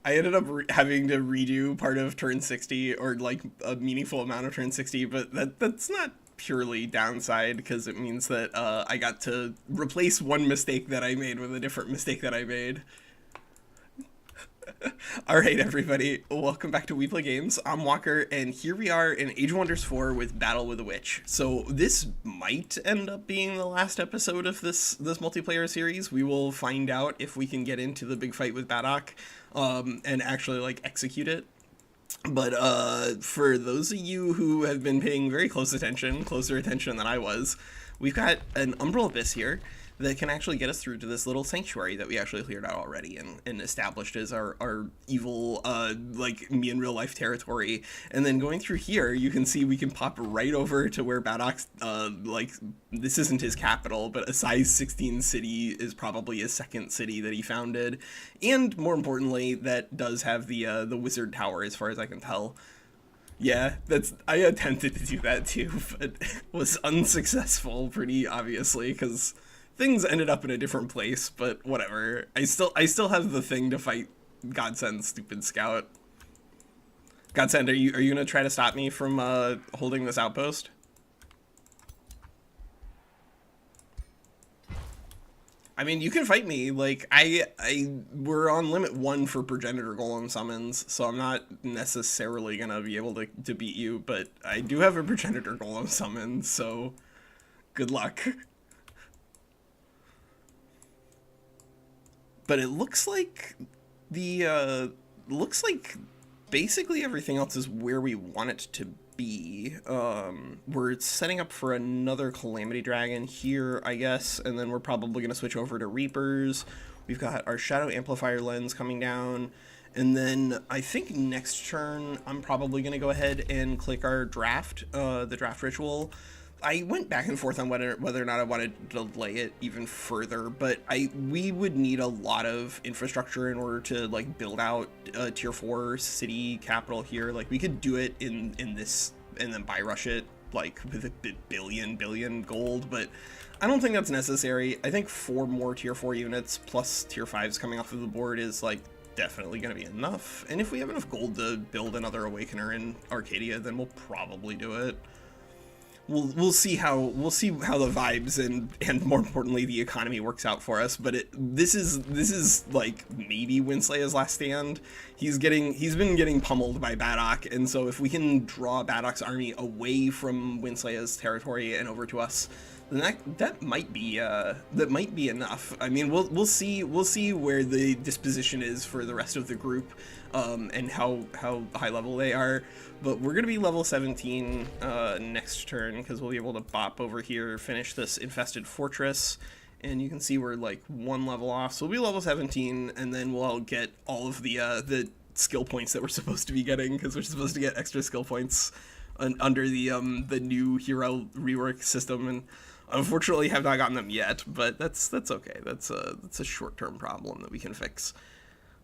I ended up having to redo part of turn 60, or like a meaningful amount of turn 60, but that's not purely downside, because it means that I got to replace one mistake that I made with a different mistake that I made. Alright everybody, welcome back to We Play Games. I'm Walker, and here we are in Age of Wonders 4 with Battle with a Witch. So this might end up being the last episode of this multiplayer series. We will find out if we can get into the big fight with Badok, and actually like execute it. But for those of you who have been paying very closer attention than I was, we've got an Umbral Abyss here that can actually get us through to this little sanctuary that we actually cleared out already and established as our evil, like, me in real life territory. And then going through here, you can see we can pop right over to where Badok's, like, this isn't his capital, but a size 16 city is probably his second city that he founded. And more importantly, that does have the wizard tower, as far as I can tell. Yeah, I attempted to do that too, but was unsuccessful pretty obviously, because things ended up in a different place, but whatever. I still have the thing to fight Godsend's stupid scout. Godsend, are you gonna try to stop me from holding this outpost? I mean, you can fight me. Like, we're on limit 1 for progenitor golem summons, so I'm not necessarily gonna be able to beat you, but I do have a progenitor golem summon, so good luck. But it looks like basically everything else is where we want it to be. We're setting up for another Calamity Dragon here, I guess, and then we're probably going to switch over to Reapers. We've got our Shadow Amplifier lens coming down, and then I think next turn I'm probably going to go ahead and click our draft, the draft ritual. I went back and forth on whether or not I wanted to delay it even further, but we would need a lot of infrastructure in order to like build out a tier 4 city capital here. Like, we could do it in this and then buy rush it like with a billion gold, but I don't think that's necessary. I think 4 more tier 4 units plus tier 5s coming off of the board is like definitely going to be enough. And if we have enough gold to build another Awakener in Arcadia, then we'll probably do it. We'll see how the vibes and more importantly the economy works out for us. But this is like maybe Winslaya's last stand. He's been getting pummeled by Badok, and so if we can draw Badok's army away from Winslaya's territory and over to us, then that might be enough. I mean, we'll see where the disposition is for the rest of the group, and how high level they are. But we're gonna be level 17 next turn, because we'll be able to bop over here, finish this infested fortress, and you can see we're like 1 level off. So we'll be level 17, and then we'll get all of the skill points that we're supposed to be getting, because we're supposed to get extra skill points under the new hero rework system, and unfortunately have not gotten them yet. But that's okay. That's a short-term problem that we can fix.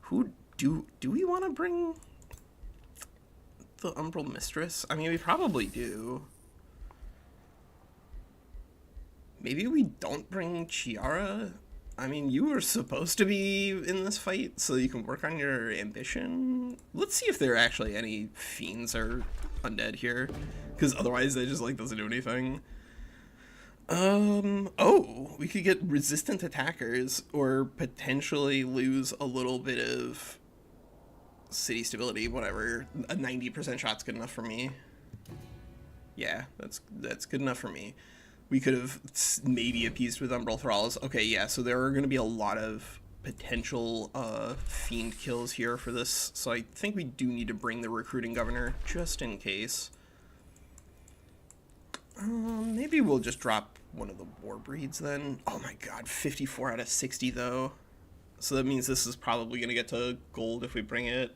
Who do we want to bring? The Umbral Mistress? I mean, we probably do. Maybe we don't bring Chiara? I mean, you were supposed to be in this fight, so you can work on your ambition. Let's see if there are actually any fiends or undead here, because otherwise they just, like, doesn't do anything. Oh, we could get resistant attackers, or potentially lose a little bit of city stability, whatever. A 90% shot's good enough for me. Yeah, that's good enough for me. We could have maybe appeased with Umbral Thralls. Okay, yeah, so there are going to be a lot of potential fiend kills here for this, so I think we do need to bring the recruiting governor just in case. Maybe we'll just drop one of the war breeds then. Oh my god, 54 out of 60 though. So that means this is probably going to get to gold if we bring it.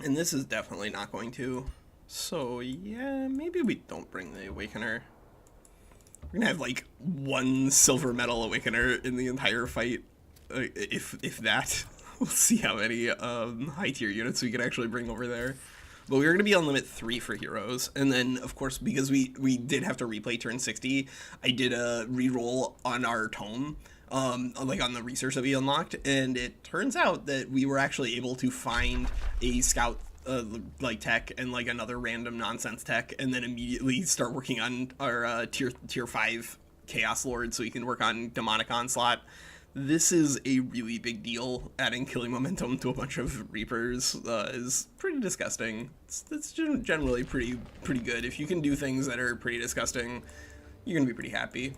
And this is definitely not going to. So yeah, maybe we don't bring the Awakener. We're going to have like 1 silver medal Awakener in the entire fight. If that. We'll see how many high tier units we can actually bring over there. But we were going to be on limit 3 for heroes. And then, of course, because we did have to replay turn 60, I did a reroll on our tome like on the research that we unlocked, and it turns out that we were actually able to find a scout like tech and like another random nonsense tech, and then immediately start working on our tier 5 Chaos Lord so we can work on Demonic Onslaught. This is a really big deal. Adding killing momentum to a bunch of Reapers is pretty disgusting. It's generally pretty good. If you can do things that are pretty disgusting, you're gonna be pretty happy.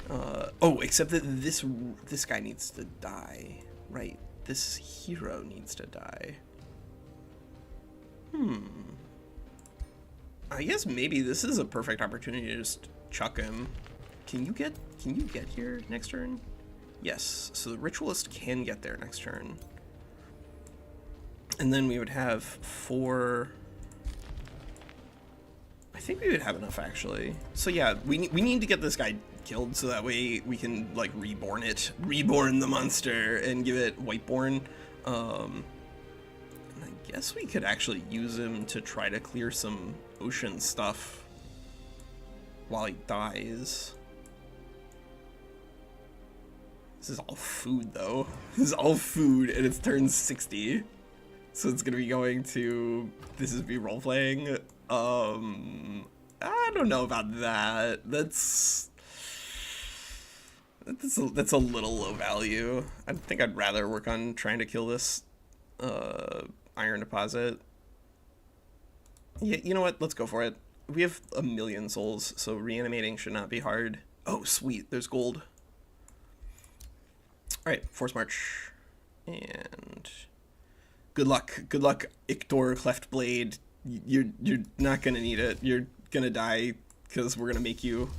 Oh, except that this guy needs to die, right? This hero needs to die. I guess maybe this is a perfect opportunity to just chuck him. Can you get here next turn? Yes, so the Ritualist can get there next turn. And then we would have 4... I think we would have enough, actually. So yeah, we need to get this guy killed so that way we can, like, reborn the monster and give it Whiteborn. And I guess we could actually use him to try to clear some ocean stuff while he dies. This is all food, though. This is all food, and it's turn 60. So it's gonna be going to... This is me role-playing. I don't know about that. That's a little low value. I think I'd rather work on trying to kill this iron deposit. Yeah, you know what? Let's go for it. We have 1,000,000 souls, so reanimating should not be hard. Oh, sweet. There's gold. Alright, Force March. And good luck. Good luck, Ictor Cleft Blade. You're not gonna need it. You're gonna die because we're gonna make you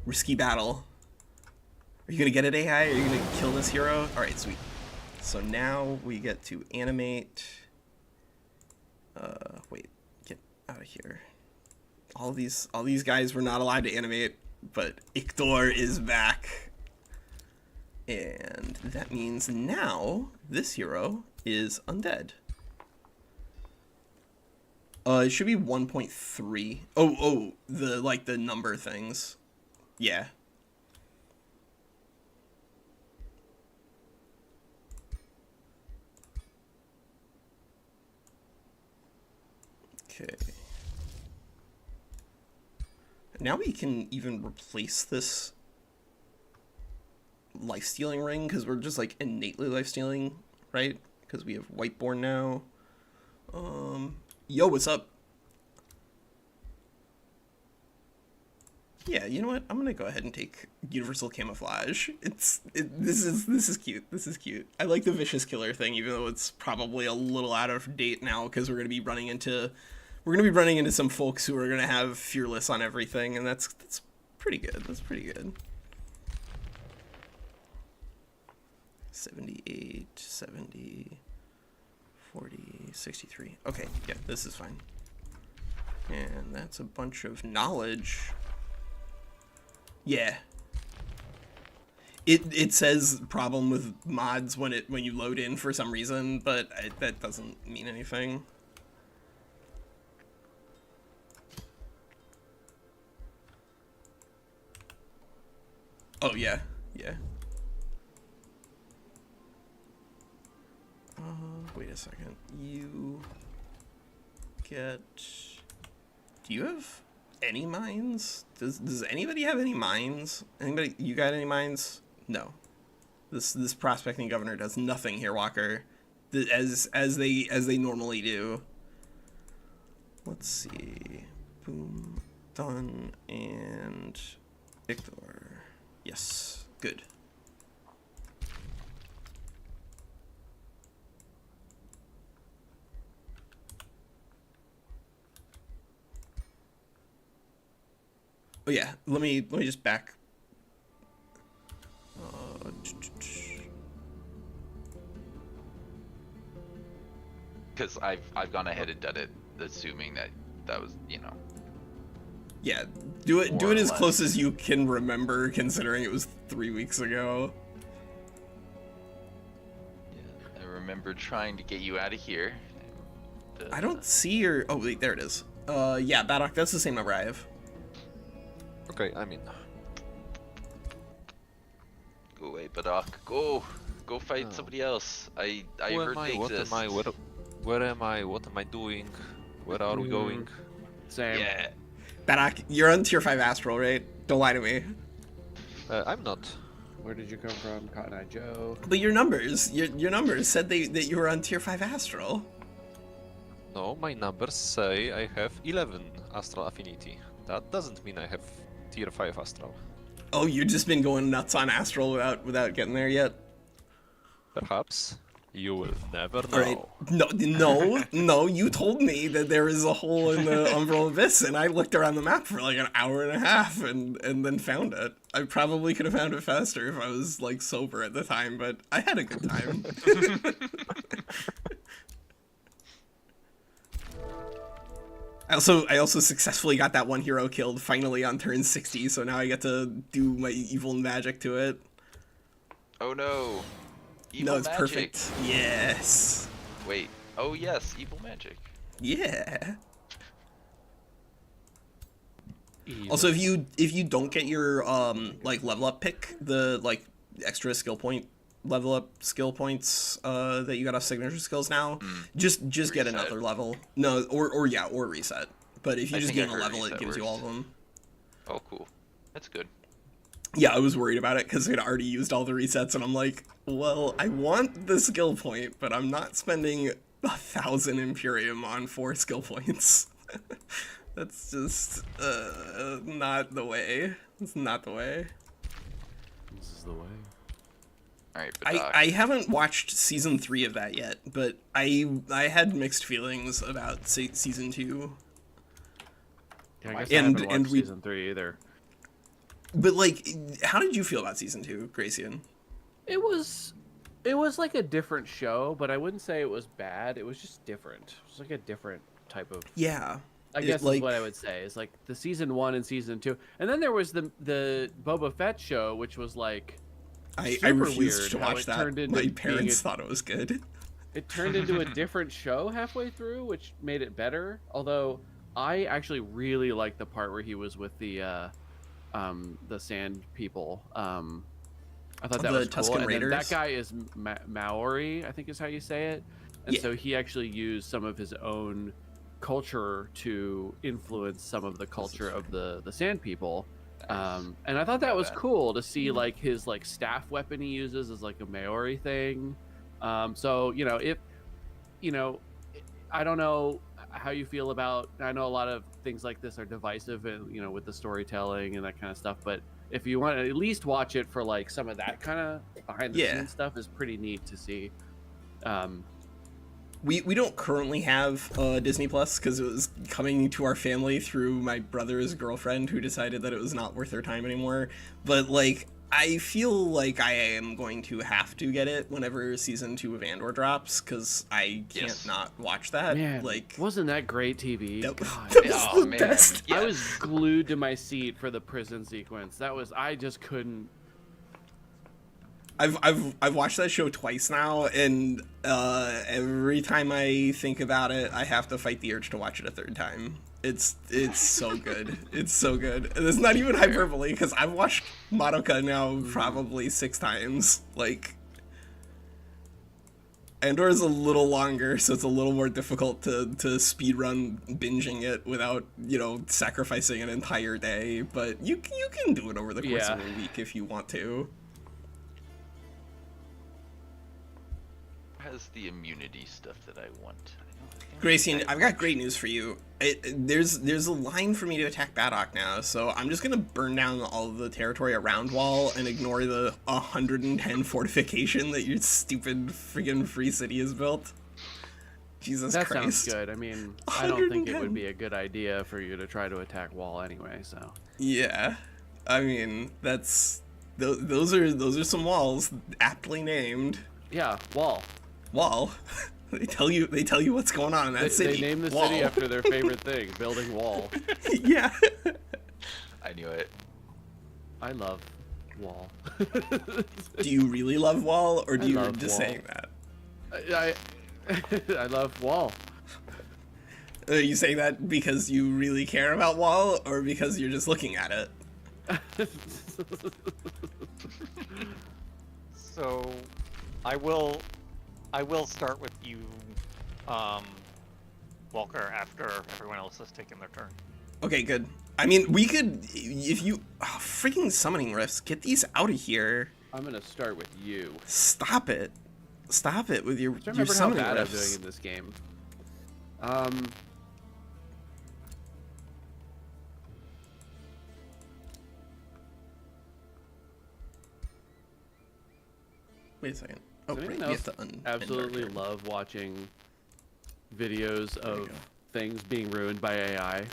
risky battle. Are you gonna get it, AI? Are you gonna kill this hero? Alright, sweet. So now we get to animate. Wait, get out of here. All these guys were not allowed to animate, but Ictor is back. And that means now this hero is undead. It should be 1.3. Oh, the number things. Yeah. Okay. Now we can even replace this life-stealing ring, because we're just, like, innately life-stealing, right? Because we have Whiteborn now. Yo, what's up? Yeah, you know what? I'm gonna go ahead and take Universal Camouflage. This is cute. This is cute. I like the Vicious Killer thing, even though it's probably a little out of date now, because we're gonna be running into some folks who are gonna have Fearless on everything, and that's pretty good. That's pretty good. 78, 70, 40, 63. Okay, yeah, this is fine. And that's a bunch of knowledge. Yeah. It says problem with mods when you load in for some reason, but that doesn't mean anything. Oh yeah, yeah. Wait a second. You get... Do you have any mines? Does anybody have any mines? Anybody? You got any mines? No. This prospecting governor does nothing here, Walker. As they normally do. Let's see. Boom. Done. And Victor. Yes. Good. Oh yeah, let me just back. Because I've gone ahead and done it, assuming that was, you know. Yeah, do it as close as you can remember, considering it was 3 weeks ago. Yeah, I remember trying to get you out of here. And, I don't see your. Oh wait, there it is. Yeah, Badok, that's the same number I have. Okay, I mean, Go away, Badok. Go. Go fight somebody else. I Who heard am I? they What exist. am I? Where am I? What am I doing? Where are we going? Same. Yeah. Badok, you're on tier 5 Astral, right? Don't lie to me. I'm not. Where did you come from, Cotton Eye Joe? But your numbers said that you were on tier 5 Astral. No, my numbers say I have 11 Astral Affinity. That doesn't mean I have tier 5 Astral. Oh, you've just been going nuts on Astral without getting there yet? Perhaps. You will never know. Alright. No, you told me that there is a hole in the Umbral Abyss, and I looked around the map for like an hour and a half and then found it. I probably could have found it faster if I was like sober at the time, but I had a good time. I also successfully got that one hero killed finally on turn 60, so now I get to do my evil magic to it. Oh no. Evil No, it's magic. perfect. Yes. Wait. Oh yes, evil magic. Yeah. Evil. Also, if you don't get your like level up pick, the like extra skill point level up skill points that you got off signature skills now, just get Reset. another level. No, or reset. But if you I just think I gain a heard level, it reset gives you works. all of them. Oh cool. That's good. Yeah, I was worried about it because I'd already used all the resets, and I'm like, well, I want the skill point, but I'm not spending 1,000 Imperium on 4 skill points. That's just not the way. It's not the way. This is the way. Alright, Badok. I haven't watched season 3 of that yet, but I had mixed feelings about season 2. Yeah, I guess And- I haven't and watched we- season 3 either. But like, how did you feel about season 2, Gracian? It was like a different show, but I wouldn't say it was bad. It was just different. It was like a different type of. Yeah. I guess is what I would say. It's like the season 1 and season 2, and then there was the Boba Fett show, which was like. I super refused weird to how watch it that. turned into My being parents a- thought it was good. It turned into a different show halfway through, which made it better. Although I actually really liked the part where he was with the Sand People. I thought that The was cool. Tusken And then that Raiders? guy is Maori, I think is how you say it. And Yeah. so he actually used some of his own culture to influence some of the culture of the Sand People. And I thought that was cool to see like his like staff weapon he uses is like a Maori thing. So if I don't know how you feel about. I know a lot of things like this are divisive, and with the storytelling and that kind of stuff. But if you want to at least watch it for like some of that kind of behind the scenes stuff, is pretty neat to see. We don't currently have Disney Plus because it was coming to our family through my brother's girlfriend who decided that it was not worth their time anymore. But like, I feel like I am going to have to get it whenever season 2 of Andor drops because I can't not watch that. Man, like, wasn't that great TV? that, God, that was Oh, the man. best. Yeah. I was glued to my seat for the prison sequence. I just couldn't. I've watched that show twice now, and every time I think about it, I have to fight the urge to watch it a third time. It's so good. It's so good. And it's not even hyperbole because I've watched Madoka now probably 6 times. Like, Andor is a little longer, so it's a little more difficult to speedrun binging it without, sacrificing an entire day. But you can do it over the course of a week if you want to. Has the immunity stuff that I want. Gracian, I've got great news for you. There's a line for me to attack Badok now, so I'm just gonna burn down all of the territory around Wall and ignore the 110 fortification that your stupid friggin' free city has built. Jesus That Christ. sounds good. I mean, I don't think it 110. would be a good idea for you to try to attack Wall anyway. So Yeah, I mean those are some walls aptly named. yeah, Wall. Wall. They tell you what's going on in that city. They named the Wall. city after their favorite thing, building Wall. Yeah. I knew it. I love Wall. Do you really love Wall, or do I you love just Wall. saying that? I love Wall. Are you saying that because you really care about Wall, or because you're just looking at it? So, I will start with you, Walker, after everyone else has taken their turn. Okay, good. I mean, we could, if you, freaking summoning rifts, get these out of here. I'm gonna start with you. Stop it. Stop it with your I remember how summoning bad I'm doing rifts. in this game. Wait a second. Oh, Does right, anyone we else have to absolutely unmark it. love watching videos we of go. things being ruined by AI? 'Cause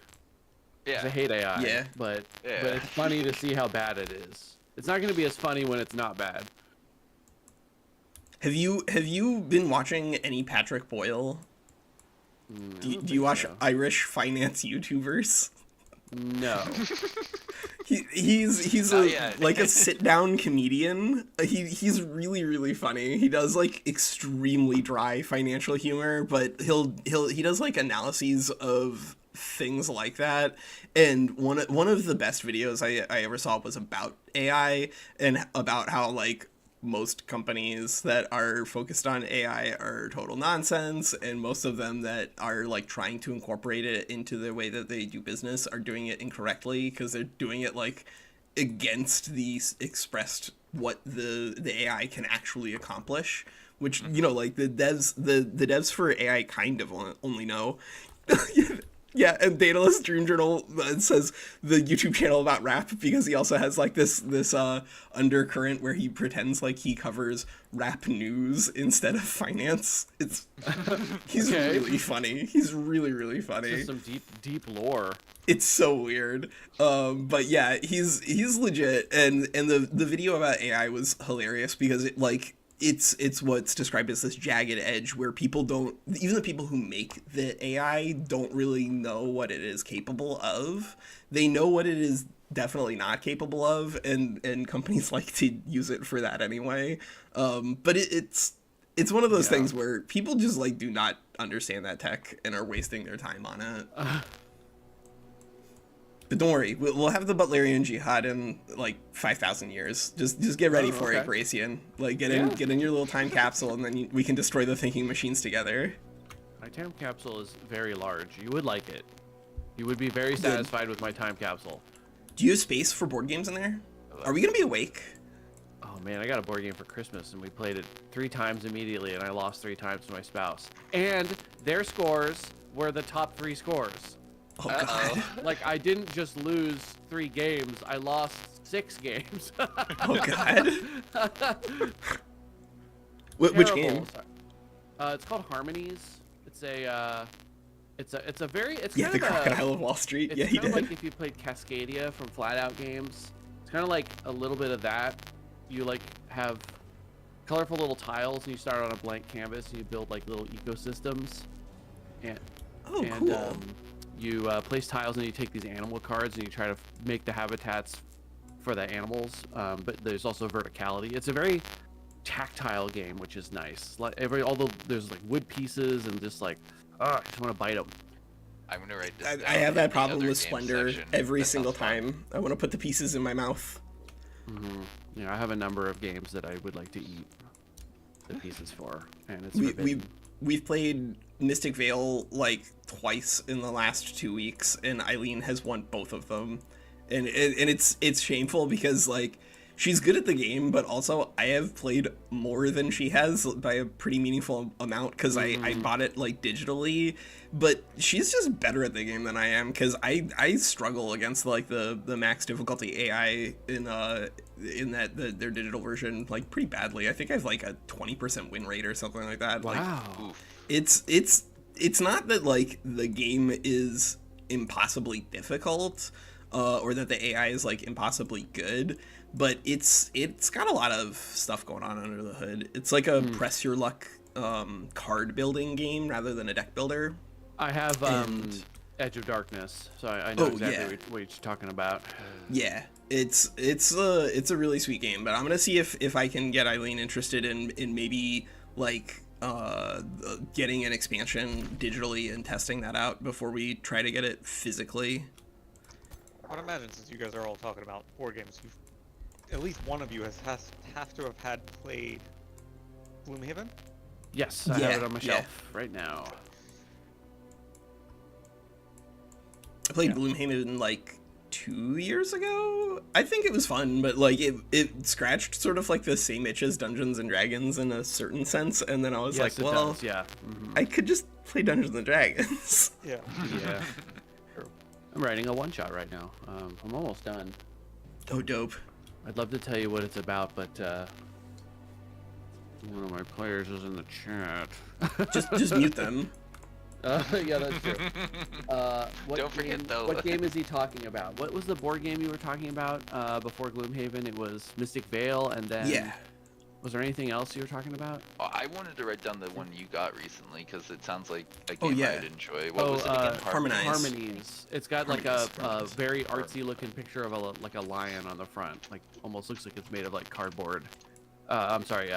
Yeah. I hate AI. Yeah. But Yeah. it's funny to see how bad it is. It's not going to be as funny when it's not bad. Have you been watching any Patrick Boyle? Do you watch Irish finance YouTubers? No. He's Not a yet. like a sit down comedian. He's really funny. He does like extremely dry financial humor, but he does like analyses of things like that. And one of the best videos I ever saw was about AI and about how like most companies that are focused on AI are total nonsense, and most of them that are like trying to incorporate it into the way that they do business are doing it incorrectly because they're doing it like against the expressed what the AI can actually accomplish, which you know like the devs for AI kind of only know. Yeah, and Daedalus Dream Journal says the YouTube channel about rap because he also has like this undercurrent where he pretends like he covers rap news instead of finance. He's Okay. really funny. He's really funny. Just some deep lore. It's so weird. But yeah, he's legit, and the video about AI was hilarious because it like it's what's described as this jagged edge where people don't, even the people who make the AI don't really know what it is capable of. They know what it is definitely not capable of, and companies like to use it for that anyway. But it's one of those things where people just like do not understand that tech and are wasting their time on it. But don't worry, we'll have the Butlerian Jihad in like 5,000 years. Just get ready for it, Gracian. Like get in your little time capsule, and then we can destroy the thinking machines together. My time capsule is very large. You would like it. You would be very satisfied with my time capsule. Do you have space for board games in there? Are we gonna be awake? Oh man, I got a board game for Christmas and we played it 3 times immediately and I lost 3 times to my spouse. And their scores were the top 3 scores. Oh god. Like I didn't just lose 3 games, I lost 6 games. Oh god. Which Terrible. game? It's called Harmonies. It's a very Yeah, kind the of Crocodile of Wall Street. It's Yeah, he kind of did. like if you played Cascadia from Flat Out Games. It's kind of like a little bit of that. You like have colorful little tiles and you start on a blank canvas and you build like little ecosystems. And Cool. You place tiles and you take these animal cards and you try to make the habitats for the animals. But there's also verticality. It's a very tactile game, which is nice. Like although there's like wood pieces and just like, I just want to bite them. I'm gonna write this I down have in that the problem other with game Splendor section. every That single sounds fun. time. I want to put the pieces in my mouth. You know, I have a number of games that I would like to eat the pieces for, and it's We've played Mystic Vale like twice in the last 2 weeks, and Eileen has won both of them, and it's shameful because like she's good at the game, but also I have played more than she has by a pretty meaningful amount because I bought it like digitally, but she's just better at the game than I am because I struggle against like the max difficulty AI in their digital version like pretty badly. I think I have like a 20% win rate or something like that. Wow. Like, it's not that like the game is impossibly difficult or that the AI is like impossibly good, but it's got a lot of stuff going on under the hood. It's like a press your luck card building game rather than a deck builder. I have Edge of Darkness, so I know exactly what you're talking about. Yeah, it's a really sweet game, but I'm gonna see if I can get Eileen interested in maybe like getting an expansion digitally and testing that out before we try to get it physically. I would imagine since you guys are all talking about board games, at least one of you have to have had played Gloomhaven. Yes, I Yeah, have it on my yeah. shelf right now. I played Gloomhaven like 2 years ago. I think it was fun, but like it scratched sort of like the same itch as Dungeons and Dragons in a certain sense, and then I was Yes, like, it well, does, yeah. Mhm. I could just play Dungeons and Dragons. Yeah. Yeah. I'm writing a one-shot right now. I'm almost done. Oh, dope. I'd love to tell you what it's about, but one of my players is in the chat. Just mute them. Yeah, that's true. What Don't forget, game, though. What game is he talking about? What was the board game you were talking about before Gloomhaven? It was Mystic Vale, and then Yeah. Was there anything else you were talking about? Oh, I wanted to write down the one you got recently because it sounds like a Oh, game yeah. I'd enjoy. What was it again? Harmonize. Harmonies. It's got like a Harmonies. very artsy looking picture of a lion on the front. Like almost looks like it's made of like cardboard. I'm sorry,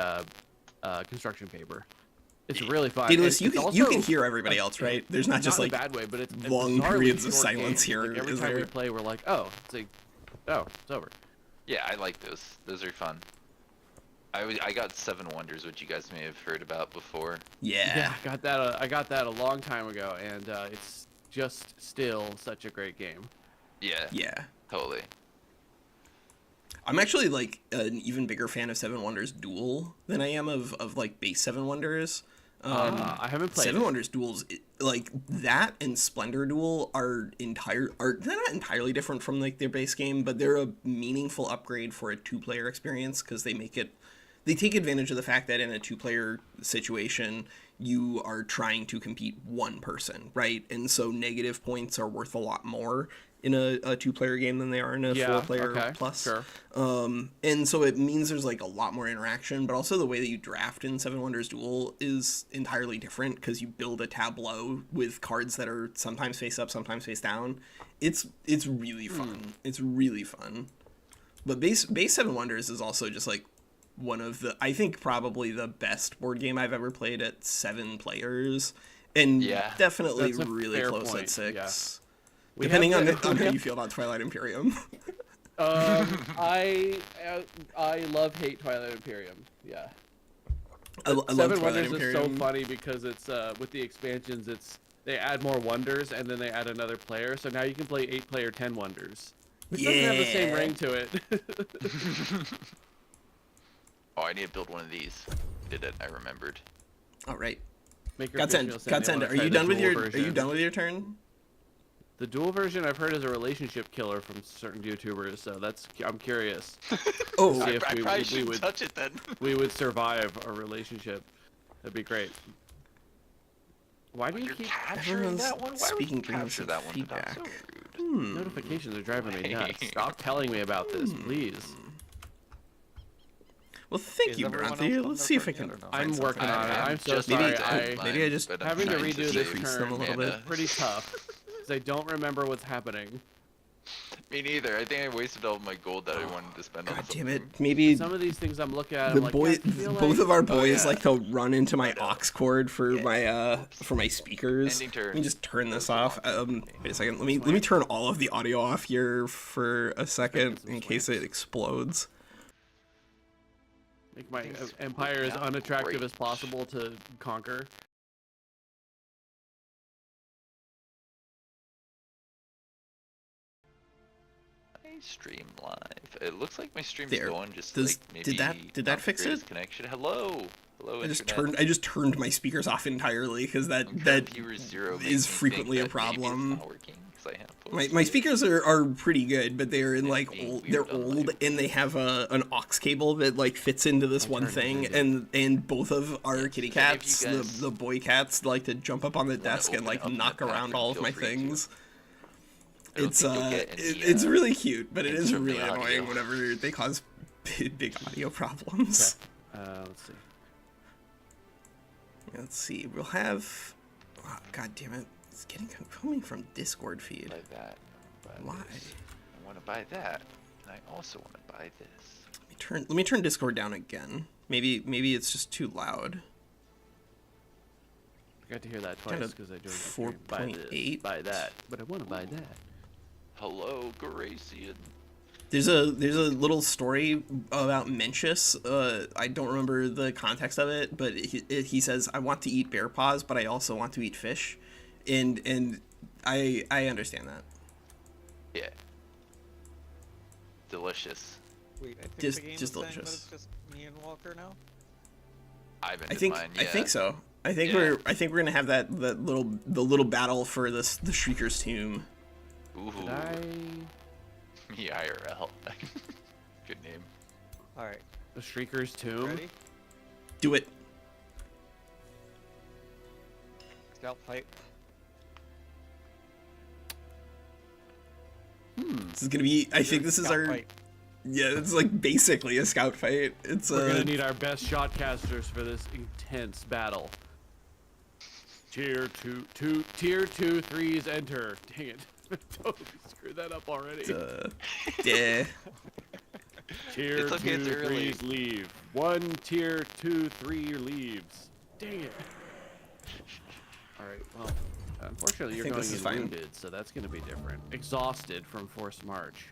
construction paper. It's really fun. Daedalus, you It's can also, hear everybody else, right? There's not just in like a bad way, but it's long bizarrely periods of short silence game. here, Like every is time we there? play, we're like, oh, it's like, oh, it's over. Yeah, I like those. Those are fun. I got Seven Wonders, which you guys may have heard about before. Yeah. I got that a long time ago, and it's just still such a great game. Yeah. Yeah. Totally. I'm actually like an even bigger fan of Seven Wonders Duel than I am of like base Seven Wonders. I haven't played Seven it. Wonders Duels, like that and Splendor Duel are they're not entirely different from like their base game, but they're a meaningful upgrade for a 2-player experience because they take advantage of the fact that in a 2-player situation you are trying to compete one person, right? And so negative points are worth a lot more in a 2-player game than they are in a 4-player plus. Sure. And so it means there's like a lot more interaction, but also the way that you draft in Seven Wonders Duel is entirely different because you build a tableau with cards that are sometimes face up, sometimes face down. It's really fun. It's really fun. But base Seven Wonders is also just like one of the, I think probably the best board game I've ever played at 7 players, and definitely That's a really fair close point, at 6. yeah. Depending on how you feel about Twilight Imperium. I love hate Twilight Imperium. Yeah. I love Seven Twilight Wonders Imperium. is so funny because it's with the expansions, they add more wonders and then they add another player, so now you can play 8-player 10 wonders, which doesn't have the same ring to it. Oh, I need to build one of these. Did it? I remembered. All right. Make your Godsend. official send. Godsend. I wanna Are try you the done with dual your? Are you version. done with your turn? The dual version I've heard is a relationship killer from certain YouTubers, so I'm curious. Oh, See I if probably shouldn't would touch it then. we would survive a relationship. That'd be great. Why do you You're keep capturing Everyone's that one? Why would speaking you capture of that one? That's so feedback. rude. notifications are driving me nuts? Stop telling me about this, please. Well, thank Is you, everyone Bronte. else on Let's their see if I turn can. yet or no? find I'm working something. on it. I'm so just sorry. need to end Maybe I mine, just- but I'm Having to trying redo this save Increase them a little mana. bit. Pretty tough, because I don't remember what's happening. Me neither. I think I wasted all my gold that I wanted to spend on God something. damn it! Maybe Some of these things I'm looking at, the I'm like, boy, yeah, I feel both like- of our boys yeah. like to run into my aux cord for my speakers. Ending turn. Let me just turn this off. Wait a second. Let me Swing. turn all of the audio off here for a second some in case it explodes. Make my Things empire as work out unattractive great. as possible to conquer. I stream live. It looks like my stream's There. going. Just Does- like maybe did that not the fix greatest it? Connection. Hello. Hello. I just internet. turned my speakers off entirely because that Viewers 0 is makes me frequently think a that maybe it's problem. not working 'cause I have both. My speakers are pretty good, but they're in It's like being old, weird they're on my old, and they have an aux cable that like fits into this My one turn is thing, ending. and both of our Yeah, kitty so if you cats, guys the boy cats, like to jump up on the wanna desk and open like up knock the around bathroom, all of feel my free to. things. I don't It's think you'll get any, it's really cute, but it is from the really annoying audio. whenever they cause big audio problems. Let's see. Let's see, we'll have. Oh, God damn it! It's coming from Discord feed. Buy that. Buy Why? this. I want to buy that, and I also want to buy this. Let me turn Discord down again. Maybe it's just too loud. I got to hear that Kinda twice because I joined the stream. Buy this, 4.8. buy that, but I want to buy that. Hello, Garacian. There's a little story about Mencius. I don't remember the context of it, but he says, "I want to eat bear paws, but I also want to eat fish," and I understand that. Yeah. Delicious. Wait, I think Just- the game just is saying that delicious. it's just me and Walker now. I've I think mine, yeah. I think so. I think Yeah. we're gonna have the little battle for the Shrieker's Tomb. Ooh. Did I... Me IRL. Good name. All right, The Shrieker's Tomb? ready? Do it. Scout fight. This is gonna be. I think this is Scout our. fight. Yeah, it's like basically a scout fight. It's We're gonna need our best shotcasters for this intense battle. Tier 2 threes enter. Dang it. Totally screwed that up already. yeah. Tier It's okay, 2 it's early. threes leave. One tier 2 3 leaves. Dang it. Alright, well, unfortunately you're think going this is in fine. wounded, so that's gonna be different. Exhausted from forced march.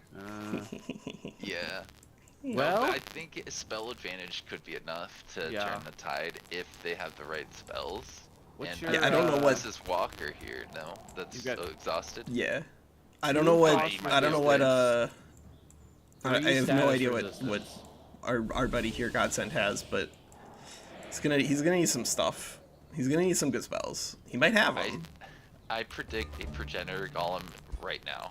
Yeah. Well, But I think spell advantage could be enough to Yeah. turn the tide if they have the right spells. What's And your, Yeah, I don't know what- This is Walker here. No, that's You got- so exhausted. Yeah. I don't know what. I don't know what. I have no idea what our buddy here Godsend has, but he's gonna need some stuff. He's gonna need some good spells. He might have them. I predict a progenitor golem right now.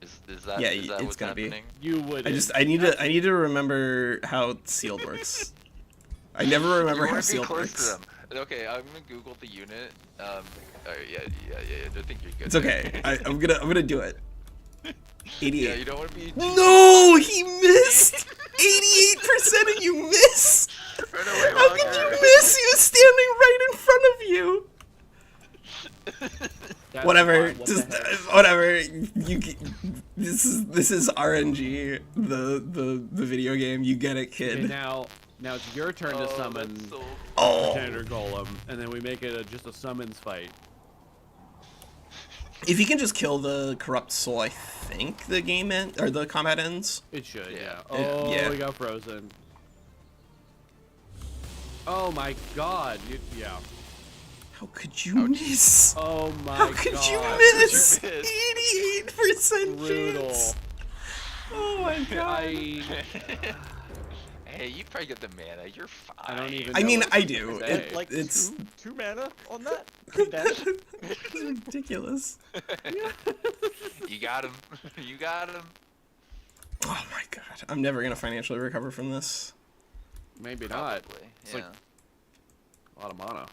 Is that Yeah, is that it's what's gonna be. happening? You would. I need to remember how sealed works. I never remember You how wanna be sealed close works. to them. Okay, I'm gonna Google the unit. Alright, yeah. I think you're good. It's okay. I'm gonna do it. 88. Yeah, you don't want to be. No, he missed. 88% and you miss. Run away, How could you Walker. miss? He was standing right in front of you. That's Whatever, fine, what just the heck? whatever. This is RNG, the video game. You get it, Okay, kid. now it's your turn to Oh, summon that's so... Oh, Progenitor Golem, and then we make it just a summons fight. if you can just kill the corrupt soul, I think the game or the combat ends. It should, yeah. Yeah. Oh, Yeah. we got frozen. Oh my god. Yeah. How could you miss? Oh my How god. could you miss? miss? 88% Brutal. chance. Oh my god. Hey, you probably get the mana. You're fine. I don't even I know mean, what I to do. say. It, Like it's two mana on that. Two dash. it's ridiculous. You got him. You got him. Oh my god. I'm never gonna financially recover from this. Maybe not. Probably. It's Yeah. like a lot of mana.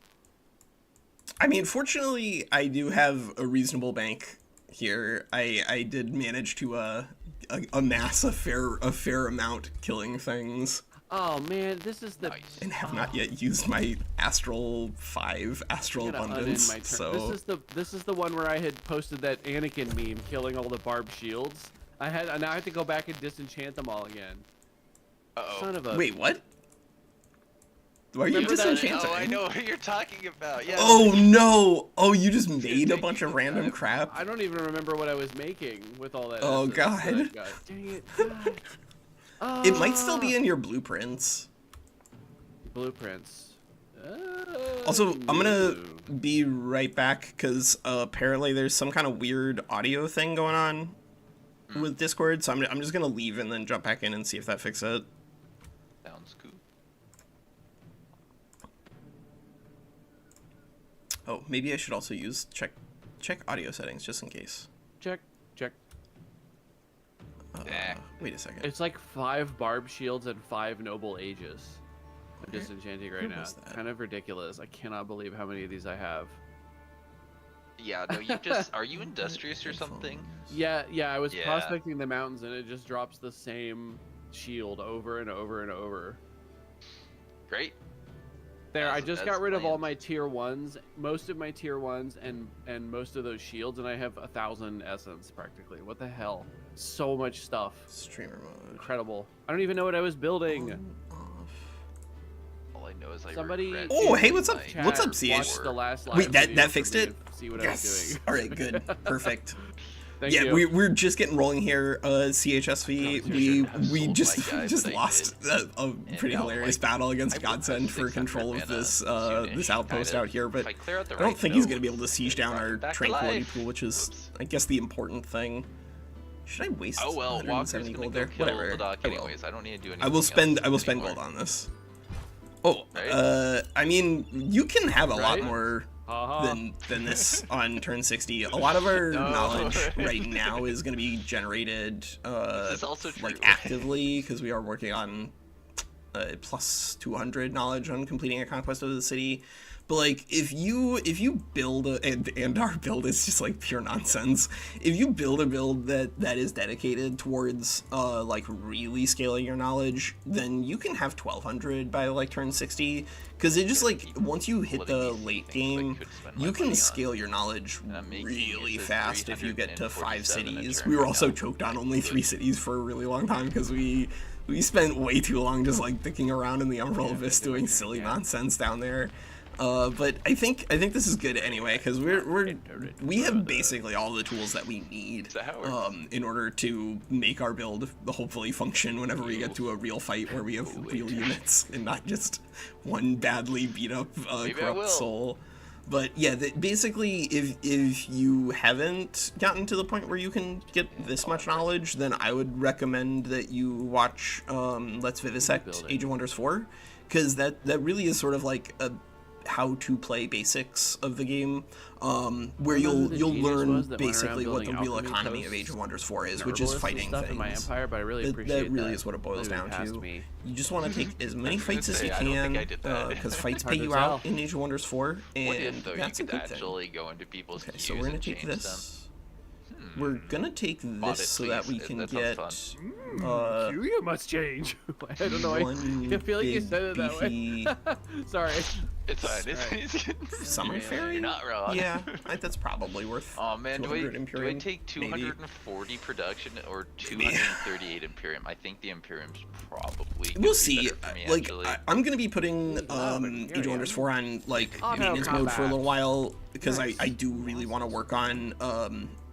I mean, fortunately, I do have a reasonable bank here. I did manage to amass a fair amount killing things, Oh man, this is the. Nice. and have not yet used my Astral I'm gonna Abundance. unend my turn. So This is the one where I had posted that Anakin meme killing all the barbed shields. Now I have to go back and disenchant them all again. Uh-oh. Son of a. wait, what? Why are you Remember that- disenchanting? Oh, I know what you're talking about. Yeah. Oh no! Oh, you just made a taking bunch of your random time. crap. I don't even remember what I was making with all that. Oh, essence that I God. got. Dang it. God. It might still be in your blueprints. Blueprints. Also, I'm gonna no. be right back because apparently there's some kind of weird audio thing going on with Discord. So I'm just gonna leave and then jump back in and see if that fixes it. Sounds cool. Oh, maybe I should also use check audio settings just in case. Check. Yeah. Wait a second. It's like 5 barb shields and 5 noble ages. I'm disenchanting right Who now. was that? Kind of ridiculous. I cannot believe how many of these I have. Yeah, no, you just... Are you industrious or something? Yeah, I was Yeah. prospecting the mountains and it just drops the same shield over and over and over. Great. There, I As- just as got rid of all planned. my tier 1s, most of my tier 1s, and most of those shields, and I have 1,000 essence practically. What the hell? So much stuff. Streamer mode. Incredible. I don't even know what I was building. On, off. All I know is I Somebody. regret Oh, hey, doing what's up? my- Chat, What's up, CH? watch the last Wait, live that video fixed for me it? and see what I was Yes. doing. All right, good, perfect. Thank yeah, you. we're just getting rolling here. CHSV, we just lost a pretty hilarious battle against Godsend for control of this outpost out here, but I don't think he's gonna be able to siege down our tranquility pool, which is, I guess, the important thing. Should I waste 170 gold there? Whatever. Anyways, I don't need to do anything. I will spend gold on this. Oh, I mean, you can have a lot more than this on turn 60. A lot of our knowledge right now is going to be generated like actively, because we are working on plus 200 knowledge on completing a conquest of the city. But like, if you build and our build is just like pure nonsense. If you build a build that is dedicated towards like really scaling your knowledge, then you can have 1200 by like turn 60, because it just like, once you hit the late game, you can scale your knowledge really fast if you get to 5 cities. We were also choked on only 3 cities for a really long time because we spent way too long just like dicking around in the Umbral Abyss doing silly nonsense down there. But I think this is good anyway, because we have basically all the tools that we need in order to make our build hopefully function whenever we get to a real fight where we have real units and not just one badly beat up corrupt soul. But yeah, basically, if you haven't gotten to the point where you can get this much knowledge, then I would recommend that you watch Let's Vivisect Age of Wonders 4, because that really is sort of like a how to play basics of the game, where you'll learn basically what the real economy of Age of Wonders 4 is, which is fighting things. In my empire, but I really appreciate that really is what it boils down to. You just want to take as many fights as you can, because fights pay you out in Age of Wonders 4, and that's a good thing. Go into people's Okay, so we're gonna take this. We're gonna take this so that we can get. You must change. I don't know. I feel like you said it that way. Sorry. It's fine. Summon Fairy? You're not wrong. Yeah, that's probably worth. Oh man, do I take 240 maybe. Production or 238 Imperium? I think the Imperium's probably. We'll see. Me, like, I'm gonna be putting Age of Wonders 4 on like maintenance mode for a little while, because I do really want to work on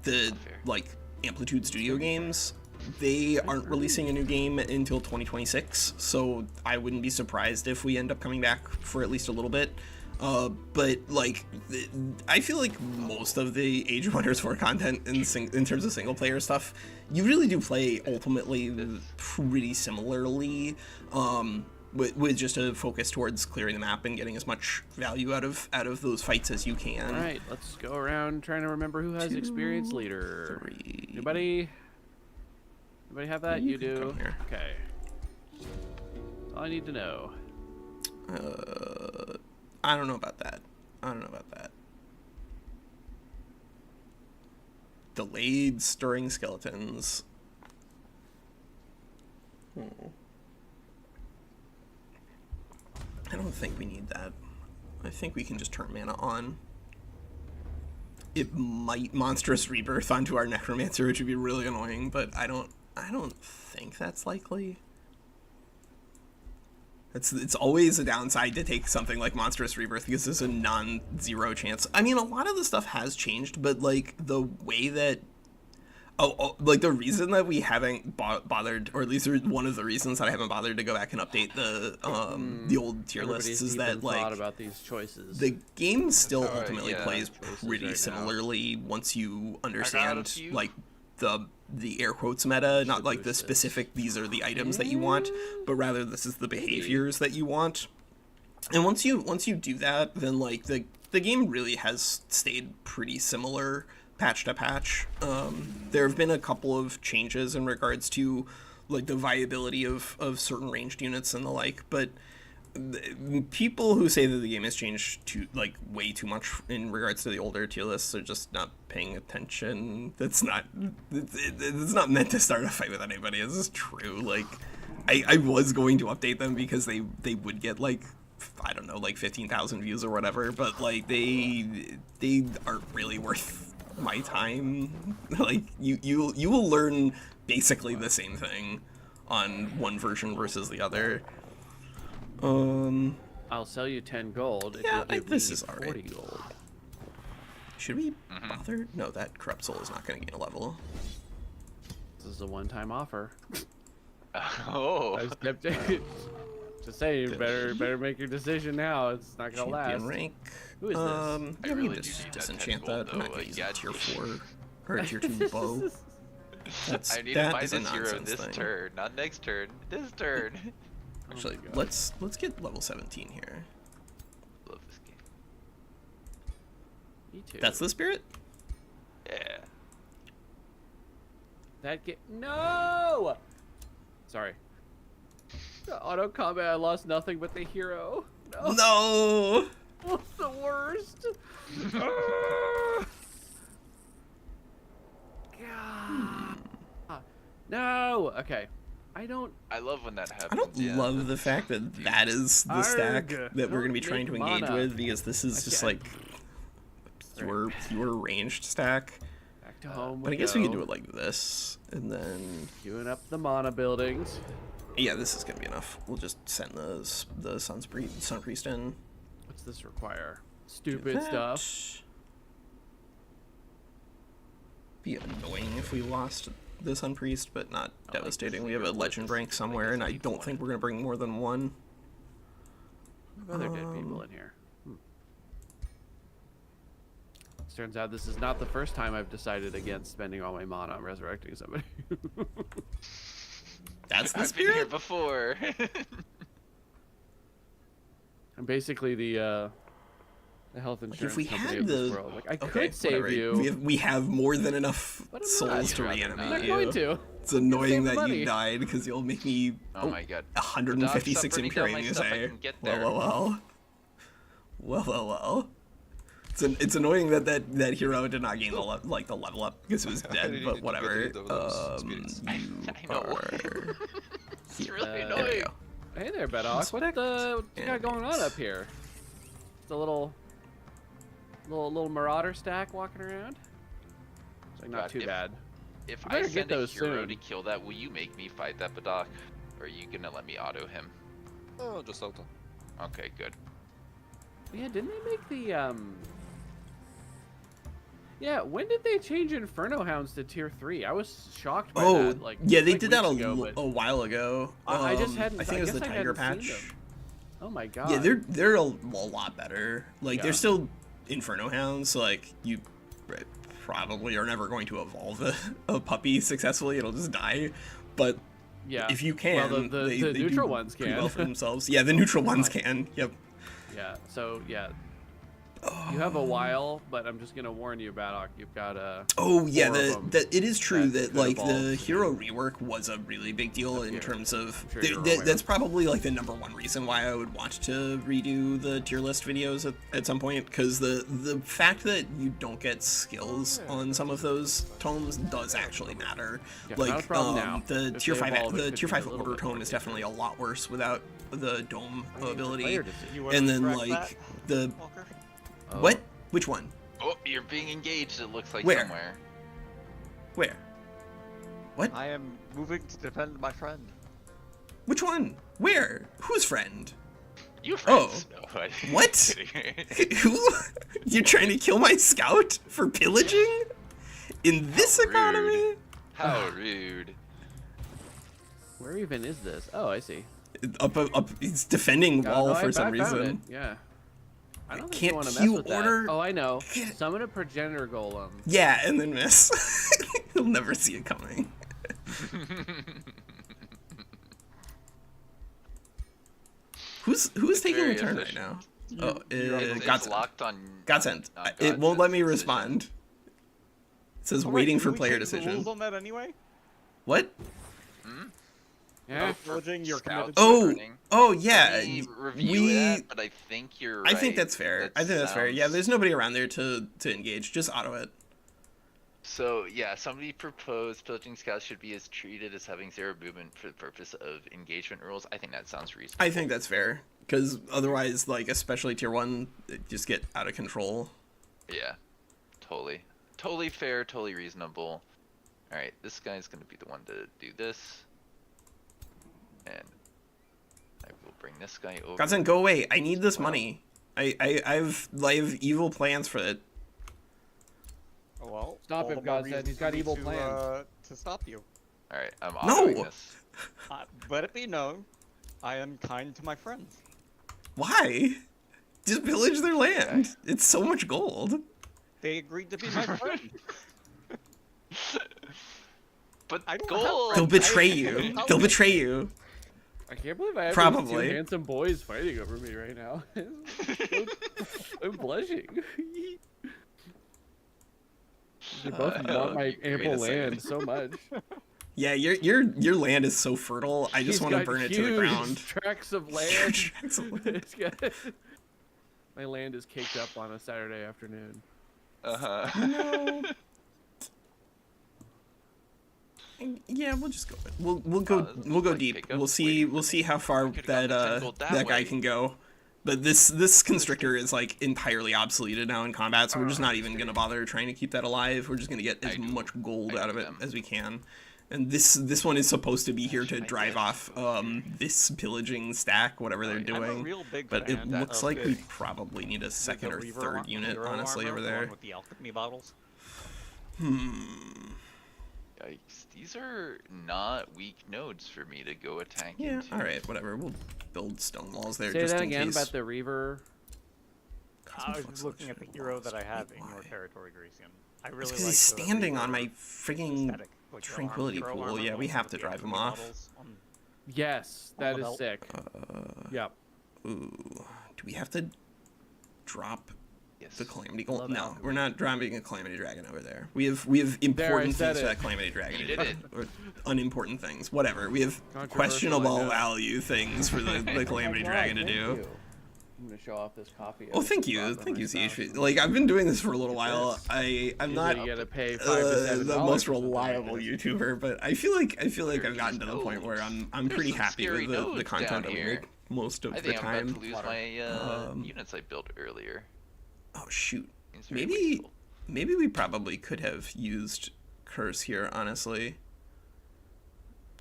the like Amplitude Studio games. They aren't releasing a new game until 2026, so I wouldn't be surprised if we end up coming back for at least a little bit. But like, I feel like most of the Age of Wonders 4 content in terms of single player stuff, you really do play ultimately pretty similarly, with just a focus towards clearing the map and getting as much value out of those fights as you can. All right, let's go around trying to remember who has experience leader. 3. Anybody have that? You do. Come here. Okay. That's all I need to know. I don't know about that. Delayed stirring skeletons. I don't think we need that. I think we can just turn mana on. It might monstrous rebirth onto our necromancer, which would be really annoying, but I don't think that's likely. It's always a downside to take something like monstrous rebirth, because there's a non-zero chance. I mean, a lot of the stuff has changed, but like the way that like the reason that we haven't bothered, or at least one of the reasons that I haven't bothered to go back and update the old tier lists, is that like about these choices. The game still ultimately plays pretty similarly once you understand like the air quotes meta, not like the specific these are the items that you want, but rather this is the behaviors that you want. And once you do that, then like the game really has stayed pretty similar patch to patch. There have been a couple of changes in regards to like the viability of certain ranged units and the like, but people who say that the game has changed to like way too much in regards to the older tier lists are just not paying attention. It's not meant to start a fight with anybody. This is true. Like I was going to update them because they would get like, I don't know, like 15,000 views or whatever, but like they aren't really worth my time. Like you will learn basically the same thing on one version versus the other. I'll sell you 10 gold if yeah, you give this me is 40 gold. Should we bother? No, that corrupt soul is not going to gain a level. This is a one-time offer. Oh. I just kept just saying, better make your decision now. It's not gonna Champion last. rank. Who is this? Yeah, we really can do just need that disenchant 10 that. gold, I'm not though. going I to use a got tier you. 4 or a tier 2 bow. That's, I need to that buy is a this hero nonsense this thing. turn, not next turn. This turn. Actually, my God. let's get level 17 here. Love this game. Me too. That's the spirit? Yeah. That get no. Sorry. The auto combat. I lost nothing but the hero. No. No! It's the worst. God. No. Okay. I don't. I love when that happens. I don't yeah. love the fact that that is the stack Arg. that we're going to be Don't trying to make engage mana. with, because this is just like pure ranged stack. Back to home. But I guess we can do it like this, and then Queuing up the mana buildings. yeah, this is gonna be enough. We'll just send the Sun Priest in. What's this require? Stupid stuff. Be annoying if we lost the Sun Priest, but not I like devastating. this We have a leader legend list. rank somewhere, and I don't think we're gonna bring more than one. Other dead people in here. Turns out this is not the first time I've decided against spending all my mana on resurrecting somebody. That's the I've been here spirit. before. I'm basically the health insurance If we company had of this the world. Like, I okay, could save whatever. you. We have more than enough But I'm souls not. to I'd rather reanimate I'm not. not you. going to. It's annoying save that money. you died because you'll make me Oh my god. 156 Stop burning down my Imperium, you stuff, I say. can get Well, there. well. It's annoying that hero did not gain the level up because it was dead, really but need to whatever. get rid of those spirits. You I know. are It's really There we annoying. go. Hey there, Bedok. Inspect What you got and- going on up here? It's a little marauder stack walking around. It's like not God, too bad. If You I better get send a those hero soon. to kill that, will you make me fight that Badok? Or are you gonna let me auto him? Oh, just auto. Okay, good. Yeah, didn't they make the Yeah, when did they change Inferno Hounds to tier 3? I was shocked by Oh, that. Like, yeah, they like did that weeks ago, but a while ago. I just hadn't. I think it was guess the I Tiger hadn't seen patch. them. Oh my god. Yeah, they're a lot better. Like Yeah. they're still Inferno Hounds. So like you probably are never going to evolve a puppy successfully. It'll just die. But yeah. if you can, Well, the they neutral do ones pretty can. well for themselves. Yeah, the neutral ones can. Yep. Yeah. So yeah. You have a while, but I'm just gonna warn you, Badok. You've got Oh yeah, four of them it is true that that could like evolve the to hero rework was a really big deal in Yeah. terms of I'm sure you're aware. that's probably like the #1 reason why I would want to redo the tier list videos at some point, because the fact that you don't get skills on some of those tomes does actually matter. Yeah, not a Like problem now. the If tier they 5 evolve, it the could tier be 5 a little order bit more tome is definitely a lot worse without the dome player ability. decision. You wanna And then correct like that, the Walker? Oh. what? Which one? Oh, you're being engaged, it looks like Where? somewhere. Where? What? I am moving to defend my friend. Which one? Where? Whose friend? You friends? No, I- What? kidding. Who? You're trying to kill my scout for pillaging? In this How rude. economy? How rude. Where even is this? Oh, I see. Up, he's defending Oh, wall no, for I some found it. reason. Yeah. I don't think Can't you want to mess queue with order- that. Oh, I know. Get- Summon a progenitor golem. Yeah, and then miss. He'll never see it coming. Who's taking very a turn right efficient. now? Oh, It's Godsend. locked on. Godsend. on It won't let me Godsend's decision. respond. It says Alright, waiting can for we player change the decision. rules on that anyway? What? Yeah. Pillaging, you're Scouts committed to Oh, burning. oh yeah. Let me review we. that, but I think you're right. I think that's fair. I think that's fair. Yeah, sounds- there's nobody around there to engage. Just auto it. So yeah, somebody proposed pillaging scouts should be treated as having 0 movement for the purpose of engagement rules. I think that sounds reasonable. I think that's fair. Because otherwise, like, especially tier 1, it just get out of control. Yeah, totally fair, totally reasonable. All right, this guy's gonna be the one to do this, and I will bring this guy over. Godsend, go away. I need this Well. money. I have evil plans for it. Well, Stop all him, the more God said. reason He's for got me evil to, plans. To stop you. All right, I'm No! autoing this. Let it be known, I am kind to my friends. Why? Just pillage their land. It's so much gold. They agreed to be my friend. But I don't have gold. They'll friends. betray you. They'll betray you. I can't believe I have these Probably. two handsome boys fighting over me right now. I'm blushing. They both that want would my be great ample to say. land so much. Yeah, your land is so fertile. I just He's want to got burn it to the huge ground. tracts of land. Huge tracts of land. It's got- My land is caked up on a Saturday afternoon. No. Yeah, we'll just go. We'll go. this We'll go like deep. pickup. We'll see. Wait, We'll see how far could've that gotten the 10 gold that guy way. can go. But this constrictor is like entirely obsoleted now in combat, so we're just not even gonna bother trying to keep that alive. We're just gonna get as much gold out of it as we can. And this one is supposed to be here to drive off this pillaging stack, whatever they're I'm a doing. real big But it fan looks of like we the- probably need a the second or Reaver third unit, Hero honestly, armor, over the one there. with the alchemy bottles. Yikes, these are not weak nodes for me to go attack Yeah, into. alright, whatever. We'll build stone walls there Say just that in again case. about the Reaver. I was Cosmoflux looking at the Selection hero that I walls. have Wait, in your why? territory, Gracian. I really It's like because he's the standing on Reaver my frigging aesthetic, like your tranquility hero pool. armor, Yeah, the we ones have with to the drive him alchemy off. bottles on- Yes, that is belt. sick. Yep. Ooh, do we have to drop Yes. the Calamity Gold? Love No, alchemy. we're not dropping a Calamity Dragon over there. We have important said things for it. that Calamity Dragon You to did do, or unimportant things. Whatever. We have Controversial, questionable I know. value things for the Calamity Oh my Dragon God, to thank do. you. I'm gonna show off this coffee. Oh, thank you, CH. Like I've been doing this for a little while. this. I'm Usually not you gotta pay $5 to $7 the most for something like reliable this. YouTuber, but I feel like I've There's gotten to the point where nodes. I'm There's pretty some happy scary with the nodes content down that we here. make most of I the think I'm time. about to lose my units I built earlier. Oh shoot. Seems very Maybe wasteful. maybe we probably could have used curse here, honestly.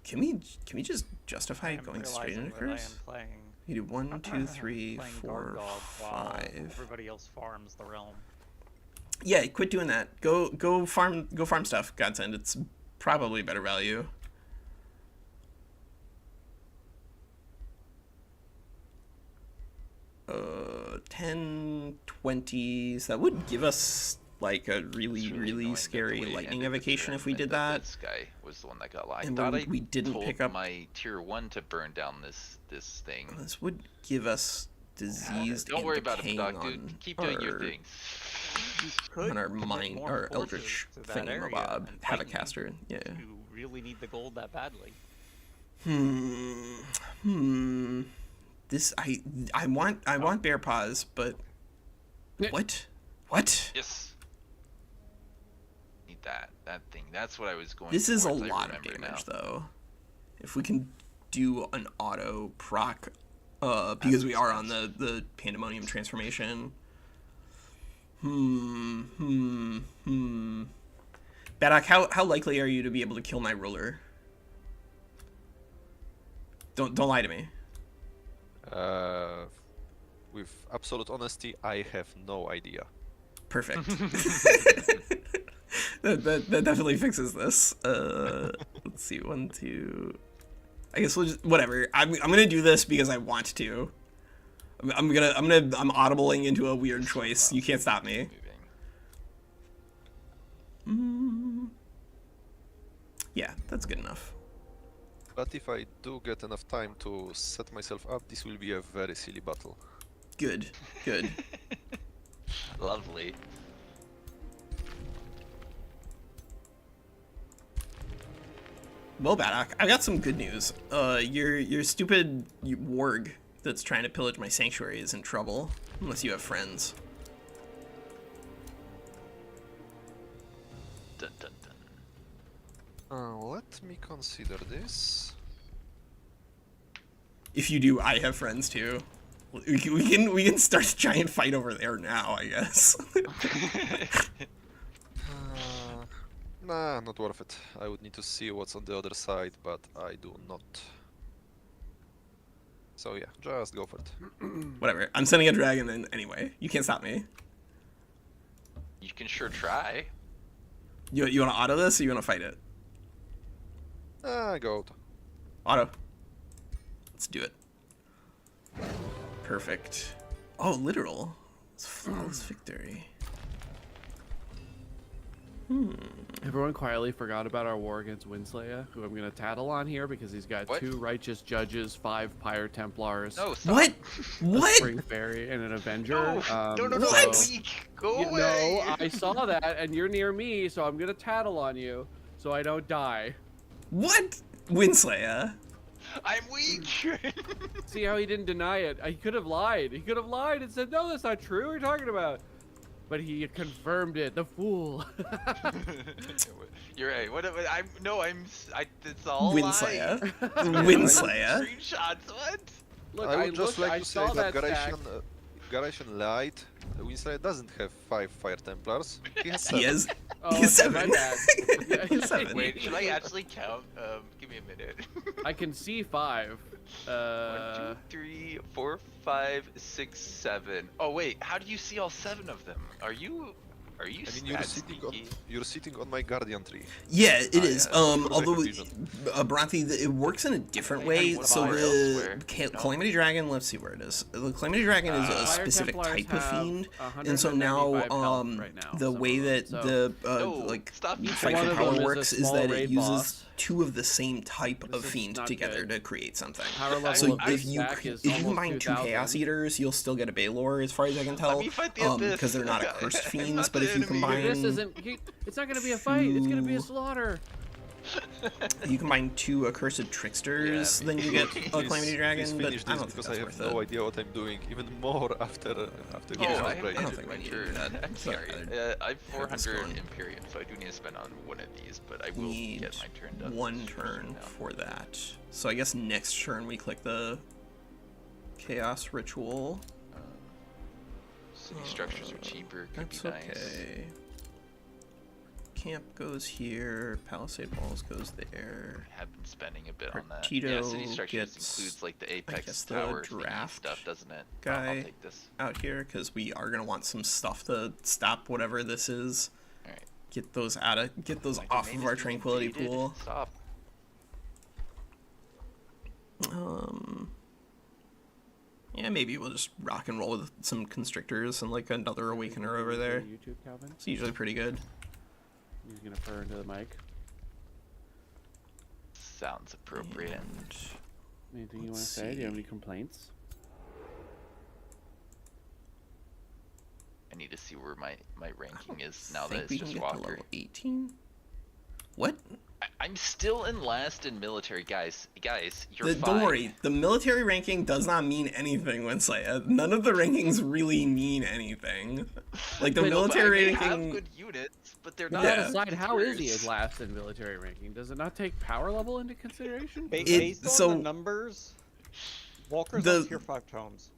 Can we just justify I'm going straight realizing into that I am curse? playing You do 1, 2, 3, playing 4, Gargoyle while 5. everybody else farms the realm. Yeah, quit doing that. Go farm stuff, Godsend. It's probably better value. Uh, 10, 20s. That would give us like a really, It's really annoying that scary the way it lightning ended the evocation if turn we meant did that. This guy was the one that got locked. I And thought we didn't told pick up- my tier 1 to burn down this thing. This would give us diseased Don't and worry about it, decaying Doc, on dude. Keep doing your our- things. You could on our put mind, more our forces eldritch to that area thingamabob, and fight havoc me. caster. Yeah. You really need the gold that badly. This I want bear paws, but Yeah. what? Yes. Need that thing. That's what I was going. This is a towards, I lot of remember damage, now. though. If we can do an auto proc, because we are on the pandemonium transformation. Badok, how likely are you to be able to kill my ruler? Don't lie to me. With absolute honesty, I have no idea. Perfect. that definitely fixes this. Let's see, 1, 2. I guess we'll just whatever. I'm gonna do this because I want to. I'm audibling into a weird choice. You can't stop me. Yeah, that's good enough. But if I do get enough time to set myself up, this will be a very silly battle. Good. Lovely. Well, Badok, I got some good news. Your stupid warg that's trying to pillage my sanctuary is in trouble, unless you have friends. Dun, dun, dun. Let me consider this. If you do, I have friends too. We can start a giant fight over there now, I guess. Nah, not worth it. I would need to see what's on the other side, but I do not. So yeah, just go for it. Whatever. I'm sending a dragon in anyway. You can't stop me. You can sure try. You want to auto this, or you want to fight it? Go to. Auto. Let's do it. Perfect. Oh, literal. It's flawless victory. Everyone quietly forgot about our war against Winslaya, who I'm gonna tattle on here because he's got What? 2 righteous judges, 5 Pyre Templars, No, stop. What? a What? Spring Fairy, and an Avenger. No, What? I'm weak. Go away. No, I saw that, and you're near me, so I'm gonna tattle on you, so I don't die. What? Winslaya. I'm weak. See how he didn't deny it? He could have lied. He could have lied and said, "No, that's not true. What are you talking about?" But he confirmed it. The fool. You're right. It's all Winslaya. lies. Winslaya. Screenshots. What? Look, I would just like I to say saw that that stack. Garatian lied. Winslaya doesn't have 5 Fire Templars. He has 7. He is. Oh, He's okay, my 7. bad. Yeah, He's 7. Wait, should I actually count? Give me a minute. I can see 5. 1, 2, 3, 4, 5, 6, 7. Oh wait, how do you see all 7 of them? Are you I mean, that sneaky? you're sitting on my Guardian tree. Yeah, it is. yeah, Although, confusion. Bronthi, it works in a different Okay, way. what So about the elsewhere? No. Calamity Dragon, let's see where it is. The Calamity Dragon is a Fire specific Templars type of have fiend, and so 195 now, health right now, the some way of that them, the No, like stop using Fight one for of Power them is a works is small that it raid uses boss. 2 of the same type This of is fiend not together good. to create something. Power level So of if this you stack is if you almost combine 2 2,000. Chaos Eaters, you'll still get a Balor, as far as I can tell, me fight the Abyss. because they're not I'm accursed not fiends. But the if you enemy. combine This isn't. It's not gonna be a fight. It's gonna be a slaughter. you combine 2 accursed tricksters, then you get a Calamity Please Dragon. But finish I this don't think because that's I worth have no it. idea what I'm doing. Even more after Oh, getting I outbreak. I don't have think my we need turn. that. I'm So sorry. I'd I have have this 400 going. Imperium, so I do need to spend on one of these, but I will Need get my turn done. 1 turn now. for that. So I guess next turn we click the Chaos Ritual. City structures are cheaper. Could That's be nice. okay. Camp goes here. Palisade Walls goes there. I have been spending a bit on that. Partito Yeah, city structures gets, includes like the guess, Apex the Tower thingy draft stuff, doesn't it? guy. I'll take this. Out here because we are gonna want some stuff to stop whatever this is. All right. Get those My off domain of our is being tranquility invaded. pool. Stop. Yeah, maybe we'll just rock and roll with some constrictors and like another awakener over there. YouTube, Calvin. It's usually pretty good. He's gonna purr into the mic. Sounds appropriate. And Anything you want to Let's say? Do you have see. any complaints? I need to see where my ranking is now that think it's we can just get to Walker. level 18. What? I'm still in last in military, guys. You're fine. Don't worry, the military ranking does not mean anything, Winslaya. None of the rankings really mean anything. Like the Wait, no, But military I may have ranking. good units, but they're But not. Yeah. aside, how is he squares. at last in military ranking? Does it not take power level into consideration? Based on so- the numbers, Walker's the- on tier 5 tomes.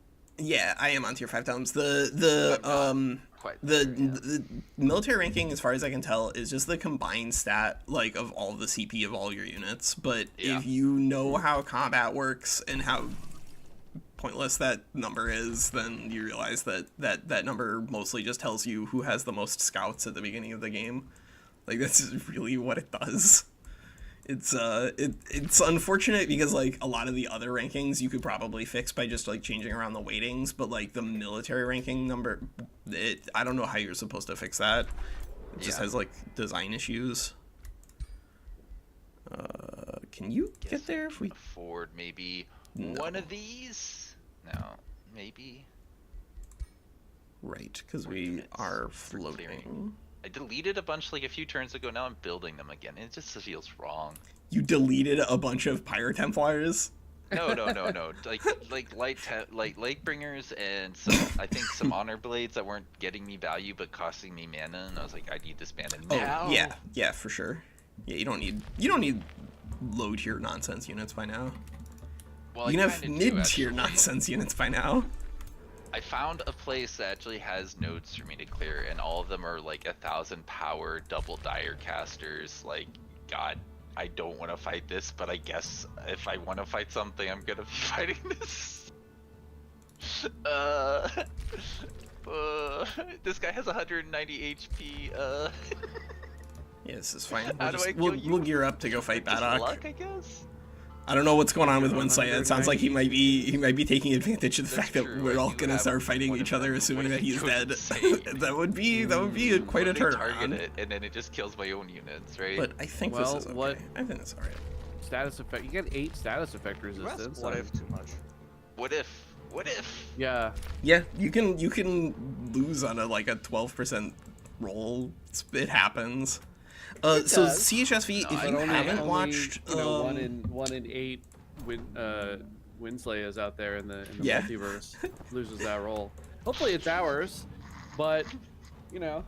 Yeah, I am on tier 5 tomes. Quite The, sure, yeah. the military ranking, as far as I can tell, is just the combined stat like of all the CP of all your units. But Yeah. if you know how combat works and how pointless that number is, then you realize that number mostly just tells you who has the most scouts at the beginning of the game. Like that's really what it does. It's unfortunate because like a lot of the other rankings you could probably fix by just like changing around the weightings, but like the military ranking number, I don't know how you're supposed to fix that. It just Yeah. has like design issues. Can you get there if we? afford maybe No. one of these? No, maybe. Right, because More we units are for floating. clearing. I deleted a bunch like a few turns ago. Now I'm building them again. It just feels wrong. You deleted a bunch of Pyro Templars. No. Like light bringers and some I think some honor blades that weren't getting me value but costing me mana, and I was like, I need this mana now. Oh yeah, for sure. Yeah, you don't need low tier nonsense units by now. Well, You I can have kinda do, mid tier actually. nonsense units by now. I found a place that actually has nodes for me to clear, and all of them are like 1,000 power double dire casters. Like, God, I don't want to fight this, but I guess if I want to fight something, I'm gonna be fighting this. This guy has 190 HP. Yeah, this is fine. How do I kill We'll you? we'll gear up to go fight Just Badok. luck, I guess. I don't know what's going on with Winsley. It sounds like he might be taking advantage of the That's fact that true. we're I all do gonna have start fighting one of each other, them. assuming What that if he he's goes dead. insane? that would be quite a They target turnaround. it, and then it just kills my own units, right? But I think Well, this is okay. what- I think it's alright. Status effect. You get 8 status effect You ask resistance. what if too much. What if? What if? Yeah. Yeah, you can lose on a 12% roll. It happens. So does. CHSV, if you haven't watched, you know, 1 in 8 Winsley is out there in the Yeah. multiverse loses that roll. Hopefully it's ours, but you know.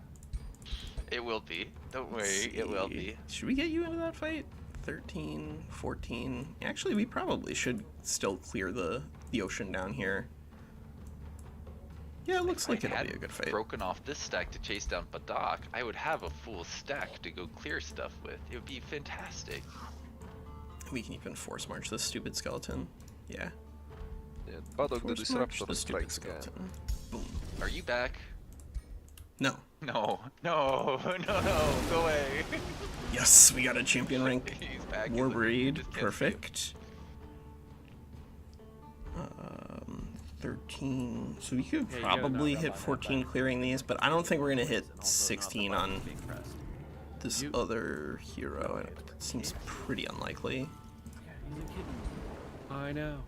It will be. Don't worry, it will be. Should we get you into that fight? 13, 14. Actually, we probably should still clear the ocean down here. Yeah, it looks like it'll be a good fight. Broken off this stack to chase down Badok, I would have a full stack to go clear stuff with. It would be fantastic. We can even force march this stupid skeleton. Yeah. Yeah, Badok the Force march Disruptor the stupid strikes again. skeleton. Boom. Are you back? No. No, no, no, go away. Yes, we got a champion rank. He's back. War He breed. just can't see him. Perfect. 13. So we could Yeah, you gotta probably not hit run that 14 back. clearing these, but I don't think we're gonna hit And also not the 16 button on being pressed. this You- other hero. It seems pretty unlikely. Yeah, he's a kitten. I know.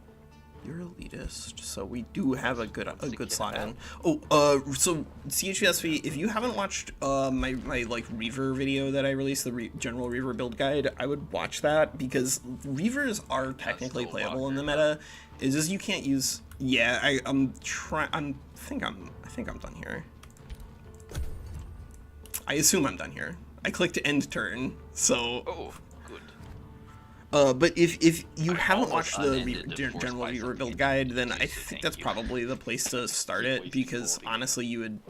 You're elitist, so we do have a good kid slot in. about? Oh, so CHSV, if you haven't watched my Reaver video that I released, the general Reaver build guide, I would watch that because Reavers are technically still playable in the longer. meta. It's just you can't use. Yeah, I think I'm done here. I assume I'm done here. I clicked end turn, so. Oh, good. But if you I haven't almost watched the unended to force general buy Reaver build something. guide, then I Please, think thank that's you. probably the place to start it because honestly, you would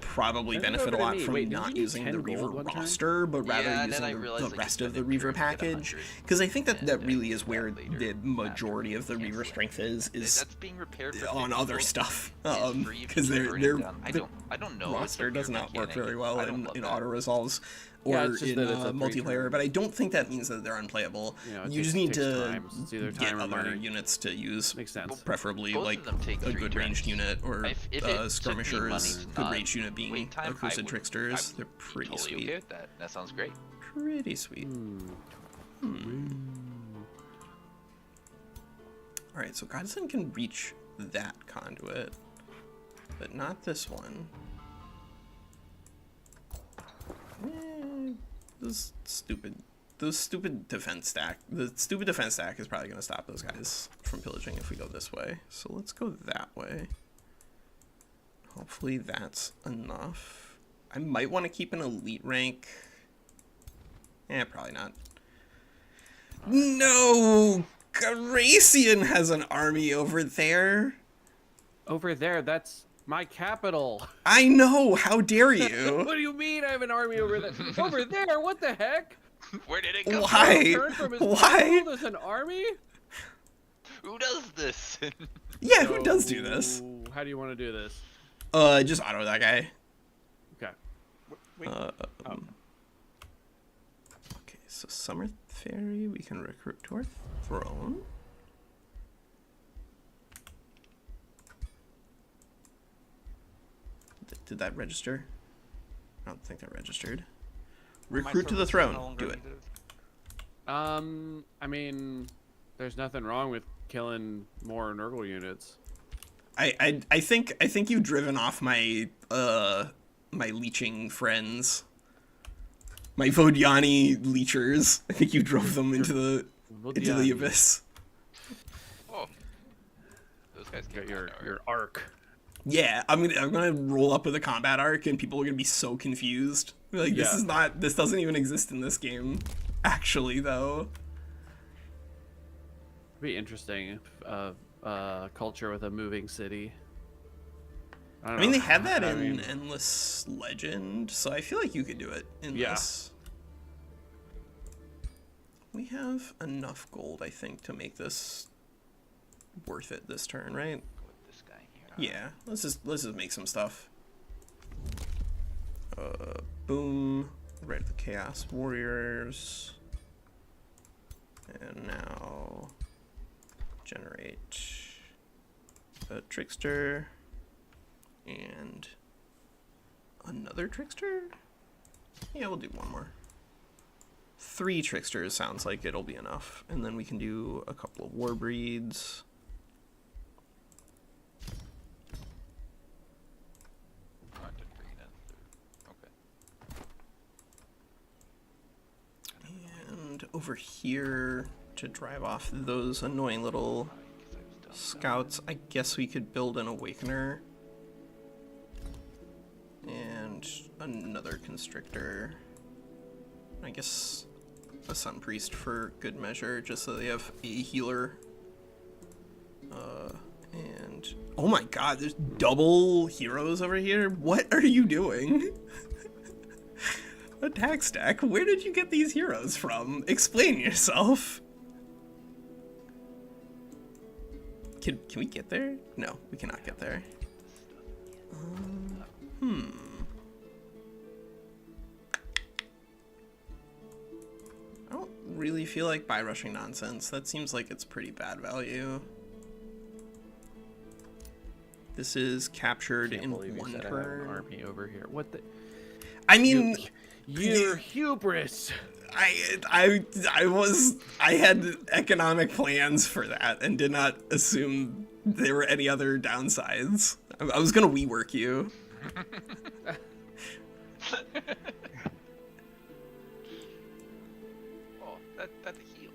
probably Send it benefit a over to lot me. from Wait, didn't not you need using 10 the gold Reaver one time? roster, but rather Yeah, and then I using realized the I rest could of the spend it Reaver to get package. 100, Because I think that and that then really use is where that later the after majority of the canceling Reaver it. strength is That's being repaired for on 50 other gold. stuff. It's free if Because you they're burn it they're down. I don't know. It's a roster does weird not work mechanic. very well I don't in love that. auto resolves Yeah, or it's just in that it's a multiplayer, 3-turn. but I don't think that means that they're unplayable. You know, it You just takes- need takes to time. It's either get time or other money. units to use. Makes sense. Preferably Both like of them take a 3 good ranged turns. unit or If it took me money skirmishers. to Good not ranged unit being wait time, acoustic I would- tricksters. I would They're be pretty totally sweet. okay with that. That sounds great. Pretty sweet. All right, so Godson can reach that conduit, but not this one. Those stupid defense stack. The stupid defense stack is probably going to stop those guys from pillaging if we go this way. So let's go that way. Hopefully that's enough. I might want to keep an elite rank. Probably not. No! Gracian has an army over there. Over there, that's my capital. I know, how dare you? What do you mean I have an army over there? Over there? What the heck? Where did it go? Why? Turn from his Why? capital, there's an army? Who does this? Yeah, who does do this? So, how do you want to do this? Just auto that guy. Okay. Wait, Okay, so Summer Fairy, we can recruit to our throne. Did that register? I don't think that registered. my Recruit to the services no throne. longer Do it. needed. I mean, there's nothing wrong with killing more Nurgle units. I think you've driven off my my leeching friends. My Vodiani leechers. I think you drove them into the Vodiani. abyss. Oh. Those guys Got get your arc. Yeah, I'm gonna roll up with a combat arc and people are gonna be so confused. Like Yeah. this doesn't even exist in this game. Actually though. It'd be interesting if culture with a moving city. I don't I mean know. they had that I in mean, Endless Legend, so I feel like you could do it in Yeah. this. We have enough gold, I think, to make this worth it this turn, right? with this guy here. Yeah, let's just make some stuff. Boom. Right, the Chaos Warriors. And now generate a Trickster and another Trickster? Yeah, we'll do one more. 3 Tricksters sounds like it'll be enough. And then we can do a couple of War Breeds. And over here to drive off those annoying little scouts, I guess we could build an Awakener and another Constrictor. I guess a Sun Priest for good measure, just so they have a healer. And oh my god, there's double heroes over here. What are you doing? Attack stack? Where did you get these heroes from? Explain yourself. Can we get there? No, we cannot get there. I don't really feel like buy rushing nonsense. That seems like it's pretty bad value. This is captured in one turn. Army over here. What the? I mean, Your hubris. I had economic plans for that and did not assume there were any other downsides. I was gonna WeWork you. Oh, that heals.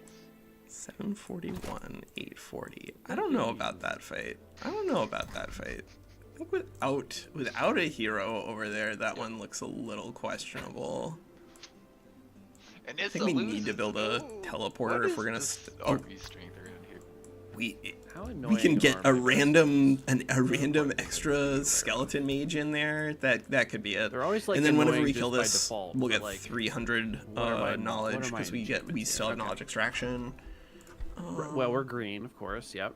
741, 840. I don't know about that fight. I think without a hero over there, that one looks a little questionable. And I it's think we need to build a teleporter if we're gonna. Army strength around here. We can get a random extra skeleton mage in there. That could be it. They're always like, and then whenever annoying we just kill by this, default, we'll but, get like, 300 what are my knowledge because we enchantments still have here? knowledge extraction. Well, we're green, of course. Yep.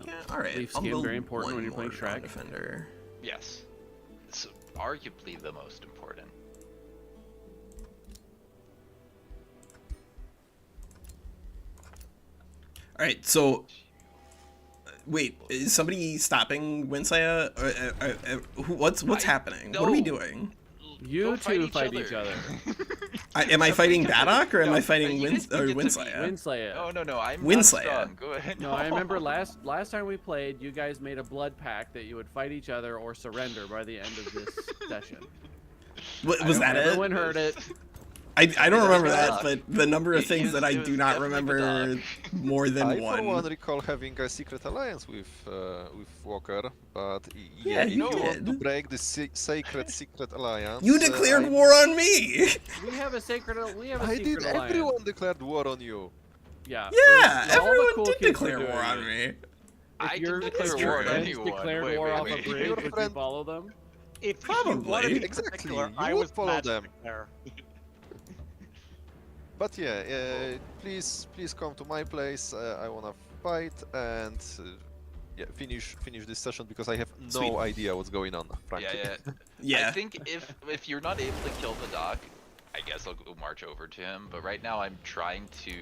Yeah, all right. Leaf I'll skin, build very important when one you're playing more Shrek. Defender. Yes. It's arguably the most important. All right, so wait, is somebody stopping Winsaya? What's happening? What are we doing? You two fight each other. Am I fighting Badok or am No, I fighting you get to be Winsaya? Winslaya. Oh no, I'm not Winslayer. strong. Go ahead. No, I remember last time we played, you guys made a blood pact that you would fight each other or surrender by the end of this session. Was that it? Everyone heard it. I don't remember that, Badok. but the number of things that I It was do not definitely remember Badok. more than I for one one. recall having a secret alliance with Walker, but Yeah, if you you want to did. break the secret alliance, You declared war on me. We have a secret. We have a I secret did. alliance. Everyone declared war on you. Yeah. Yeah, All the everyone cool did kids were declare doing war on it. me. If I your didn't declare war your on friends anyone. declared Wait, war wait, off wait. a bridge, Your would you friend- follow them? If Probably. you wanted to be Exactly, particular, you I would was follow glad to them. declare. But yeah, please come to my place. I wanna fight and yeah, finish this session because I have no Sweet. idea what's going on. Frankly. Yeah. Yeah. I think if you're not able to kill Badok, I guess I'll go march over to him. But right now I'm trying to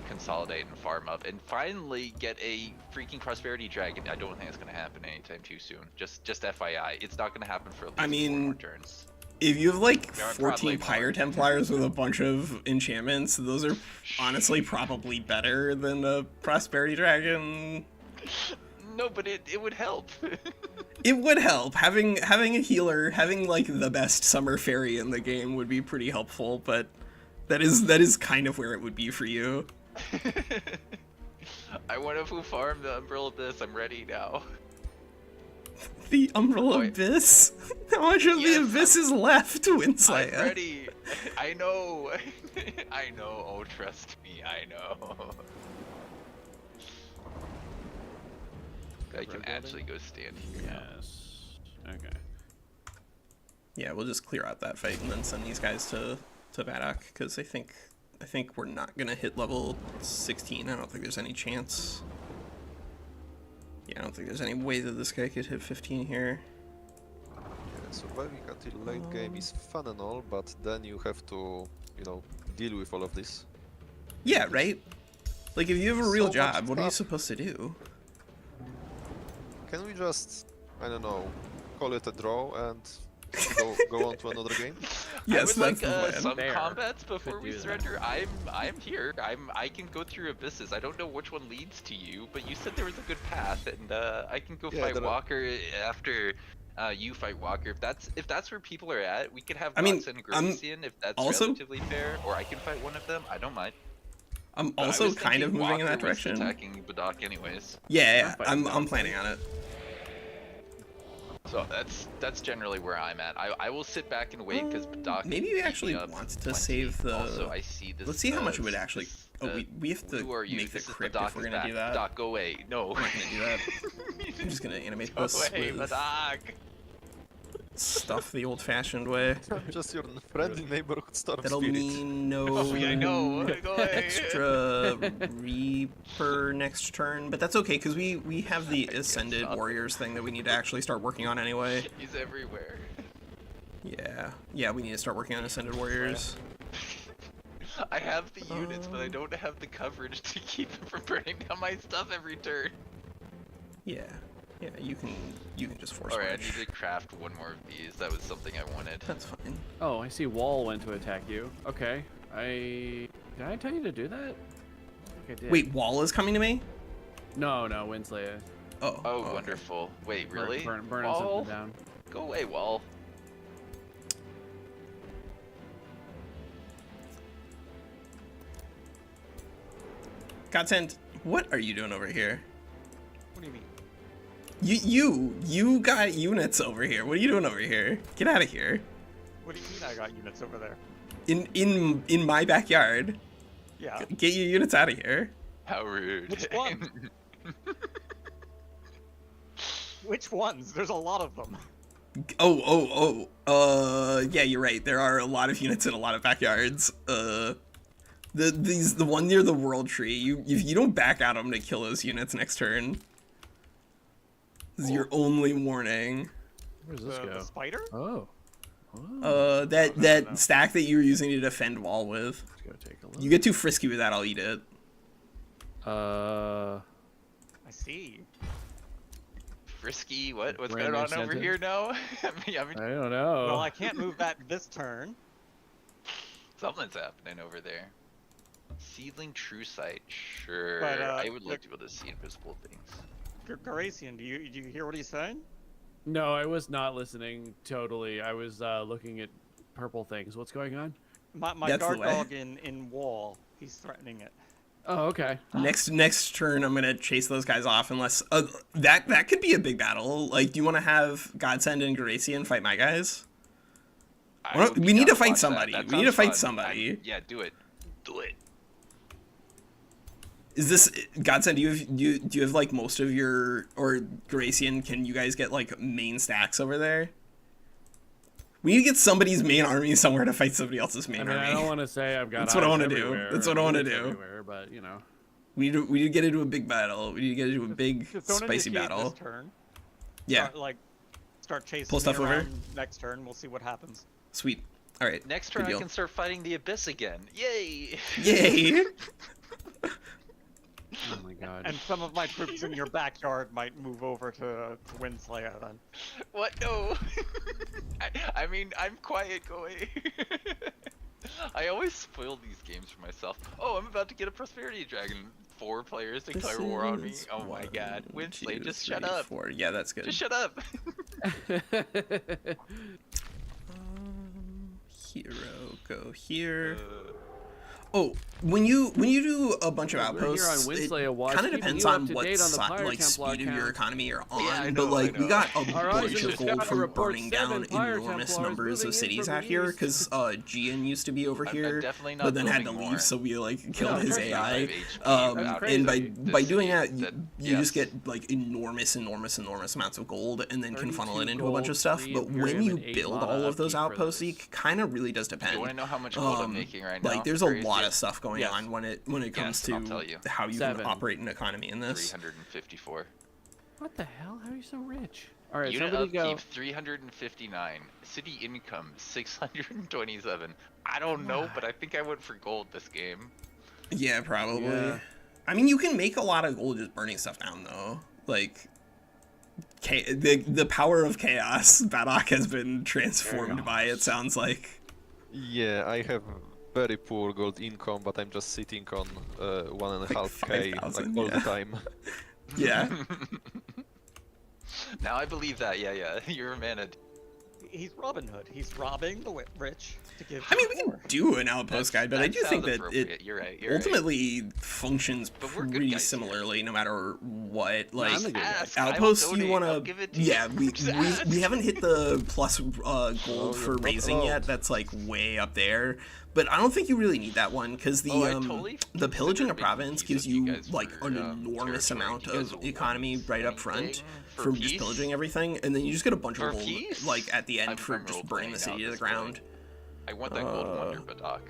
consolidate and farm up and finally get a freaking prosperity dragon. I don't think it's gonna happen anytime too soon. Just FYI, it's not gonna happen for at least 4 more turns. If you have like Yeah, 14 probably Pyre more. Templars with a bunch of enchantments, those are honestly probably better than a Prosperity Dragon. No, but it would help. It would help. Having a healer, having like the best summer fairy in the game would be pretty helpful, but that is kind of where it would be for you. I want to farm the Umbral Abyss. I'm ready now. The Umbral Boy. Abyss? How much of the Yes, Abyss is left, I'm Winslayer? ready. I know. I know. Oh, trust me. I know. I can actually go stand here. Yes. Okay. Yeah, we'll just clear out that fight and then send these guys to Badok, because I think we're not gonna hit level 16. I don't think there's any chance. Yeah, I don't think there's any way that this guy could hit 15 here. Surviving until late game is fun and all, but then you have to, you know, deal with all of this. Yeah, right? Like, if you have a real So much job, what are you stuff. supposed to do? Can we just, I don't know, call it a draw and go on to another game? Yes, I would that's the like plan. some Fair. combats before we do that. surrender. I'm here. I can go through abysses. I don't know which one leads to you, but you said there was a good path, and I can go Yeah, fight there are- Walker after you fight Walker. If that's where people are at, we could have I mean, Gots and I'm Gracian if that's also- relatively fair, or I can fight one of them. I don't mind. I'm But I also was kind of thinking moving in that Walker was direction. attacking Badok anyways. Yeah, I'm I'm fighting planning on it. So that's generally where I'm at. I will sit back and wait because Badok. Maybe we actually want to save the- Also, I see this. Let's see how much it would actually. Oh, we have to Who are you? make the This is crypt Badok if we're is gonna back. do that. Badok, go away. No. I'm not gonna do that. I'm just gonna animate Go this away, with Badok. stuff the old-fashioned way. I'm just your friendly neighborhood storm That'll spirit. mean no Oh, yeah, I know. Go away. extra Reaper next turn, but that's okay because we have the Ascended stop. Warriors thing that we need to actually start working on anyway. He's everywhere. Yeah, we need to start working on Ascended Warriors. I have the units, but I don't have the coverage to keep him from burning down my stuff every turn. Yeah, you can just force Alright, I march. need to craft one more of these. That was something I wanted. That's fine. Oh, I see Wall went to attack you. Okay. Did I tell you to do that? I think I did. Wait, Wall is coming to me? No, Winslayer. Oh. Oh, okay. wonderful. Wait, really? Burning Wall? something down. Go away, Wall. Godsend, what are you doing over here? What do you mean? You got units over here. What are you doing over here? Get out of here. What do you mean I got units over there? In my backyard. Yeah. Get your units out of here. How rude. Which one? Which ones? There's a lot of them. Yeah, you're right. There are a lot of units in a lot of backyards. The one near the world tree. If you don't back at them to kill those units next turn. This is your only warning. Where's this The go? spider? Oh. That stack that you were using to defend Wall with. Let's go take a look. You get too frisky with that, I'll eat it. I see. Frisky, what's Brand going new on over sentence. here now? I mean, I don't know. Well, I can't move that this turn. something's happening over there. Seedling True Sight, sure. But, I would like the- to be able to see invisible things. Garacian, do you hear what he's saying? No, I was not listening totally. I was looking at purple things. What's going on? My That's the guard way. dog in wall. He's threatening it. Oh, okay. Next turn, I'm gonna chase those guys off unless that could be a big battle. Like, do you want to have Godsend and Garacian fight my guys? I Well, would be we need down to watch fight that. somebody. That We need to sounds fight fun. somebody. Yeah, do it. Do it. Is this Godsend? Do you have like most of your, or Garacian? Can you guys get like main stacks over there? We need to get somebody's main army somewhere to fight somebody else's main I mean, army. I don't want to say I've got. That's what I eyes wanna do. everywhere That's what or I wanna units do. everywhere, but you know. We need to get into a big battle. We need to get into a big Just don't spicy initiate battle. This turn. Yeah, Start chasing Pull stuff me over? around next turn. We'll see what happens. sweet. All right. Next good turn I deal. can start fighting the Abyss again. Yay! Yay! Oh my god. And some of my troops in your backyard might move over to Windslayer then. What? No! I mean, I'm quiet, go away. I always spoil these games for myself. Oh, I'm about to get a Prosperity Dragon. 4 players declare war on me. Is Oh my god. one, Winsley, two, just shut three, up. 4. Yeah, that's good. Just shut up. Hero, go here. Oh, when you do a bunch of We're here on outposts, it Winsley, Watch, kind of keeping depends you on up to what date on the Pyre like Templar speed of your count. economy you're on. Yeah, I but know, like I know. we got a Our bunch officers of gold got a from report burning 7 down Pyre enormous Templars numbers moving of in cities from out the here east. because Gian used to be over I'm here, definitely not but then had to building leave, more. so we like killed No, his crazy. AI. That's crazy. And by doing that, That- you just yes. get like enormous amounts of gold, and then can funnel it 32 into a bunch of gold, stuff. 3 But when Imperium, you and 8 build mana all of those upkeep for outposts, those. it kind of really does Do depend. you want to know how much gold I'm making right now? Like, there's a Crazy. lot of stuff going Yes. on when it comes Yes, I'll tell to you. how you 7. can operate an economy in this. 354. What the hell? How are you so rich? All right, Unit somebody upkeep go. 359. City income 627. I don't know, but I think I went for gold this game. Yeah, probably. Yeah. I mean, you can make a lot of gold just burning stuff down, though. Like, the power of chaos, Badok has been transformed by, it sounds like. Yeah, I have very poor gold income, but I'm just sitting on 1.5k like 5,000, all yeah. the time. Yeah. Now I believe that. Yeah. You're a mana. He's Robin Hood. He's robbing the rich to give. I mean, to we the can poor. do an outpost guide, but I do think sounds that appropriate. it You're right. You're ultimately functions But we're good pretty guys here. similarly no matter what. Like, I'm a good guy. Ask, I will outposts you donate, want I'll to, give it to yeah, you. Just ask. we haven't hit the plus gold you're for not raising yet. allowed. That's like way up there, but I don't think you really need that one because the I totally the pillaging a considered making province peace gives with you you guys like for, an enormous territory. amount Do you guys of want economy right up front anything for from just peace? pillaging everything, and then you just get a bunch For of gold peace? like at the end I'm for from just role burning the playing city now to at the this ground. point. I want that gold wonder, Badok.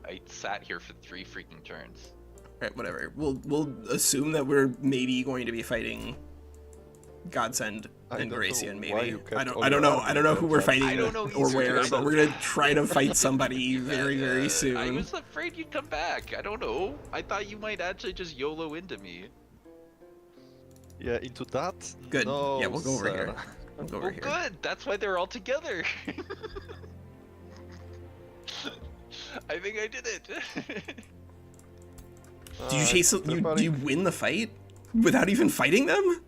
I sat here for 3 freaking turns. Right, whatever. We'll assume that we're maybe going to be fighting Godsend I and don't know Gracian. why Maybe you kept I don't all I don't your know. I don't know who we're army fighting I don't know or either. where, but we're gonna try to fight somebody very very I soon. was afraid you'd come back. I don't know. I thought you might actually just YOLO into me. Yeah, into that? Good. No, Yeah, we'll go over sir. here. We'll go over Well, here. good. That's why they're all together. I think I did it. Do you chase? Do you win the fight without even fighting them?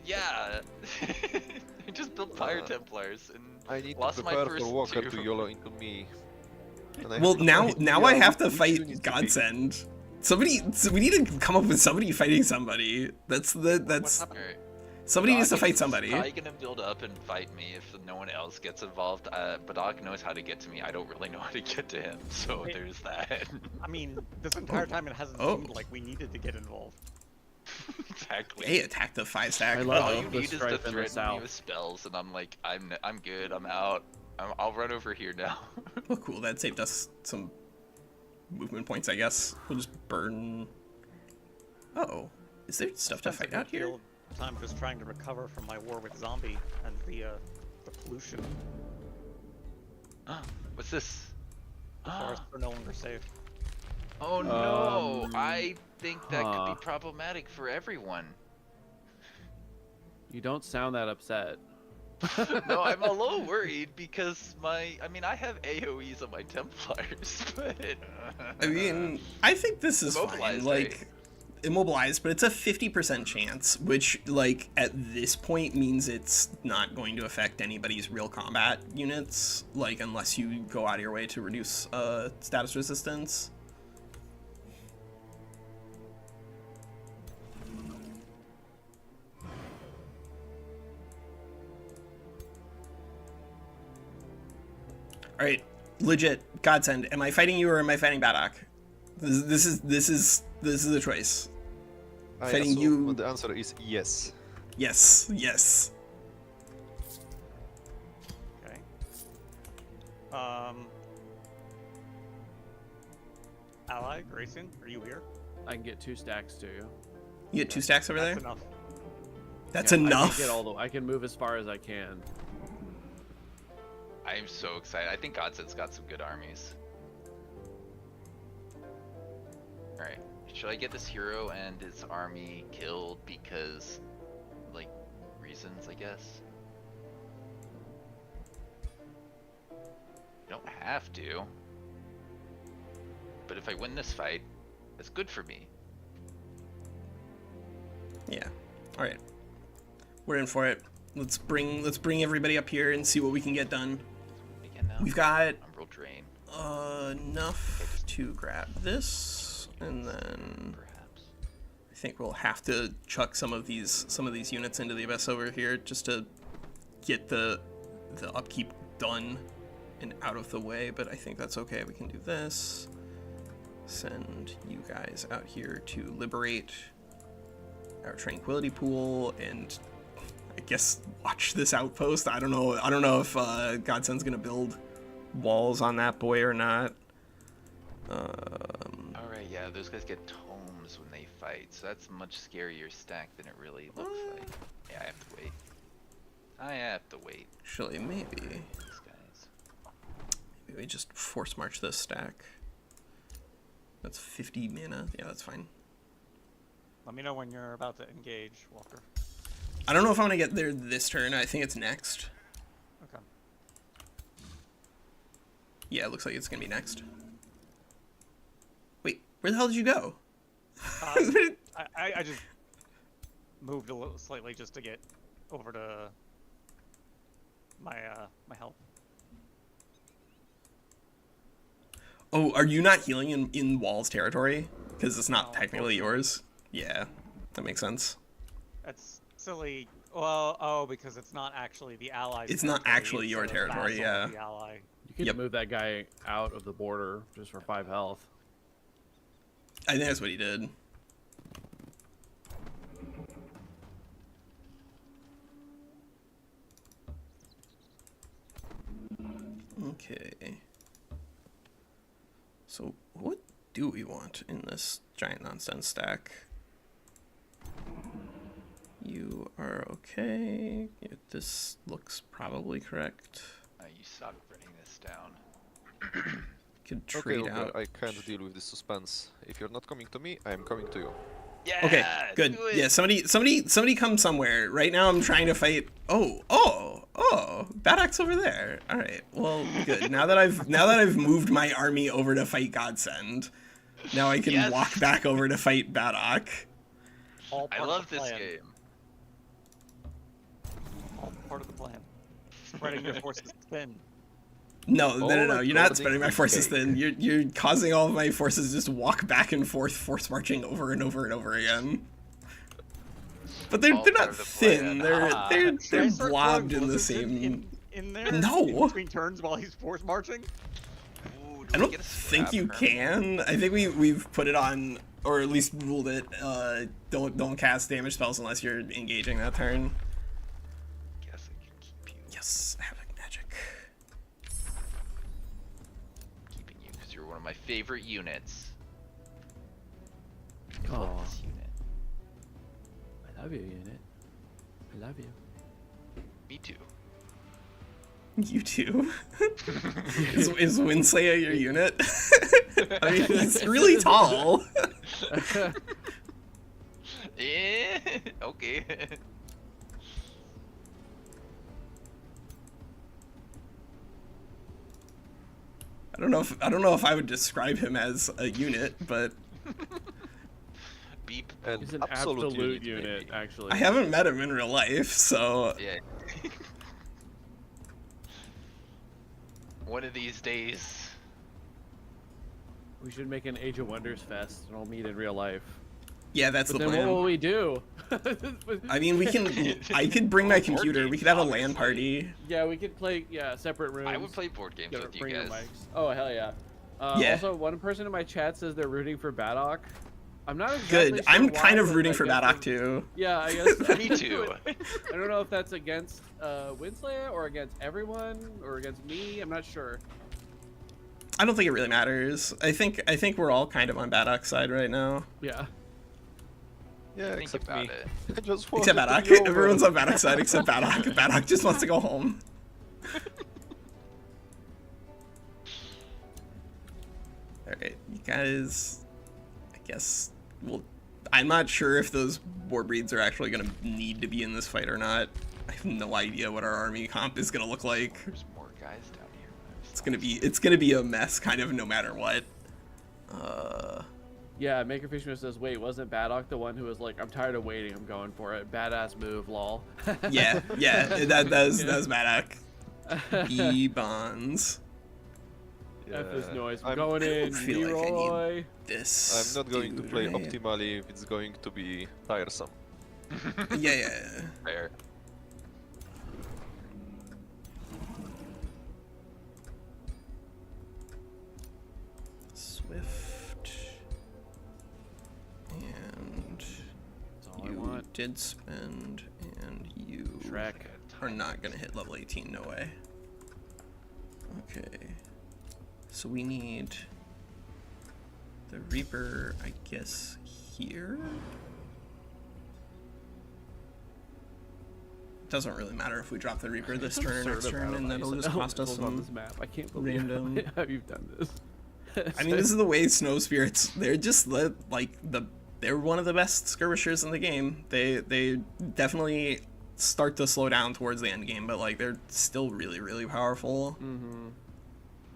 Yeah. I just built Fire Templars and I need to lost my prepare first for Walker 2. to YOLO into me. And I Well, have to now fight- I yeah, have to which fight unit to pick? Godsend. Somebody, we need to come up with somebody fighting somebody. That's Alright. somebody needs to Badok fight is somebody. probably gonna build up and fight me if no one else gets involved. Badok knows how to get to me. I don't really know how to get to him, so Wait. there's that. I mean, this entire time it hasn't Oh. seemed like we needed to get involved. Exactly. Hey, attack the 5-stack. I love All it. you the need is to strife in the threaten me south. with spells, and I'm like, I'm good. I'm out. I'll run over here now. Oh, cool. That saved us some movement points, I guess. We'll just burn. Oh, is there stuff to Spent a fight out good here? deal of time just trying to recover from my war with zombie and the pollution. What's this? Forests are no longer safe. Oh no! Um, I think that could huh. be problematic for everyone. You don't sound that upset. No, I'm a little worried because I have AoEs on my Templars, but I mean, I think this is fine. Immobilized, Like, right? immobilized, but it's a 50% chance, which, like, at this point means it's not going to affect anybody's real combat units, like, unless you go out of your way to reduce status resistance. All right, legit, Godsend. Am I fighting you or am I fighting Badok? This is the choice. I Fighting assume you- the answer is yes. Yes, yes. Okay. Ally, Grayson, are you here? I can get 2 stacks to you. You get 2 stacks over there. That's enough. That's Yeah, enough. I can move as far as I can. I'm so excited. I think Godsend's got some good armies. Alright, should I get this hero and his army killed because, like, reasons, I guess? You don't have to. But if I win this fight, that's good for me. Yeah. All right. We're in for it. Let's bring everybody up here and see what we can get done. Again now. We've got Umbral Drain, enough to grab this, and then perhaps. I think we'll have to chuck some of these units into the abyss over here just to get the upkeep done and out of the way. But I think that's okay. We can do this. Send you guys out here to liberate our tranquility pool and I guess watch this outpost. I don't know if Godsend's gonna build walls on that boy or not. Alright, yeah, those guys get tomes when they fight, so that's a much scarier stack than it really looks like. Yeah, I have to wait. I have to wait. Actually, maybe These guys. we just force march this stack. That's 50 mana. Yeah, that's fine. Let me know when you're about to engage, Walker. I don't know if I'm gonna get there this turn. I think it's next. Okay. Yeah, it looks like it's gonna be next. Wait, where the hell did you go? I just moved a little slightly just to get over to my my help. Oh, are you not healing in Wall's territory? Because it's not No, technically yours. Yeah, that makes sense. That's silly. Well, because it's not actually the allies. It's not actually your territory, yeah. The ally. You could Yep. move that guy out of the border just for 5 health. I think that's what he did. Okay. So what do we want in this giant nonsense stack? You are okay. Yeah, this looks probably correct. You suck bringing this down. Could Okay, trade okay, out. I can't deal with this suspense. If you're not coming to me, I am coming to you. Yeah. Okay, good. do it. Yeah, somebody come somewhere. Right now I'm trying to fight. Oh, BADOK'S over there. All right. Well, good. Now that I've moved my army over to fight Godsend, now I can Yes. walk back over to fight BADOK. All I part love of the this plan. game. All part of the plan. Spreading your forces thin. No. You're not according spreading my to forces Kate. thin. You're causing all of my forces to just walk back and forth, force marching over and over and over again. But they're All not part of the thin. plan. They're Should I start blobbed throwing in the blizzards same. in there. No. In between turns while he's force marching. Ooh, do I we don't get a think scrap you permit? can. I think we've put it on, or at least ruled it. Don't cast damage spells unless you're engaging that turn. Guess I can keep you. Yes, havoc magic. Keeping you because you're one of my favorite units. Aw. Love this unit. I love you, unit. I love you. Me too. You too. is Winslayer your unit? I mean, he's really tall. Eh, okay. I don't know if I would describe him as a unit, but Beep. And He's an absolute unit, maybe. actually. I haven't met him in real life, so Yeah. One of these days. We should make an Age of Wonders fest and all meet in real life. yeah, that's But the then plan. what will we do? I mean, I could bring my computer. We could have a LAN party. Yeah, we could play separate rooms. I would play board games Yeah, with you bring your guys. mics. Oh hell yeah. Yeah. Also, one person in my chat says they're rooting for BADOK. I'm not exactly Good. sure I'm why, kind of but rooting I for guess BADOK it's- too. Yeah, I guess. Me too. I don't know if that's against Winslayer or against everyone or against me. I'm not sure. I don't think it really matters. I think we're all kind of on BADOK's side right now. Yeah. Yeah, Think except about me. it. I just want Except it to BADOK. be over. Everyone's on BADOK's side except BADOK. BADOK just wants to go home. Alright, you guys, I guess, well, I'm not sure if those war breeds are actually going to need to be in this fight or not. I have no idea what our army comp is going to look like. There's more guys down here. It's gonna be a mess kind of no matter what. Yeah, Maker Fisherman says, wait, wasn't BADOK the one who was like, I'm tired of waiting, I'm going for it. Badass move, lol. Yeah, that was BADOK. E-bonds. Yeah, F this noise. I'm I'm- going in. I feel like I need- Leroy. This. I'm not going to dude, play right? optimally if it's going to be tiresome. Yeah. Fair. Swift. And That's all I you want. did spend, and you Shrek. are not gonna hit level 18, no way. Okay. So we need the Reaper, I guess, here? doesn't really matter if we drop the Reaper this It's turn, absurd next turn, amount of and that'll ice just cost us elementals on some. this map. I can't believe random- how you've done this. I mean, this is the way Snow Spirits. They're just they're one of the best skirmishers in the game. They definitely start to slow down towards the end game, but like they're still really really powerful. Mm-hmm.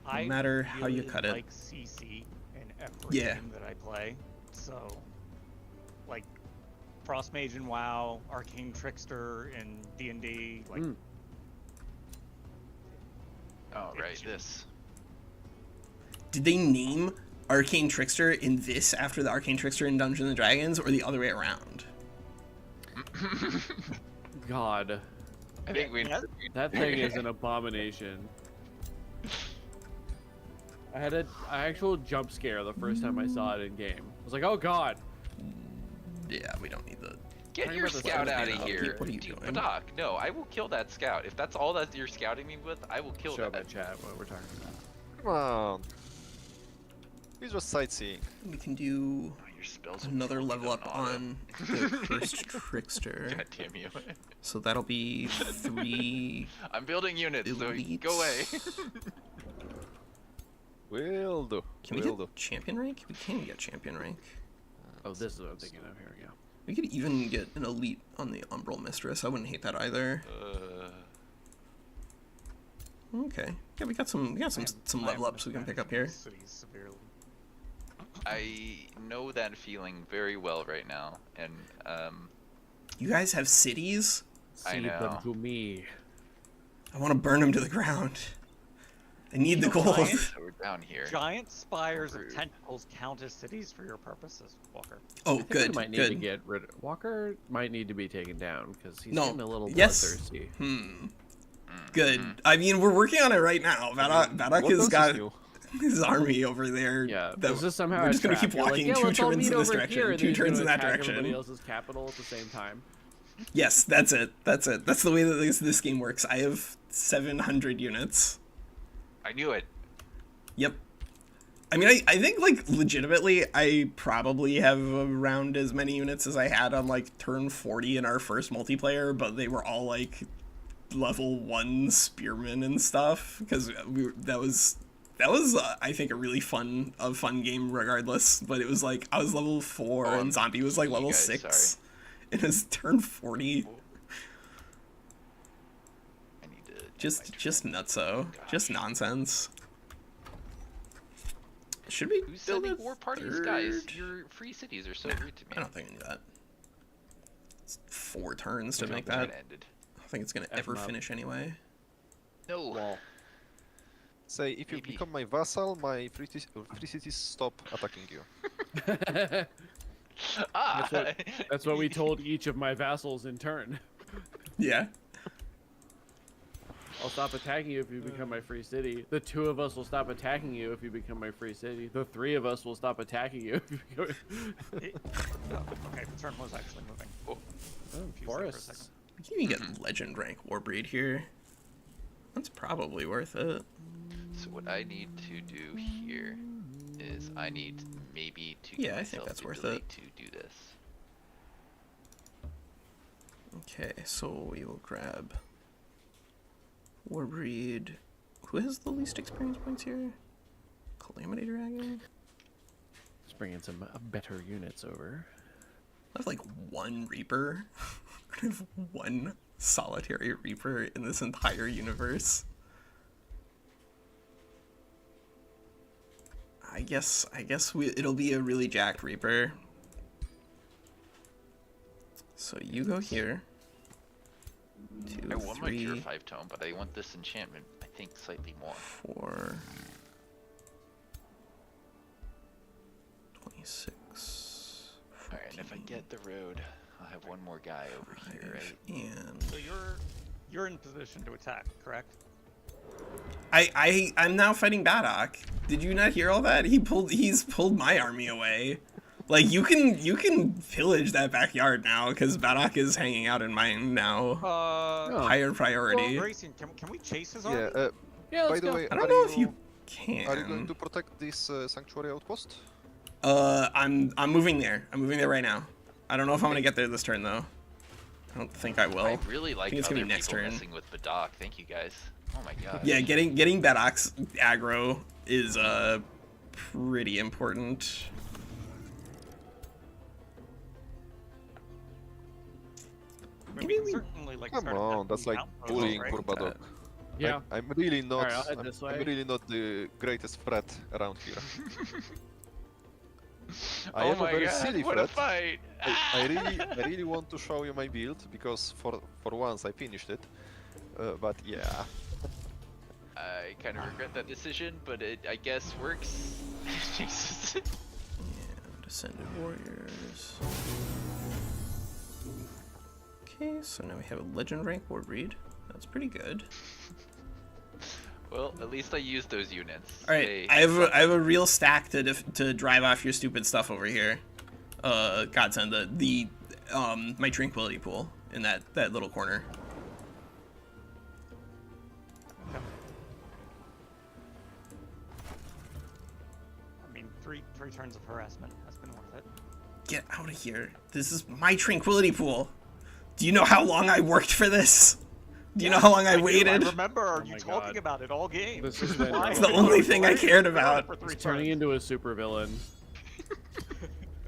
I matter how you really cut it. like CC in every Yeah. game that I play. So, like, Frost Mage in WoW, Arcane Trickster in D&D, like. Oh, right, It's- this. Did they name Arcane Trickster in this after the Arcane Trickster in Dungeons and Dragons, or the other way around? God, I think we. Yeah. that thing is an abomination. I had an actual jump scare the first time I saw it in game. I was like, oh god. Yeah, we don't need the. Get Talking your about the scout scout out of man. here. What are you Dude, doing? Badok, no, I will kill that scout. If that's all that you're scouting me with, I will kill Show up that. in chat what we're talking about. Come on. He's just sightseeing. We can do Oh, your spells will another kill me level on up auto. on the first Trickster. God damn you. So that'll be 3. I'm building units, so Elites. go away. Will do. Can we Will get champion rank? We can get champion rank. Oh, this is what I'm thinking of. Here we go. We could even get an elite on the Umbral Mistress. I wouldn't hate that either. Okay. Yeah, we got some I level am ups we can pick mismanaging up here. these cities severely. I know that feeling very well right now, and You guys have cities? I See them know. to me. I want to burn them to the ground. I need the gold. Giant- so we're down here. Giant spires Rude. of tentacles count as cities for your purposes, Walker. Oh, I think good, we might need to good. get rid of Walker. Might need to be taken down because he's No, getting a little yes. bloodthirsty. Good. I mean, we're working on it right now. Badok What has else got is new? his army over there. Yeah, that this is somehow we're a just gonna trap. keep You're like, walking yeah, 2 let's all turns meet in this over direction, here, and 2 then he's turns gonna in that attack Everybody direction. else's capital at the same time. Yes, that's it. That's it. That's the way that this game works. I have 700 units. I knew it. Yep. I mean, I think, like, legitimately, I probably have around as many units as I had on, like, turn 40 in our first multiplayer, but they were all, like, level 1 spearmen and stuff, because that was I think, a really fun game regardless, but it was, like, I was level 4 Oh, and Zombie was, like, you level guys, 6. sorry. It was turn 40. I need to. Just nutso. Gosh. Just nonsense. Should we Who's build sending a war parties, guys? third? Your free cities are so rude to me. I don't think I need that. It's 4 turns to I make hope that. it ended. I don't think it's gonna F ever 'em up. finish anyway. No. Wall. Say, if you Maybe. become my vassal, my free cities stop attacking you. Ah. That's what we told each of my vassals in turn. Yeah. I'll stop attacking you if you become my free city. The 2 of us will stop attacking you if you become my free city. The 3 of us will stop attacking you if you become... Okay, the turn was actually moving. Oh, Confused there for a Forests. second. We can even get legend rank Warbreed here. That's probably worth it. so what I need to do here is I need maybe to Yeah, give I think myself that's the worth ability it. to do this. Okay, so we will grab Warbreed. Who has the least experience points here? Calamity Dragon? Let's bring in some better units over. I have like 1 Reaper. I have 1 solitary Reaper in this entire universe. I guess it'll be a really jacked Reaper. So you go here. 2, I want my 3, Cure 5 tome, but I want this enchantment, I think, slightly more. 4, 26. Alright, and if I get the road, I'll have one more guy over here, right? And So you're in position to attack, correct? I'm now fighting Badok. Did you not hear all that? He's pulled my army away. Like you can pillage that backyard now because Badok is hanging out in mine now. Higher priority. Grayson, can we chase his Yeah, army? Yeah, by let's the go. way, I don't know if you can. Are you going to protect this sanctuary outpost? I'm moving there. I'm moving there right now. I don't know if I'm gonna get there this turn though. I don't think I will. I really like think it's other gonna be next people turn. messing with Badok. Thank you guys. Oh my god. Yeah, getting BADOK'S aggro is pretty important. Maybe we certainly like Come start on, that's like outposts, bullying right? poor Badok. Yeah. I'm really not. Alright, I'll head this way. I'm really not the greatest threat around here. I Oh have a my very god, silly what a threat. fight! I really want to show you my build because for once I finished it. But yeah, I kind of regret that decision, but it, I guess, works. Jesus. yeah, Descended Warriors. Okay, so now we have a legend rank war breed. That's pretty good. Well, at least I used those units. All right, They I have a real stack to drive off your stupid stuff over here. Godsend, the my tranquility pool in that little corner. I mean, three turns of harassment has been worth it. Get out of here. This is my tranquility pool. Do you know how long I worked for this? Do you know how long I do. waited? I remember you my talking God. about it all game. This has been It's the only thing I cared about. He's turning into a supervillain.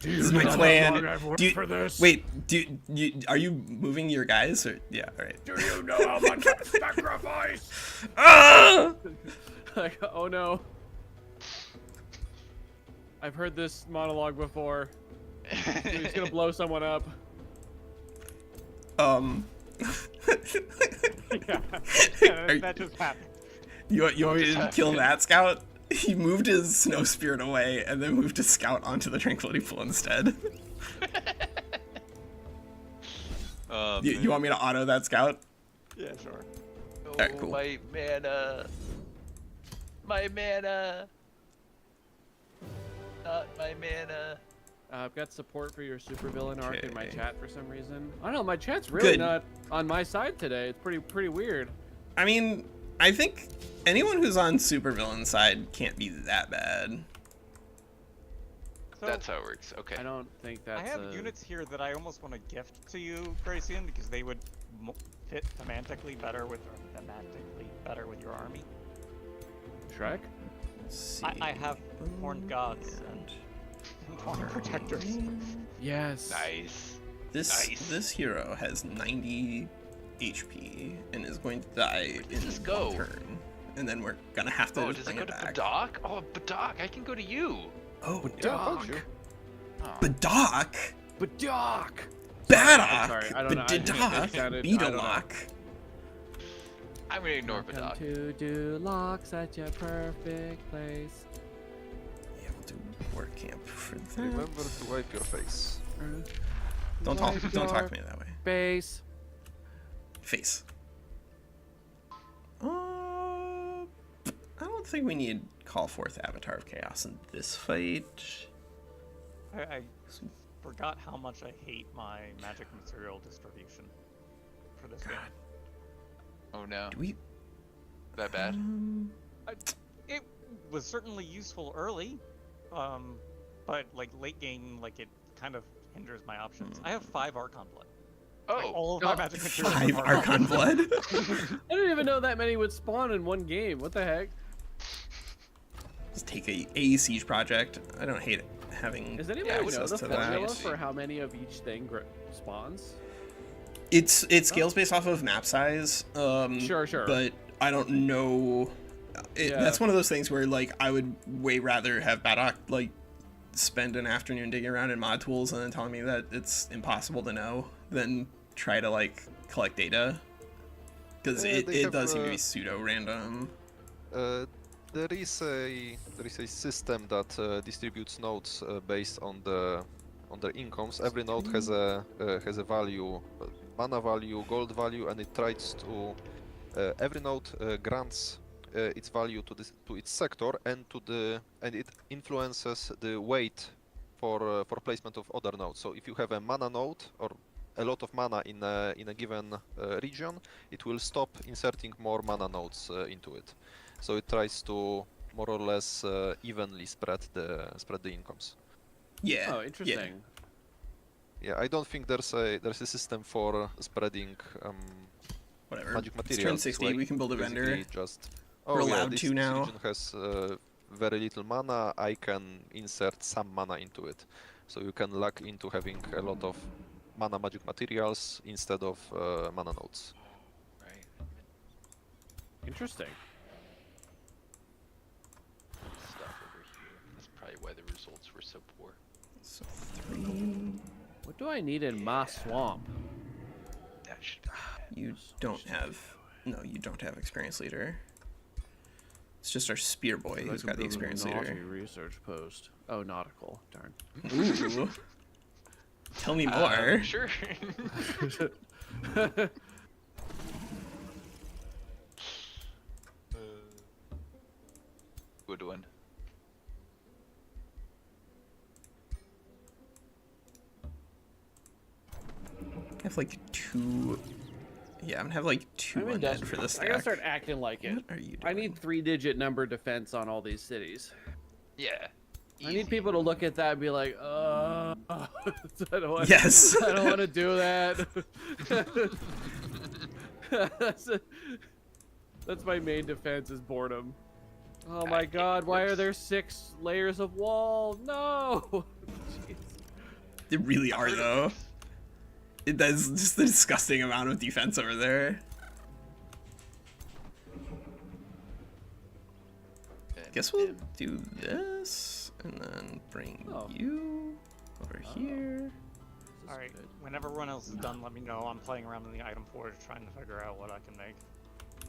This is my plan. Do you, for this? wait, are you moving your guys? Or yeah, all right. Do you know how much I sacrifice? Ah! Like, oh no. I've heard this monologue before. He's gonna blow someone up. Yeah, Are- that just happened. You want me to kill that scout? He moved his snow spirit away and then moved his scout onto the tranquility pool instead. You want me to auto that scout? Yeah, sure. Oh, Alright, cool. My mana. My mana. Not my mana. I've got support for your supervillain arc in my Okay. chat for some reason. I don't know, my chat's really Good. not on my side today. It's pretty weird. I mean, I think anyone who's on supervillain side can't be that bad. So, That's how it works. Okay. I don't think that's I have units here that I almost want to gift to you, Gracian, because they would fit thematically better with your army. Shrek? Let's see. I have Horned Gods and Horned Protectors. Yes. Nice. This Nice. hero has 90 HP and is going to die in this go? 1 turn. And then we're gonna have to Oh, just does it bring go to back. Badok? Oh, Badok, I can go to you. Oh, yeah, I told you. Oh. Badok? But Doc! Badok? sorry, I don't know, it Badok? sounded- I don't know. Beedalock? I'm gonna ignore Come Badok. to do locks at your perfect place. Yeah, we'll do work camp for that. remember to wipe your face. Don't talk to me that way. Base. Face. I don't think we need call forth Avatar of Chaos in this fight. I forgot how much I hate my magic material distribution for this game. Oh no. Do we? That bad? It was certainly useful early, but like late game, like it kind of hinders my options. I have 5 Archon Blood. Like, Oh. all of my magic materials. 5 are Archon Blood? I didn't even know that many would spawn in one game. What the heck? Just take a siege project. I don't hate it having Does anybody Yeah, know access the to that. formula for how many of each thing spawns? It scales based off of map size. Sure. But I don't know. Yeah. That's one of those things where like I would way rather have Badok like spend an afternoon digging around in mod tools and then telling me that it's impossible to know than try to like collect data because They it have, does seem to be pseudo random. There is a system that distributes nodes based on their incomes. Every node has a value, mana value, gold value, and it tries to every node grants its value to its sector and it influences the weight for placement of other nodes. So if you have a mana node or a lot of mana in a given region, it will stop inserting more mana nodes into it. So it tries to more or less evenly spread the incomes. Yeah. Oh, interesting. Yeah, I don't think there's a system for spreading Whatever. magic It's materials. turn 60. like We can build a vendor. basically just. We're Oh yeah, allowed this to now. region has very little mana. I can insert some mana into it, so you can luck into having a lot of mana magic materials instead of mana nodes. Right. Interesting. Stuff over here. That's probably why the results were so poor. So 3. What do I need in Ma Swamp? That should be bad. You don't have. No, you don't have experience leader. It's just our spear boy who's got the experience leader. Research post. Oh, nautical. Darn. Ooh. Tell me more. Sure. Good one. I have like 2. Yeah, I'm gonna have like 2 I'm undead industrious. for this I gotta stack. start acting like it. What are you doing? I need 3-digit number defense on all these cities. Yeah. I need Easy. people to look at that and be like, I don't want. Yes. I don't want to do that. That's my main defense is boredom. Oh my god, why are there 6 layers of wall? No! Jeez. They really are though. That's just the disgusting amount of defense over there. Guess we'll do this and then bring Oh. you over here. All right. Whenever everyone else is done, let me know. I'm playing around in the item forge, trying to figure out what I can make.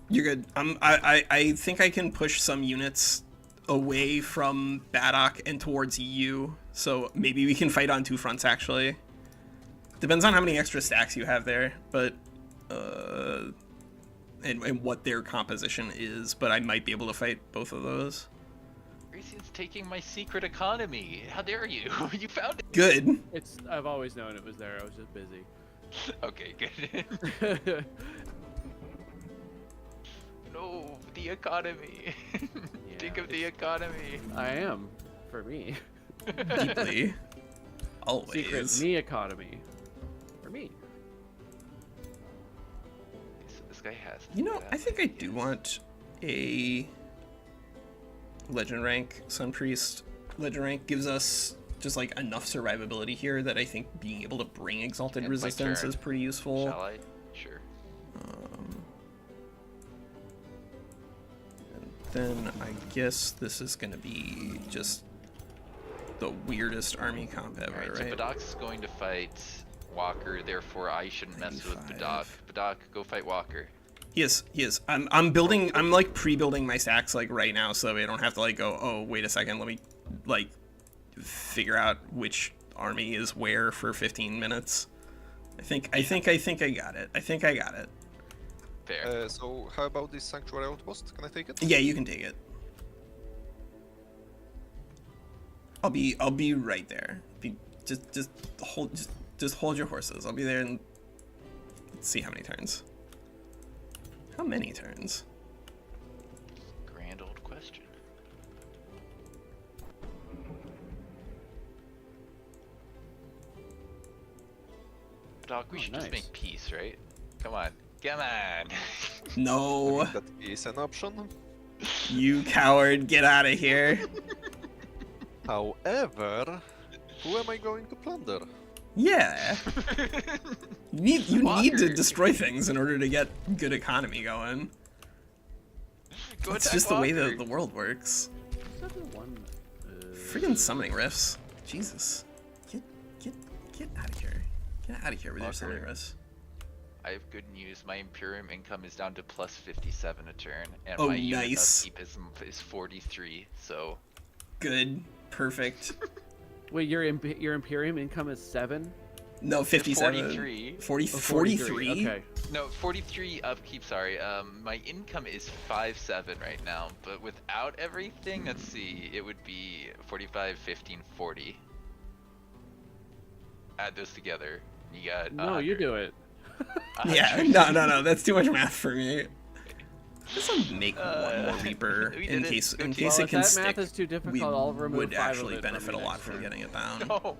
You're good. I think I can push some units away from Badok and towards you, so maybe we can fight on 2 fronts actually. Depends on how many extra stacks you have there, but and what their composition is, but I might be able to fight both of those. Gracie's taking my secret economy. How dare you? You found it. Good. I've always known it was there. I was just busy. Okay, good. No, the economy. Think of the economy. I am, for me. Deeply. Always. Secret me economy. For me. So this guy has. You know, I think I do want a legend rank Sun Priest. Legend rank gives us just like enough survivability here that I think being able to bring exalted Ends my resistance turn. is pretty useful. Shall I? Sure. And then I guess this is gonna be just the weirdest army comp ever, Alright, right? so Badok's going to fight Walker, therefore I shouldn't mess with 95. Badok. Badok, go fight Walker. He is. I'm like pre-building my stacks like right now, so I don't have to like go, oh wait a second, let me like figure out which army is where for 15 minutes. I think I got it. I think I got it. Fair. So how about this sanctuary outpost? Can I take it? Yeah, you can take it. I'll be right there. Just hold your horses. I'll be there and let's see how many turns. How many turns? Grand old question. Badok, we should nice. just make peace, right? Come on. Come on. No, That is an option. you coward, get out of here. However, who am I going to plunder? Yeah. You need to Walker. destroy things in order to get good economy going. Go That's attack just the way Walker. that the world works. 7-1. Friggin' summoning rifts. Jesus. Get out of here. Get out of here with your Walker. summoning rifts. I have good news. My Imperium income is down to plus 57 a turn, and Oh, my unit nice. upkeep is 43. So Good. Perfect. Wait, your Imperium income is 7? No, 57. 43. 43? Okay. No, 43 upkeep. Sorry. My income is 57 right now, but without everything, let's see, it would be 45, 15, 40. Add those together. You got. No, you 100. do it. Yeah, no, that's too much math for me. Just make one more Reaper we in did it. case Okay. it Well, if can that stick. math is too difficult, we I'll remove would 5 of actually it benefit a from you lot next from turn. getting it down. No.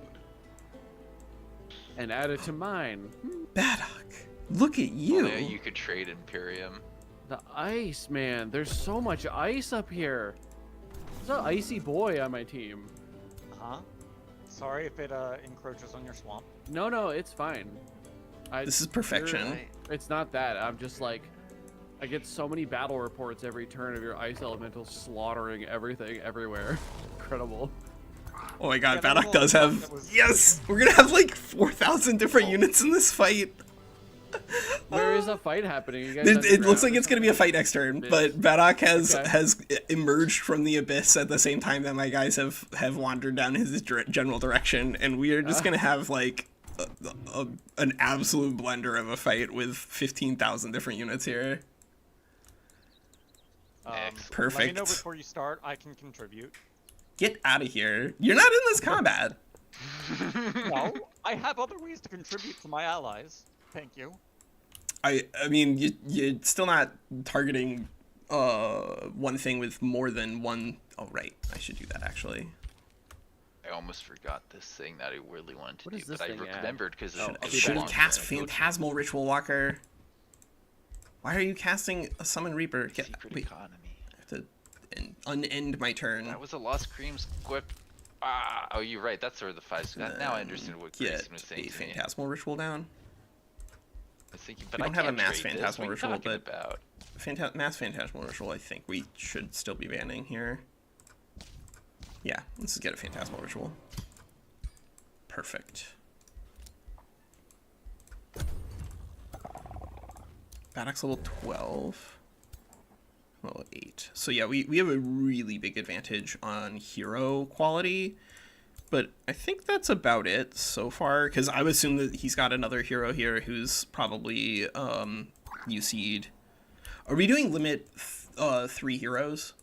and add it to mine. Badok, look at you. Oh, yeah, you could trade Imperium. The ice, man. There's so much ice up here. There's an icy boy on my team. Huh? Sorry if it encroaches on your swamp. No, it's fine. This is perfection. It's not that. I'm just like, I get so many battle reports every turn of your ice elemental slaughtering everything everywhere. Incredible. Oh my god, Yeah, that Badok does little have... that was- Yes! We're gonna have like 4,000 different units in this fight. Where is a fight happening? You guys It looks underground like or it's gonna be a something? fight next turn, Bitch. but Badok Okay. has emerged from the abyss at the same time that my guys have wandered down his general direction, and we are just gonna have like an absolute blender of a fight with 15,000 different units here. Excellent. Let me Perfect. know before you start. I can contribute. Get out of here! You're not in this combat. No, I have other ways to contribute to my allies. Thank you. I mean, you're still not targeting one thing with more than one. Oh right, I should do that actually. I almost forgot this thing that I really wanted to What do, does this but I thing add? remembered because Oh, it I I'll was should long cast ago. Phantasmal Ritual Walker. Why are you casting a Summon Reaper? Secret Wait, economy. I have to unend my turn. That was a Lost Cream squip. Ah, oh, you're right. That's sort of the 5. Now I understand what Get Grayson was saying a to me. Phantasmal Ritual down. I was thinking, but We I don't have a can't mass trade this. Phantasmal What are you Ritual, talking but about? Mass Phantasmal Ritual, I think we should still be banning here. Yeah, let's just get a Phantasmal Ritual. Perfect. Badok's level 12. Level 8. So yeah, we have a really big advantage on hero quality. But I think that's about it so far, because I would assume that he's got another hero here who's probably UC'd. Are we doing limit 3 heroes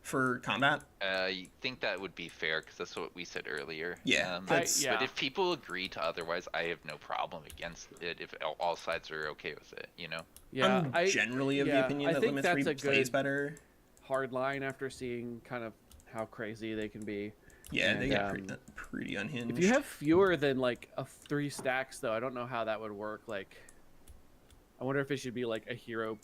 for combat? I think that would be fair because that's what we said earlier. Yeah, But yeah. if people agree to otherwise, I have no problem against it if all sides are okay with it, you know? Yeah, I'm generally of the opinion I that think limit that's 3 a plays good better. hard line after seeing kind of how crazy they can be. Yeah, they And, get pretty unhinged. If you have fewer than like 3 stacks, though, I don't know how that would work. Like, I wonder if it should be like a hero.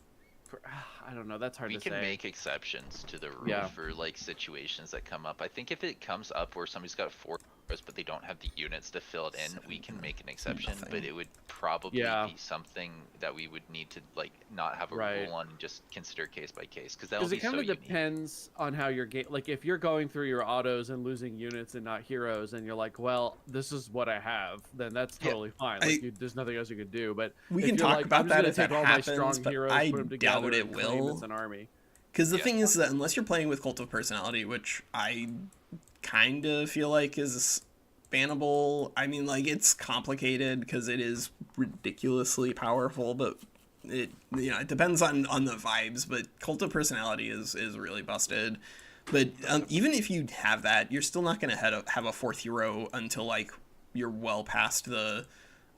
I don't know. That's hard We to can say. make exceptions to the rule Yeah. for like situations that come up. I think if it comes up where somebody's got 4 heroes but they don't have the units to fill it in, we can make an exception. Nothing. But it would probably Yeah. be something that we would need to like not have a Right. rule on and just consider case by case because that would Because be it kind so of unique. depends on how your game. Like, if you're going through your autos and losing units and not heroes, and you're like, well, this is what I have, then that's Yeah, totally fine. Like, there's nothing else you could do. But We if can you're talk like, about I'm just that gonna if that take all my happens, strong but heroes, I put them doubt together, it and claim will. it's an army. Because the Yeah. thing is that unless you're playing with Cult of Personality, which I kind of feel like is bannable, I mean, like, it's complicated because it is ridiculously powerful, but it depends on the vibes, but Cult of Personality is really busted. But even if you have that, you're still not going to have a 4th hero until, like, you're well past the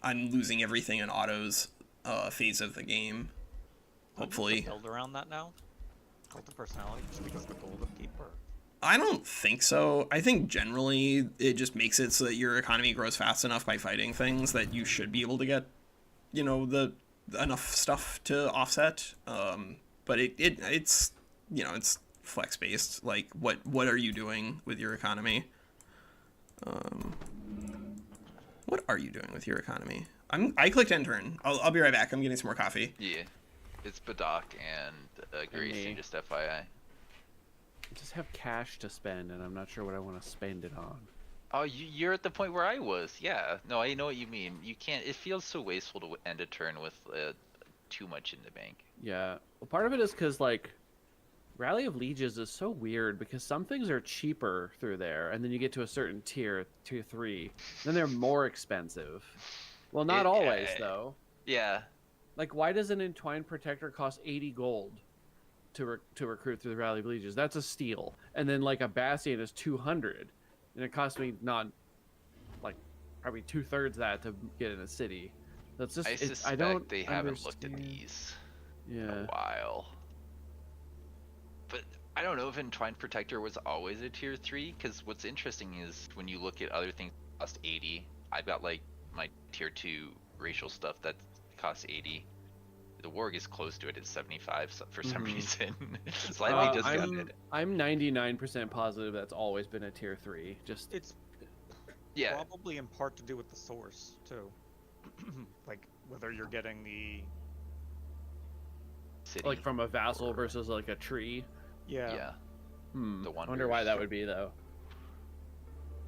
I'm losing everything in autos phase of the game. Hopefully. Build around that now. Cult of personality, just because of the gold keeper. I don't think so. I think generally it just makes it so that your economy grows fast enough by fighting things that you should be able to get, the enough stuff to offset. But it's it's flex based. Like what are you doing with your economy? What are you doing with your economy? I clicked end turn. I'll be right back. I'm getting some more coffee. Yeah, it's Badok and Grayson, me. just FYI. I just have cash to spend, and I'm not sure what I want to spend it on. Oh, you're at the point where I was. Yeah. No, I know what you mean. You can't. It feels so wasteful to end a turn with too much in the bank. Yeah. Well, part of it is because, like, Rally of Lieges is so weird because some things are cheaper through there, and then you get to a certain tier 3, then they're more expensive. Well, not always, though. Yeah. Like, why does an Entwined Protector cost 80 gold to recruit through the Rally of Lieges? That's a steal. And then, like, a Bastion is 200, and it costs me probably 2/3 that to get in a city. That's just I I suspect don't they haven't looked at understand. these in Yeah. a while. But I don't know if Entwined Protector was always a tier 3, because what's interesting is when you look at other things that cost 80, I've got like my tier 2 racial stuff that costs 80. The warg is close to it at 75 for some reason. Slightly just got it. I'm 99% positive that's always been a tier 3. Just It's Yeah. probably in part to do with the source too. Like whether you're getting the City. like from a vassal or- versus like a tree. Yeah. The I wonder why wonders. that would be though.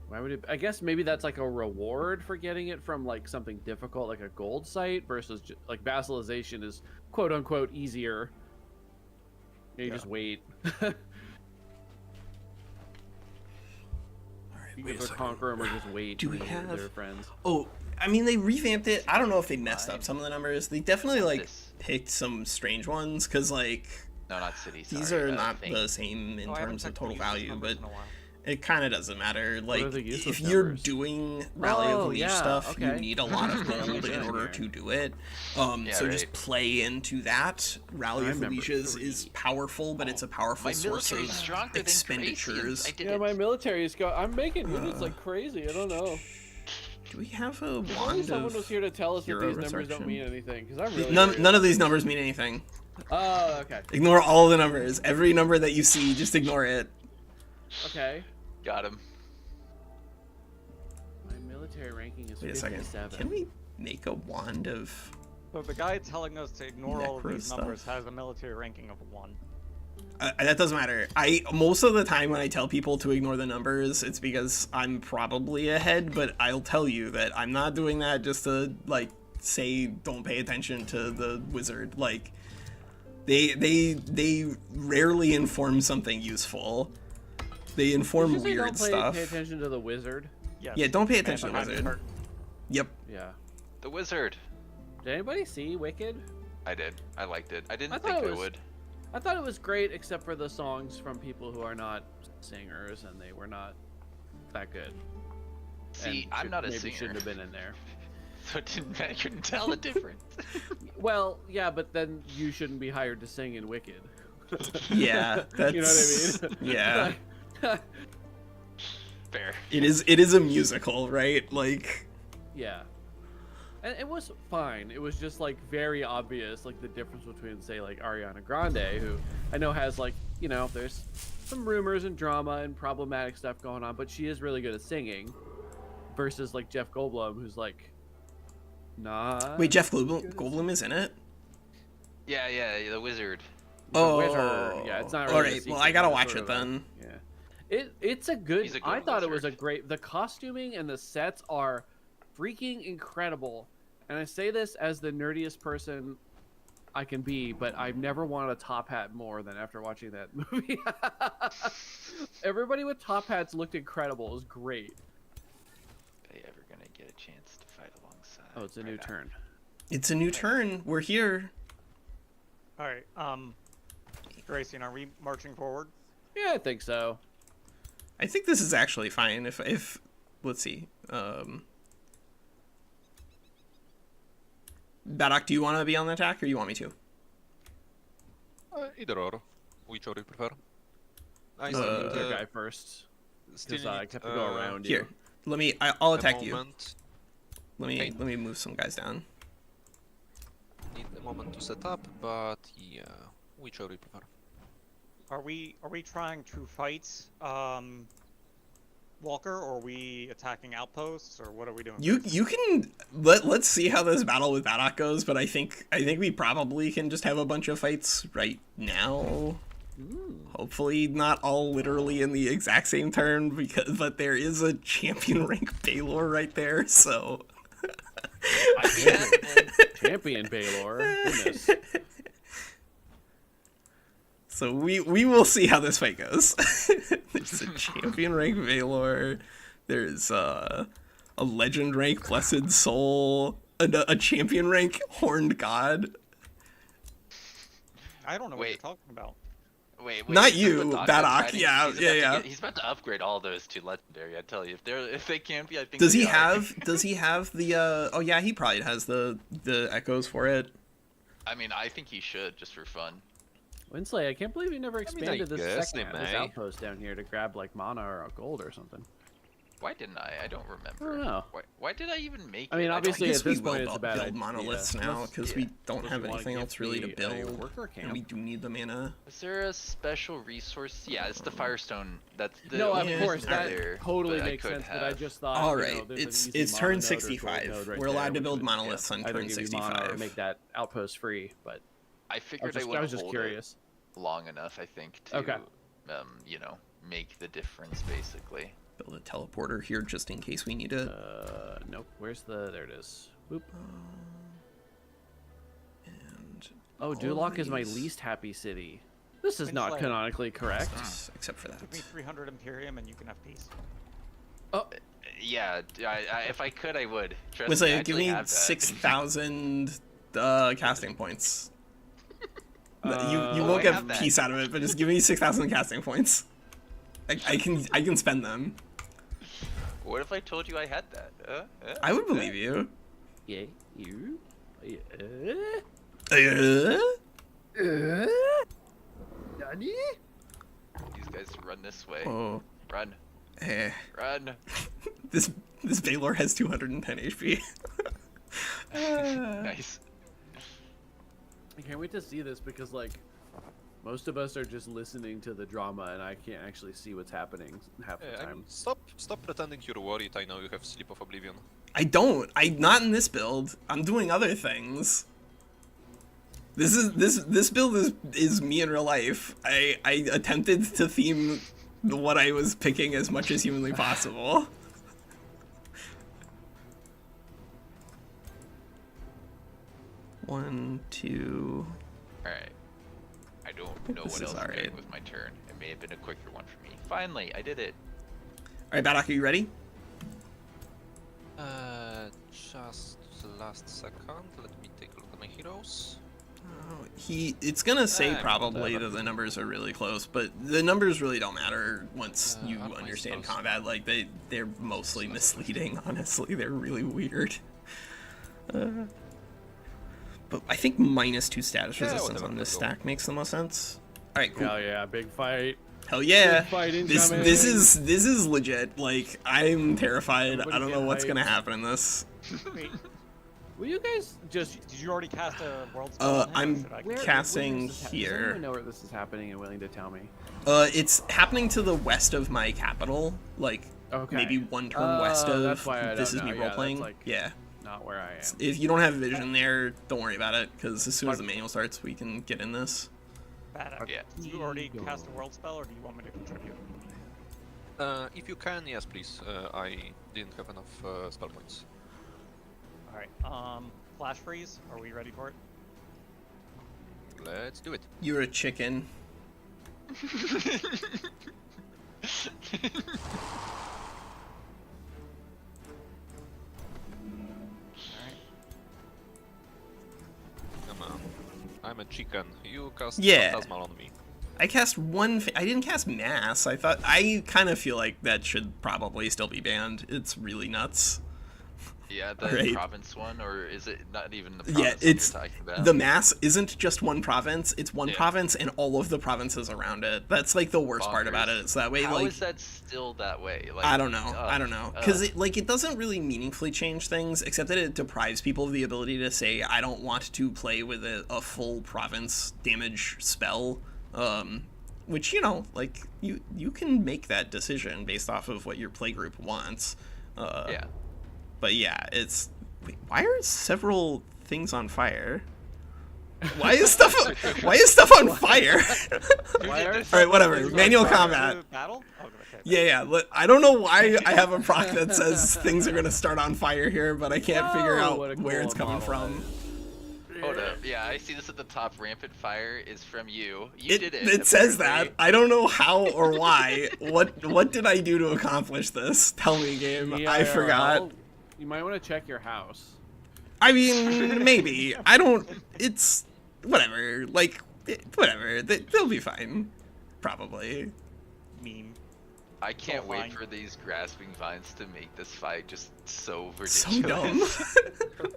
Why would it? I guess maybe that's like a reward for getting it from like something difficult, like a gold site, versus like vassalization is quote unquote easier. You just wait. All right, You wait a either second. conquer them or just wait. Do we till have- they're friends? Oh, I mean, they revamped it. I don't know if they messed up some of the numbers. They definitely like This. picked some strange ones because like No, not city. these sorry, are not thing. the same in Oh, I haven't terms of checked total the useless value, numbers but in a while. it kind of doesn't matter. Like, are the useless if you're numbers? doing Rally of the Oh, Leash yeah, stuff, you okay. need a lot of What am I gold in doing order here? to do it. Yeah, So just right. play into that. Rally I of the remember Leashes is 3. powerful, but it's a powerful My source of military's stronger than expenditures. Thracians. I did Yeah, it. my military is I'm making units like crazy. I don't know. Do we have a If only wand someone was here to tell us that hero these numbers don't resurrection? mean anything, because I'm really None, curious. none of these numbers mean anything. Oh, okay. Ignore all of the numbers. Every number that you see, just ignore it. Okay. Got him. My military ranking is Wait a second. 57. Can we make a wand of... So the guy telling us to ignore all of Necro these stuff. numbers has a military ranking of 1. that doesn't matter. Most of the time when I tell people to ignore the numbers, it's because I'm probably ahead, but I'll tell you that I'm not doing that just to like say don't pay attention to the wizard. Like they rarely inform something useful. They inform Did you say weird don't stuff. Pay attention to the wizard. Yes. Yeah, don't pay And attention to the behind wizard. the curtain. Yep. Yeah. The wizard. Did anybody see Wicked? I did. I liked it. I didn't I think thought it I was- would. I thought it was great, except for the songs from people who are not singers, and they were not that good. See, And I'm not a maybe singer, shouldn't have been in there. so I couldn't tell the difference. Well, yeah, but then you shouldn't be hired to sing in Wicked. Yeah, that's You know what I mean? Yeah. Fair. It is a musical, right? Like Yeah. And it was fine. It was just like very obvious, like the difference between, say, like Ariana Grande, who I know has like, you know, there's some rumors and drama and problematic stuff going on, but she is really good at singing, versus like Jeff Goldblum, who's like, nah. wait, Jeff Goldblum is in it? Yeah, the wizard. Oh, Wizard. Yeah, it's not really all a right. Well, secret, I gotta it's watch sort it of a- then. Yeah. It's a good. He's a good I thought it was a wizard. great. The costuming and the sets are freaking incredible. And I say this as the nerdiest person I can be, but I've never wanted a top hat more than after watching that movie. Everybody with top hats looked incredible. It was great. Are they ever gonna get a chance to fight alongside? Oh, it's a new Right now. turn. It's a new turn. We're here. All right. Grayson, are we marching forward? Yeah, I think so. I think this is actually fine. If let's see. Badok, do you want to be on the attack, or you want me to? Either or, whichever you prefer. I Uh, still Other need, guy first, still because I need, have to go around Here, you. let me. I'll a attack you. moment. Let me move some guys down. Need a moment to set up, but yeah, whichever you prefer. Are we trying to fight Walker, or are we attacking outposts, or what are we doing? You can let's see how this battle with Badok goes, but I think we probably can just have a bunch of fights right now. Hopefully not all literally in the exact same turn, but there is a champion rank Baylor right there, so Champion Baylor. Goodness. so we will see how this fight goes. There's a champion rank Valor. There's a legend rank Blessed Soul. A champion rank Horned God. I don't know what you're Wait. talking about. Wait, Not he's you, about Badok, upgrading- yeah, he's yeah, about to yeah. he's about to upgrade all those to legendary. I tell you, if they can't be, I think. Does they he are. have the oh yeah, he probably has the echoes for it. I mean, I think he should just for fun. Winsley, I can't believe you never I expanded this guess second they this may. outpost down here to grab like mana or a gold or something. Why didn't I? I don't remember. I don't know. Why did I even make it? I mean, don't obviously guess at this we will point it's a bad build idea. monoliths now Unless- because yeah. we don't Unless have you wanna anything give else really to me a build, worker and camp. we do need the mana. Is there a special resource? Yeah, it's the Firestone. That's the No, only of Yeah, course reason that there, totally but I makes could sense. But I have. just thought, All you right, know, there's an it's easy turn mono node or gold 65. node right We're allowed there, to which build would, monoliths on either turn give you mana or 65. make that outpost free. But I I figured was I would just hold curious. it long enough, I think, to Okay. you know, make the difference basically. Build a teleporter here just in case we need it. Nope. Where's the? There it is. Boop. And Oh, all Duloc is my these- least happy city. This is Twin not Flame. canonically correct. except for that. Give me 300 Imperium and you can have peace. Oh, Yeah, if I could, I would. Trust Was me, I like, give actually me have that. 6,000 casting points. You Oh, won't I get have that. peace out of it, but just give me 6,000 casting points. I can spend them. What if I told you I had that? I would believe you. yeah, you. Nani? These guys run this way. Oh, Run, eh. run. This Baylor has 210 HP. Nice. I can't wait to see this because like most of us are just listening to the drama and I can't actually see what's happening half the time. Stop pretending you're worried. I know you have Sleep of Oblivion. I don't. I'm not in this build. I'm doing other things. This build is me in real life. I attempted to theme what I was picking as much as humanly possible. One, two. Alright. I don't know This what is else I'm alright. doing with my turn. It may have been a quicker one for me. Finally, I did it. All right, Badok, are you ready? Just the last second. Let me take a look at my heroes. It's gonna say Ah, probably whatever. that the numbers are really close, but the numbers really don't matter once you aren't my understand spells- combat. Like they're mostly misleading. Honestly, they're really weird. But I think -2 status Yeah, resistance whatever, on this let's go. stack makes the most sense. All right, cool. Hell yeah, big fight. Hell yeah! Big fight This incoming. this is legit. Like I'm terrified. Everybody I don't know get what's hyped. gonna happen in this. Wait, Will you guys just did you already cast a world spell? on him, or I'm should I where, casting does here. anyone know where this is happening and willing to tell me? It's happening to the west of my capital, like Okay. maybe one turn west Oh, of. that's why I this don't is me know. Yeah, role that's playing. like- Yeah. Not where I am. If you don't have vision there, don't worry about it, because as soon as the manual starts, we can get in this. Bad. Yeah. Did you already cast a world spell, or do you want me to contribute? If you can, yes, please. I didn't have enough spell points. All right. Flash freeze. Are we ready for it? Let's do it. You're a chicken. Come on. I'm a chicken. You cast Yeah. Phantasmal on me. I cast one. I didn't cast mass. I kind of feel like that should probably still be banned. It's really nuts. Yeah, the Right. province one, or is it not even the Yeah, province that it's you're talking about? the mass isn't just one province. It's one Yeah. province and all of the provinces around it. That's like the worst part about Bonkers. it. It's that way. How like is that still that way? Like, I don't know. I don't know. Because ugh. it doesn't really meaningfully change things, except that it deprives people of the ability to say, I don't want to play with a full province damage spell. Which, you know, like, you can make that decision based off of what your playgroup wants. Yeah. But yeah, it's... Wait, why are several things on fire? Why is stuff on fire? Why are All right, whatever. Is it Manual prior combat. to Battle? Oh, okay. Yeah. I don't know why I have a proc that says things are gonna start on fire here, but I can't figure Oh, out what a where cool it's coming model from. that Hold up. Yeah, I see this at the top. Rampant fire is from you. You It did it. it says that. apparently. I don't know how or why. What did I do to accomplish this? Tell me, game. Me I IRL. forgot. You might want to check your house. I mean, maybe. I don't. It's whatever. Like whatever. They'll be fine. Probably. Meme. I can't Oh, wait fine. for these grasping vines to make this fight just so ridiculous. So dumb.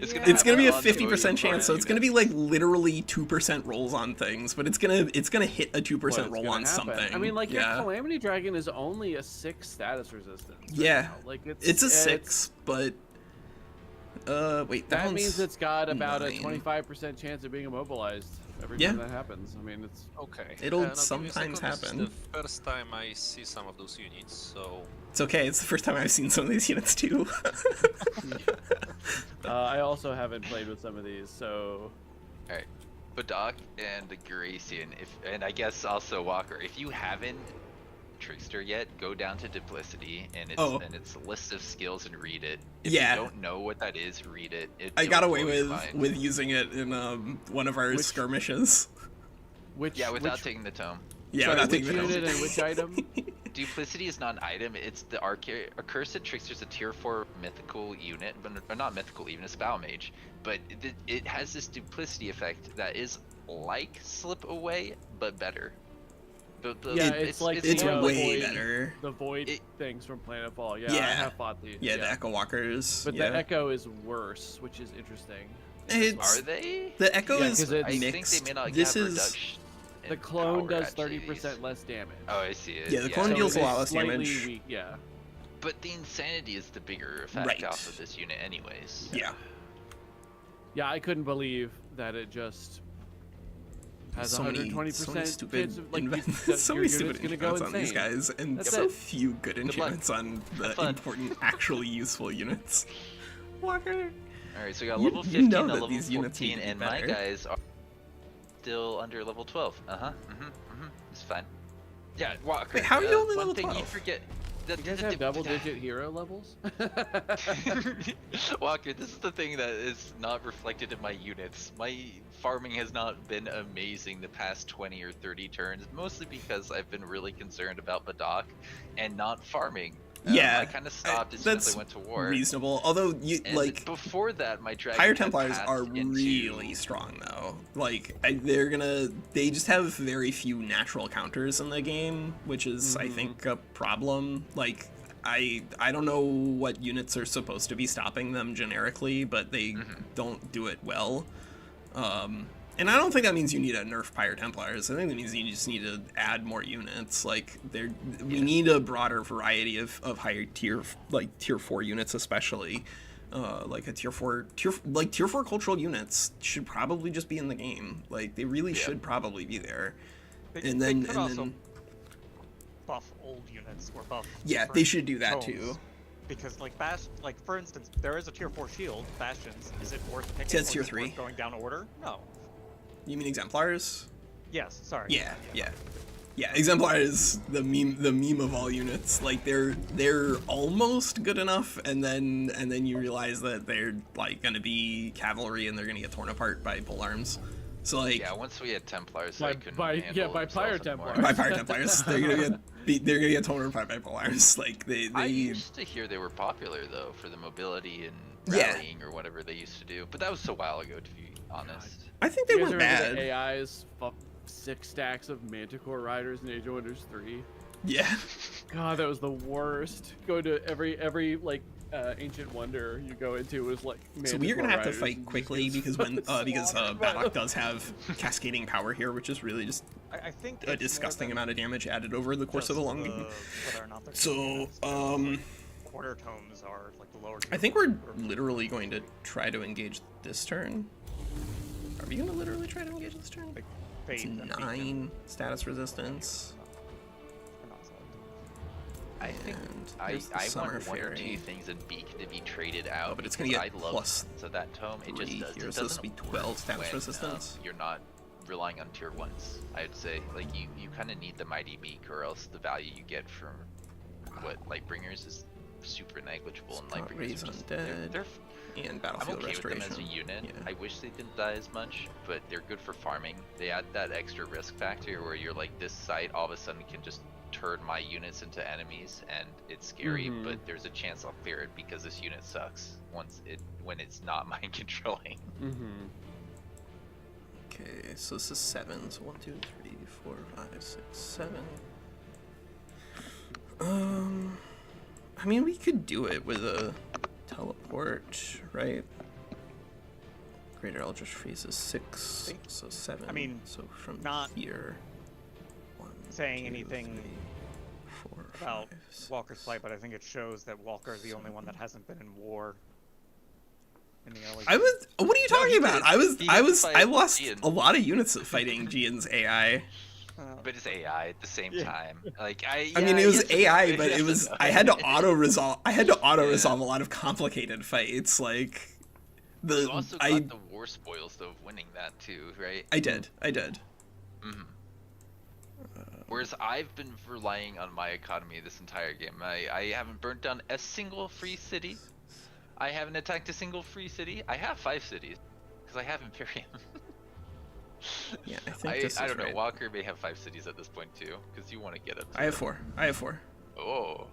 It's Yeah. It's gonna be a happen on 50% Toyo chance, so it's gonna be like literally 2% rolls on things, but it's gonna hit a 2% What's roll gonna on happen. something. I mean, like, your yeah, Calamity Dragon is only a 6 status resistance. right Yeah. now. Like, it's a 6, but wait, That one's means it's got about 9. a 25% chance of being immobilized every Yeah. time that happens. I mean, it's Okay. It'll now give me a sometimes second, this is happen. the first time I see some of those units, so It's okay. It's the first time I've seen some of these units too. I also haven't played with some of these, so Alright, Badok and the Garacian, and I guess also Walker, if you haven't Trickster yet, go down to Duplicity and it's a list of skills and read it. If Yeah. you don't know what that is, read it. I got it'll away blow your mind. with using it in one of our skirmishes. without taking the tome. Yeah, sorry, without which taking the unit and which item? Duplicity is not an item, it's the Accursed Trickster's a tier 4 mythical unit, but not mythical even, it's battlemage. But it has this duplicity effect that is like Slip Away, but better. Yeah, it's like it's the, way void, better. The void things from Planetfall. Yeah, I Yeah. have fought these. Yeah, the Echo Walkers. But yeah. the Echo is worse, which is interesting. It's Are they? the Echo Yeah, is 'cause it's- I mixed. think they may not This have is reduction in The clone power, does actually. 30% less damage. Oh, I see it. Yeah, the clone So deals a it's lot less slightly damage. Weak, yeah. But the insanity is the bigger effect Right. off of this unit anyways. yeah. Yeah, I couldn't believe that it just has So many 120% stupid chance of, like, so your many unit's stupid gonna go enchantments on these insane. guys, and That's so it. few good luck. enchantments on the Have fun. important, actually useful units. Walker. Alright, so we got You- level you 15 know and that level these units need 14, to be and my better. guys are still under level 12. It's fine. Yeah, Walker. Wait, how are you only one level thing 12? you forget. You guys have double-digit hero levels? Walker, this is the thing that is not reflected in my units. My farming has not been amazing the past 20 or 30 turns, mostly because I've been really concerned about Badok and not farming. Yeah, I kind of stopped as soon as that's I went to war. reasonable. Although you And like before that, my dragon Higher had Templars passed are into- really strong though. Like they just have very few natural counters in the game, which is I think a problem. Like I don't know what units are supposed to be stopping them generically, but they don't do it well. And I don't think that means you need to nerf Pyre Templars. I think that means you just need to add more units. Like we need a broader variety of higher tier, like tier 4 units especially. Like a tier 4 cultural units should probably just be in the game. Like they really should probably be there. They could also buff old units or buff. Yeah, different they should do that tomes. too. Because like like for instance, there is a tier 4 shield, Bastions. Is it worth picking? Says or tier is it 3. worth going down order? No. You mean Exemplars? Yes. Sorry. Yeah. Exemplar is the meme of all units. Like they're almost good enough, and then you realize that they're like gonna be cavalry and they're gonna get torn apart by polearms. So like Yeah, once we had Templars, I couldn't by handle Pyre themselves anymore. Templars. by Pyre Templars, they're gonna get torn apart by polearms. Like I they used to hear they were popular though for the mobility and Yeah. rallying or whatever they used to do, but that was a while ago to be honest. I think they You guys were remember bad. the AI's 6 stacks of Manticore Riders in Age of Wonders 3? Yeah. God, that was the worst. Go to every like ancient wonder you go into was like. So we are gonna have to Manticore Riders fight and quickly just because get slaughtered by Badok them. does have cascading power here, which is really just I think a disgusting amount of damage added over the course of the long game. Whether or not they're So, units, but, like, quarter tomes are like the lower. I tier think we're ones, or- literally going to try to engage this turn. Are we going to literally try to engage this turn? like, It's fade and beat them. 9 status resistance. They're not solid. I think And I there's the Summer want one or Fairy. two things in Beak to be traded out. Oh, but it's gonna because get I love plus so that tome. It just 3 does. here, It so this doesn't would be 12 work status when, resistance. you're not relying on tier 1s. I'd say like you kind of need the Mighty Beak, or else the value you get from what Lightbringers is super negligible. And Spot Lightbringers Raise are just, Undead. they're And I'm Battlefield okay with them Restoration. as a unit. Yeah. I wish they didn't die as much, but they're good for farming. They add that extra risk factor where you're like, this site all of a sudden can just turn my units into enemies, and it's scary, Mm-hmm. but there's a chance I'll clear it because this unit sucks when it's not mind controlling. Mm-hmm. Okay, so this is 7. So 1, 2, 3, 4, 5, 6, 7. I mean, we could do it with a teleport, right? Greater Eldritch Freeze is 6, Think- so 7. I mean, so from not here. 1, saying 2, anything 3, 4, about 5, 6. Walker's plight, but I think it shows that Walker is the only one that hasn't been in war in the early I was. What are you talking about? He did fight I lost Gian. a lot of units fighting Gian's AI. But it's AI at the same Yeah. time. Like I mean, it was yes and AI, no, but yes it and was. no. I had to auto resolve. I had to auto Yeah. resolve a lot of complicated fights. Like You also I got the war spoils though of winning that too, right? I did. I did. hmm Whereas I've been relying on my economy this entire game. I haven't burnt down a single free city. I haven't attacked a single free city. I have 5 cities because I have Imperium. Yeah, I think this is I don't know. right. Walker may have 5 cities at this point too, because you want to get up. To I have them. 4. I have 4. Oh,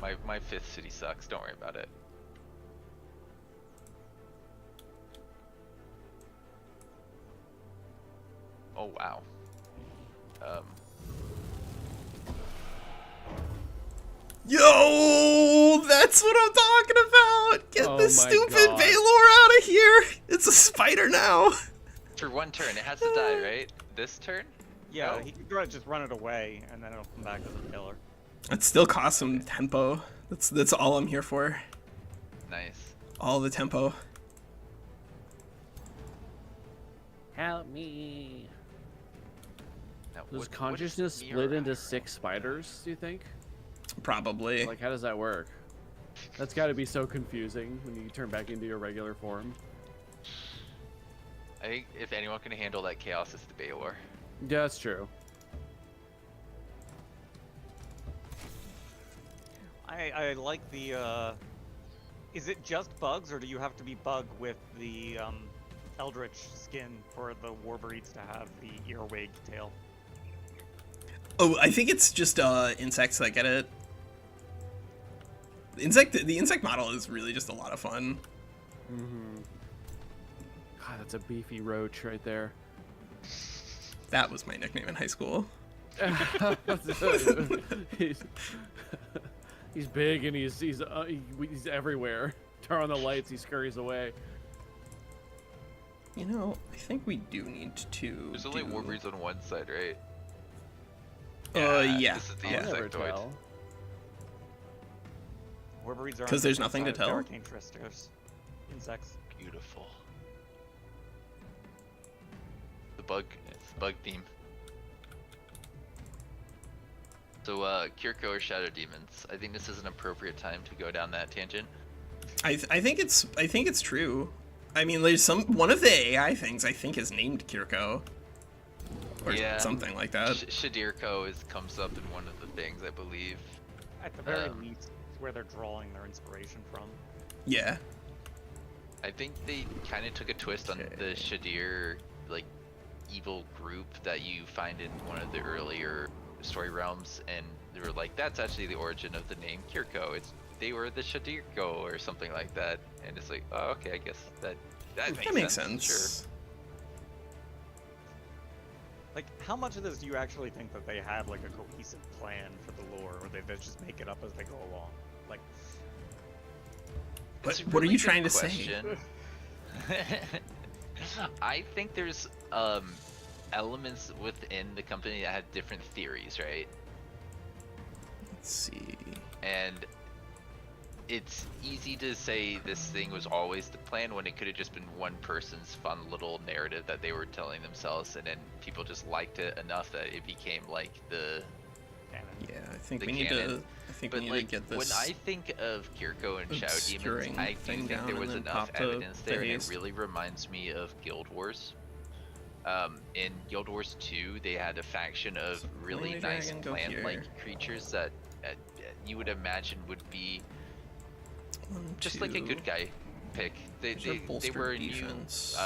my 5th city sucks. Don't worry about it. Oh wow. Yo, that's what I'm talking about. Get Oh this my stupid God. Baylor out of here. It's a spider now. For 1 turn, it has to die, right? This turn? Yeah, Oh. he could just run it away, and then it'll come back as a killer. It still costs some tempo. That's all I'm here for. Nice. All the tempo. Help me. Now, Does what is consciousness Me split into IRL? 6 spiders, do you think? Probably. Like, how does that work? That's got to be so confusing when you turn back into your regular form. I think if anyone can handle that chaos, it's the Baylor. Yeah, that's true. I like the, is it just bugs, or do you have to be bug with the, Eldritch skin for the Warbreeds to have the earwig tail? Oh, I think it's just insects that get it. The insect model is really just a lot of fun. Mm-hmm. God, that's a beefy roach right there. That was my nickname in high school. he's big and he's everywhere. Turn on the lights, he scurries away. You know, I think we do need to. There's only Warbreeds on one side, right? Yeah. This is the Yeah. I'll never insectoid. tell. Warbreeds are 'Cause on there's the nothing to side of the tell? Arcane Tricksters. Insects. Beautiful. It's the bug theme. So, Kiriko or Shadow Demons? I think this is an appropriate time to go down that tangent. I think it's true. I mean, there's one of the AI things I think is named Kiriko, or Yeah. something like that. Shadirko comes up in one of the things, I believe. At the very Um, least, it's where they're drawing their inspiration from. Yeah. I think they kind of took a twist on the Shadir, like, evil group that you find in one of the earlier story realms, and they were like, that's actually the origin of the name Kiriko. They were the Shadirko or something like that, and it's like, oh, okay, I guess that makes sense. Sure. Like, how much of this do you actually think that they have, like, a cohesive plan for the lore, or they just make it up as they go along? Like, It's a What are really you good trying to say? question. I think there's elements within the company that have different theories, right? Let's see. And it's easy to say this thing was always the plan when it could have just been one person's fun little narrative that they were telling themselves, and then people just liked it enough that it became like the canon. Yeah, I think The we need canon. to. I think But we need like, to get this. when I think of Kiriko and Shadow obscuring Demons, I do thing think down there and was then enough pop the evidence there, and it haste. really reminds me of Guild Wars. In Guild Wars 2, they had a faction of So, really Flaming nice Dragon, go here. plant-like creatures that you would imagine would be just like a good guy pick. They were a new defense.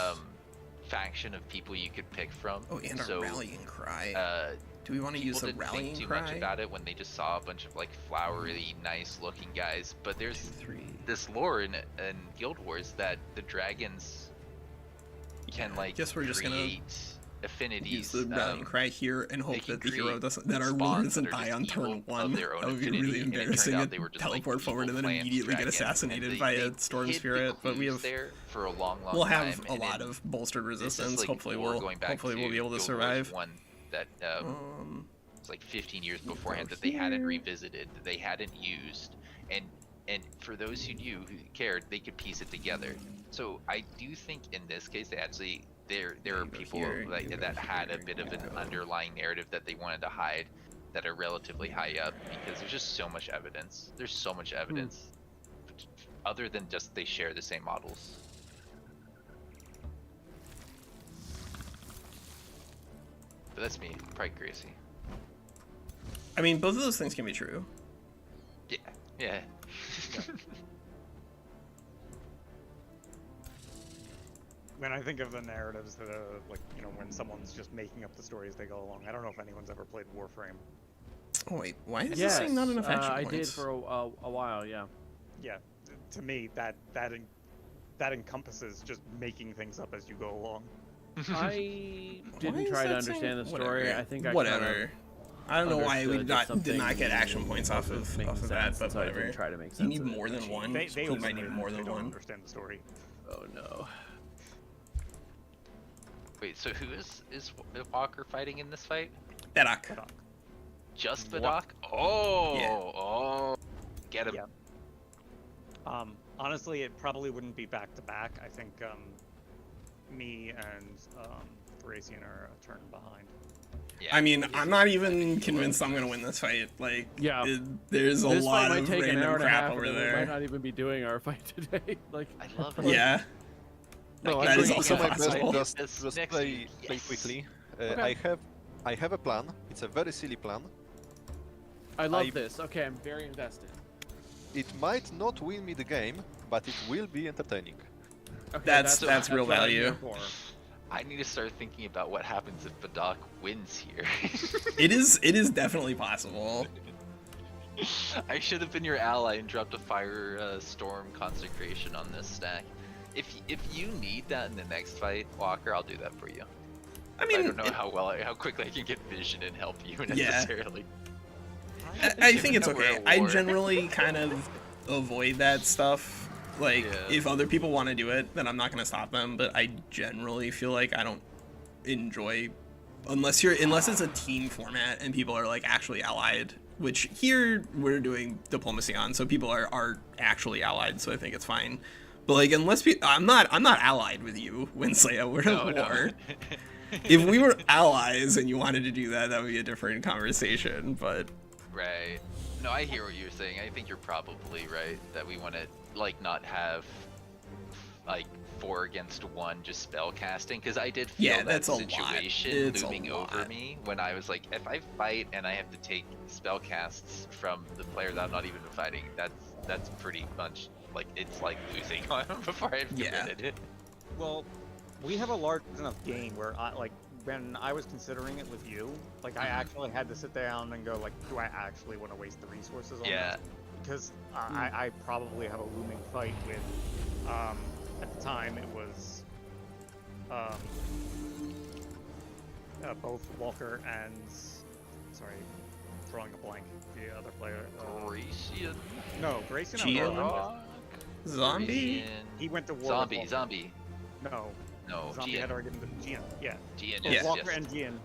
faction of people you could pick from. Oh, and so, a rallying cry. Do we want to use people the didn't rallying think too cry? much about it when they just saw a bunch of like flowery, nice-looking guys. But 2, there's 3. this lore in Guild Wars that the dragons can like guess we're just gonna create affinities. Use the rallying cry here and they hope can that the hero create doesn't, that our spawns ruler doesn't that are die just on turn evil of 1. their own That would be affinity, really and it turned embarrassing out to they were just, teleport like, forward and then evil plant immediately get dragons, and assassinated they- by they a storm hid the spirit. But we clues have there for a long we'll time. have a and lot then of bolstered this is, resistance. like, Hopefully war we'll going back be able to Guild Wars survive. 1 that was like 15 years beforehand go that they hadn't here. revisited, that they hadn't used, and for those who knew, who cared, they could piece it together. So I do think in this case they actually there are go people here, like you go that had a here, bit you of an go. underlying narrative that they wanted to hide that are relatively high up, because there's just so much evidence. There's so much evidence other than just they share the same models. But that's me, probably Gracie. I mean, both of those things can be true. Yeah. When I think of the narratives that like, you know, when someone's just making up the story as they go along. I don't know if anyone's ever played Warframe. Oh wait, why is this Yes, saying not enough action I points? did for a while, yeah. Yeah, to me that encompasses just making things up as you go along. I Why didn't is try to that understand the saying- story. whatever. I think I whatever. kinda I don't know why we understood that did something not get action points off of making that, sense, but so I whatever. didn't try to make You sense need of it. more than one. They You might also need more than don't one. understand the story. Oh no. Wait, so who is Walker fighting in this fight? Badok. Badok. Just What? Badok? Oh, Yeah. oh, get him. Yeah. Honestly, it probably wouldn't be back to back. I think me and Thracian are a turn behind. Yeah. I mean, I'm not even convinced I'm gonna win this fight. Like, Yeah. there's a This lot fight might of take an random hour and a crap half, over and then we there. might not even be doing our fight today. Like, I love it. Yeah. No, Like, I'm that is going also to do my best. possible. Just Next play week, yes. quickly. Okay. I have a plan. It's a very silly plan. I love I- this. Okay, I'm very invested. It might not win me the game, but it will be entertaining. Okay, That's real what I'm value. here for. I need to start thinking about what happens if Badok wins here. It is definitely possible. I should have been your ally and dropped a fire storm consecration on this stack. If you need that in the next fight, Walker, I'll do that for you. I mean, I don't know how quickly I can get vision and help you Yeah. necessarily. I think it's We're okay. at I war. generally kind of avoid that stuff. Like, Yeah. if other people want to do it, then I'm not gonna stop them. But I generally feel like I don't enjoy unless it's a team format and people are like actually allied. Which here we're doing diplomacy on, so people are actually allied. So I think it's fine. But like, unless I'm not allied with you, Winsleya. We're at war. If we were allies and you wanted to do that, that would be a different conversation. But Right. No, I hear what you're saying. I think you're probably right that we want to like not have like 4 against 1 just spell casting, because I did feel Yeah, that that's a lot. situation It's a looming over lot. me when I was like, if I fight and I have to take spell casts from the player that I'm not even fighting, that's pretty much like it's like losing on him before I've Yeah. committed it. Well, we have a large enough game where when I was considering it with you, like I actually had to sit down and go like, do I actually want to waste the resources on Yeah. this? Because I probably have a looming fight with, at the time it was, both Walker and, sorry, drawing a blank, the other player. Grecian. No, Grayson. Gian? Rock. zombie. Grecian. He went to war. with Walker. Zombie. No, No, Zombie Gian. had already been to Gian. Yeah. Gian, So yes, Walker yes. and Gian,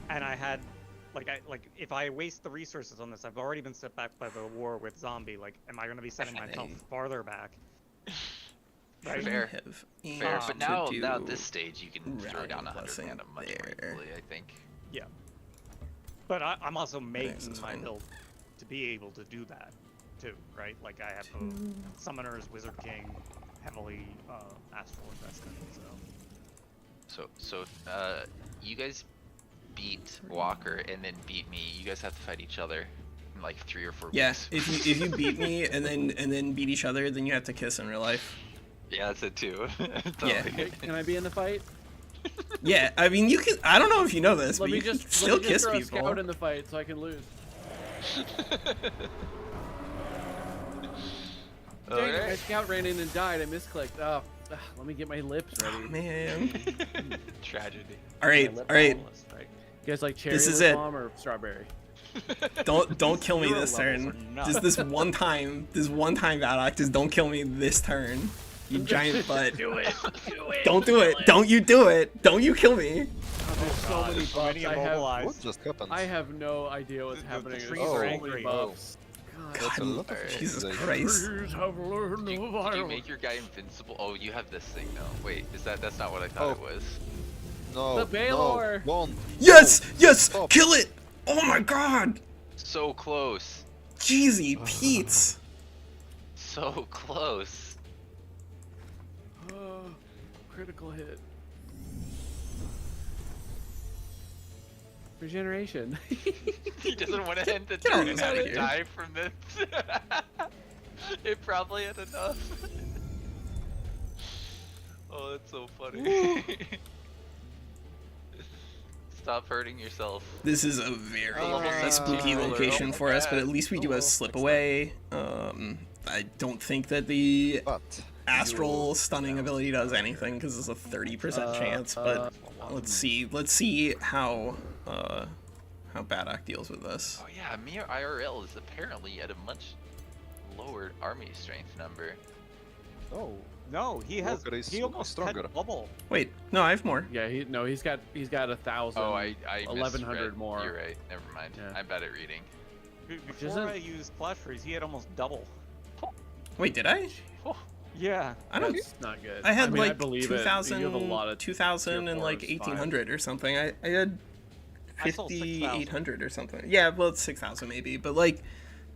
and I had, if I waste the resources on this, I've already been set back by the war with Zombie. Like, am I going to be setting myself farther back? Right. Fair. Have Fair, aimed but to now do at this stage you can throw rallying down 100 blessing mana much more there. easily, I think. Yeah. But I'm also making is my fine. build to be able to do that, too, right? Like, I have Summoners, Wizard King, heavily Astral invested, so... So you guys beat Walker and then beat me. You guys have to fight each other in like 3 or 4 Yeah, weeks. if you beat me and then beat each other, then you have to kiss in real life. Yeah, that's it too. Yeah. Totally. Can I be in the fight? Yeah, I mean you can. I don't know if you know this, Let but me you can just still let me kiss just throw a people. scout in the fight so I can lose. Dang it, my Alright. scout ran in and died. I misclicked. Oh, Let me get my lips ready. Oh, man. Tragedy. All right, all right. You guys like cherry This is lip it. balm or strawberry? Don't kill me Zero this levels turn. are nuts. Just this one time, Badok. Just don't kill me this turn. You giant butt. Do it. Do it. Don't do it. Don't you do it. Don't you kill me. Oh, there's so many so many buffs. immobilized. What just happened? I have no idea what's The happening. trees There's are so angry. many buffs. That's a lot of Jesus optimization. Christ. Trees have learned Did of you violence. make your guy invincible? Oh, you have this thing now. Wait, that's not what I thought it was. No, The Baylor. no, don't. Yes, No. yes. Stop. Kill it. Oh my God. So close. Jeezy Pete's. So close. Critical hit. Regeneration. He doesn't want to end the Get all turn those and out have of to here. die from this. It probably had enough. Oh, that's so funny. Stop hurting yourself. This is a very, Level very 17 spooky roller. location Oh my for us, but God. at least we do Oh, a slip away. I don't think that the But astral stunning ability does anything because it's a 30% chance. But let's see how Badok deals with this. Oh yeah, Me IRL is apparently at a much lower army strength number. oh, No, he has. Walker is He almost stronger. had double. Wait, no, I have more. Yeah, he's got 1,000. Oh, I 1100 misread. more. You're right. Never mind. Yeah. I'm bad at reading. Before isn't- I used Flash Freeze, he had almost double. Wait, did I? Yeah. I don't. That's not good. I had mean, I like believe 2000, it. You have a lot of 2000 tier and like 4s, 1800 or something. I had I sold 6,000. 5800 or something. Yeah, well, it's 6000 maybe, but like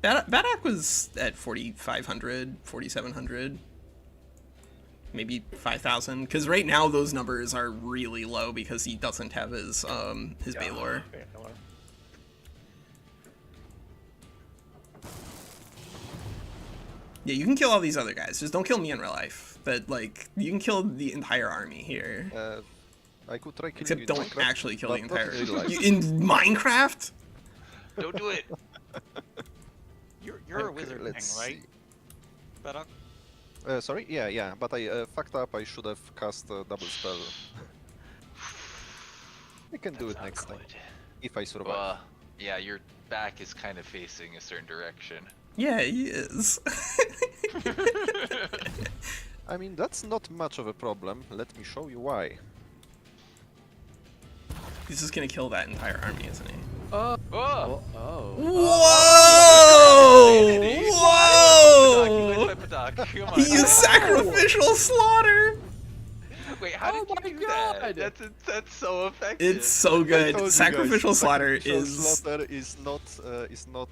Badok was at 4500, 4700, maybe 5000. Because right now those numbers are really low because he doesn't have his Baylor. Yeah, you can kill all these other guys. Just don't kill me in real life. But like, you can kill the entire army here. I could try killing Except you in don't Minecraft, actually kill the but not entire. in real life. In Minecraft? Don't do it. You're a Okay, wizard let's thing, right? see. Badok? Sorry? Yeah, but I fucked up. I should have cast a double spell. I can do That's it not next time, good. if I survive. Well, yeah, your back is kind of facing a certain direction. Yeah, he is. I mean, that's not much of a problem. Let me show you why. He's just gonna kill that entire army, isn't he? Oh! Oh. Whoa! Whoa! Whoa! Come on. He used sacrificial slaughter. Wait, how Oh did my you do that? God. That's so effective. It's so I good. told you Sacrificial guys, slaughter sacrificial is. slaughter is not.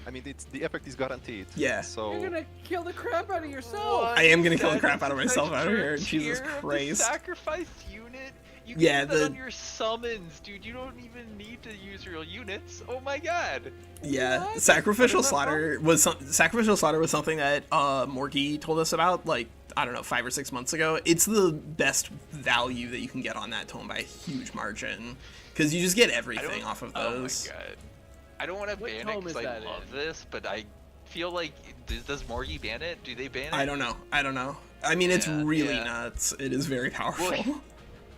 I mean, the effect is guaranteed. Yeah. So You're gonna kill the crap out of yourself. I am gonna kill the That crap is out of a myself nice out here. church Jesus here of the Christ. Sacrifice unit. You can Yeah, use that the- on your summons, dude. You don't even need to use real units. Oh my god. Yeah, What? sacrificial What is that slaughter was sacrificial slaughter was something that Morky told us about like I don't know 5 or 6 months ago. It's the best value that you can get on that tome by a huge margin because you just get everything off of those. Oh my god. I don't want to What ban it tome because is I that love in? this, but I feel like does Morgy ban it? Do they ban it? I don't know. I mean, it's Yeah, really yeah. nuts. It is very powerful. Well,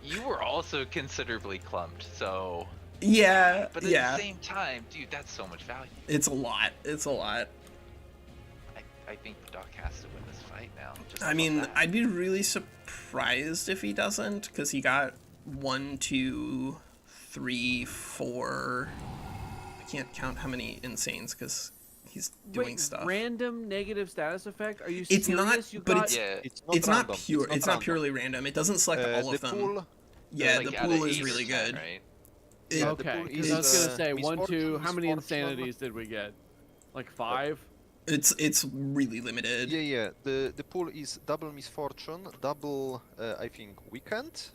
you were also considerably clumped, so. yeah, But at yeah. the same time, dude, that's so much value. It's a lot. It's a lot. I think the Doc has to win this fight now. Just I off mean, that. I'd be really surprised if he doesn't, because he got 1, 2, 3, 4. I can't count how many insanes because he's doing Wait, stuff. random negative status effect? Are you It's serious? not- You but got... it's- Yeah. It's not random. pure. It's not random. purely random. It doesn't select all The of them. pool, Yeah, like the out of pool is 8 or really 10, good. Right? Yeah, the Okay, pool because I was is, gonna say 1, 2. misfortune, How many misfortune. insanities did we get? Like 5? It's really limited. Yeah. The pool is double misfortune, double I think weekend,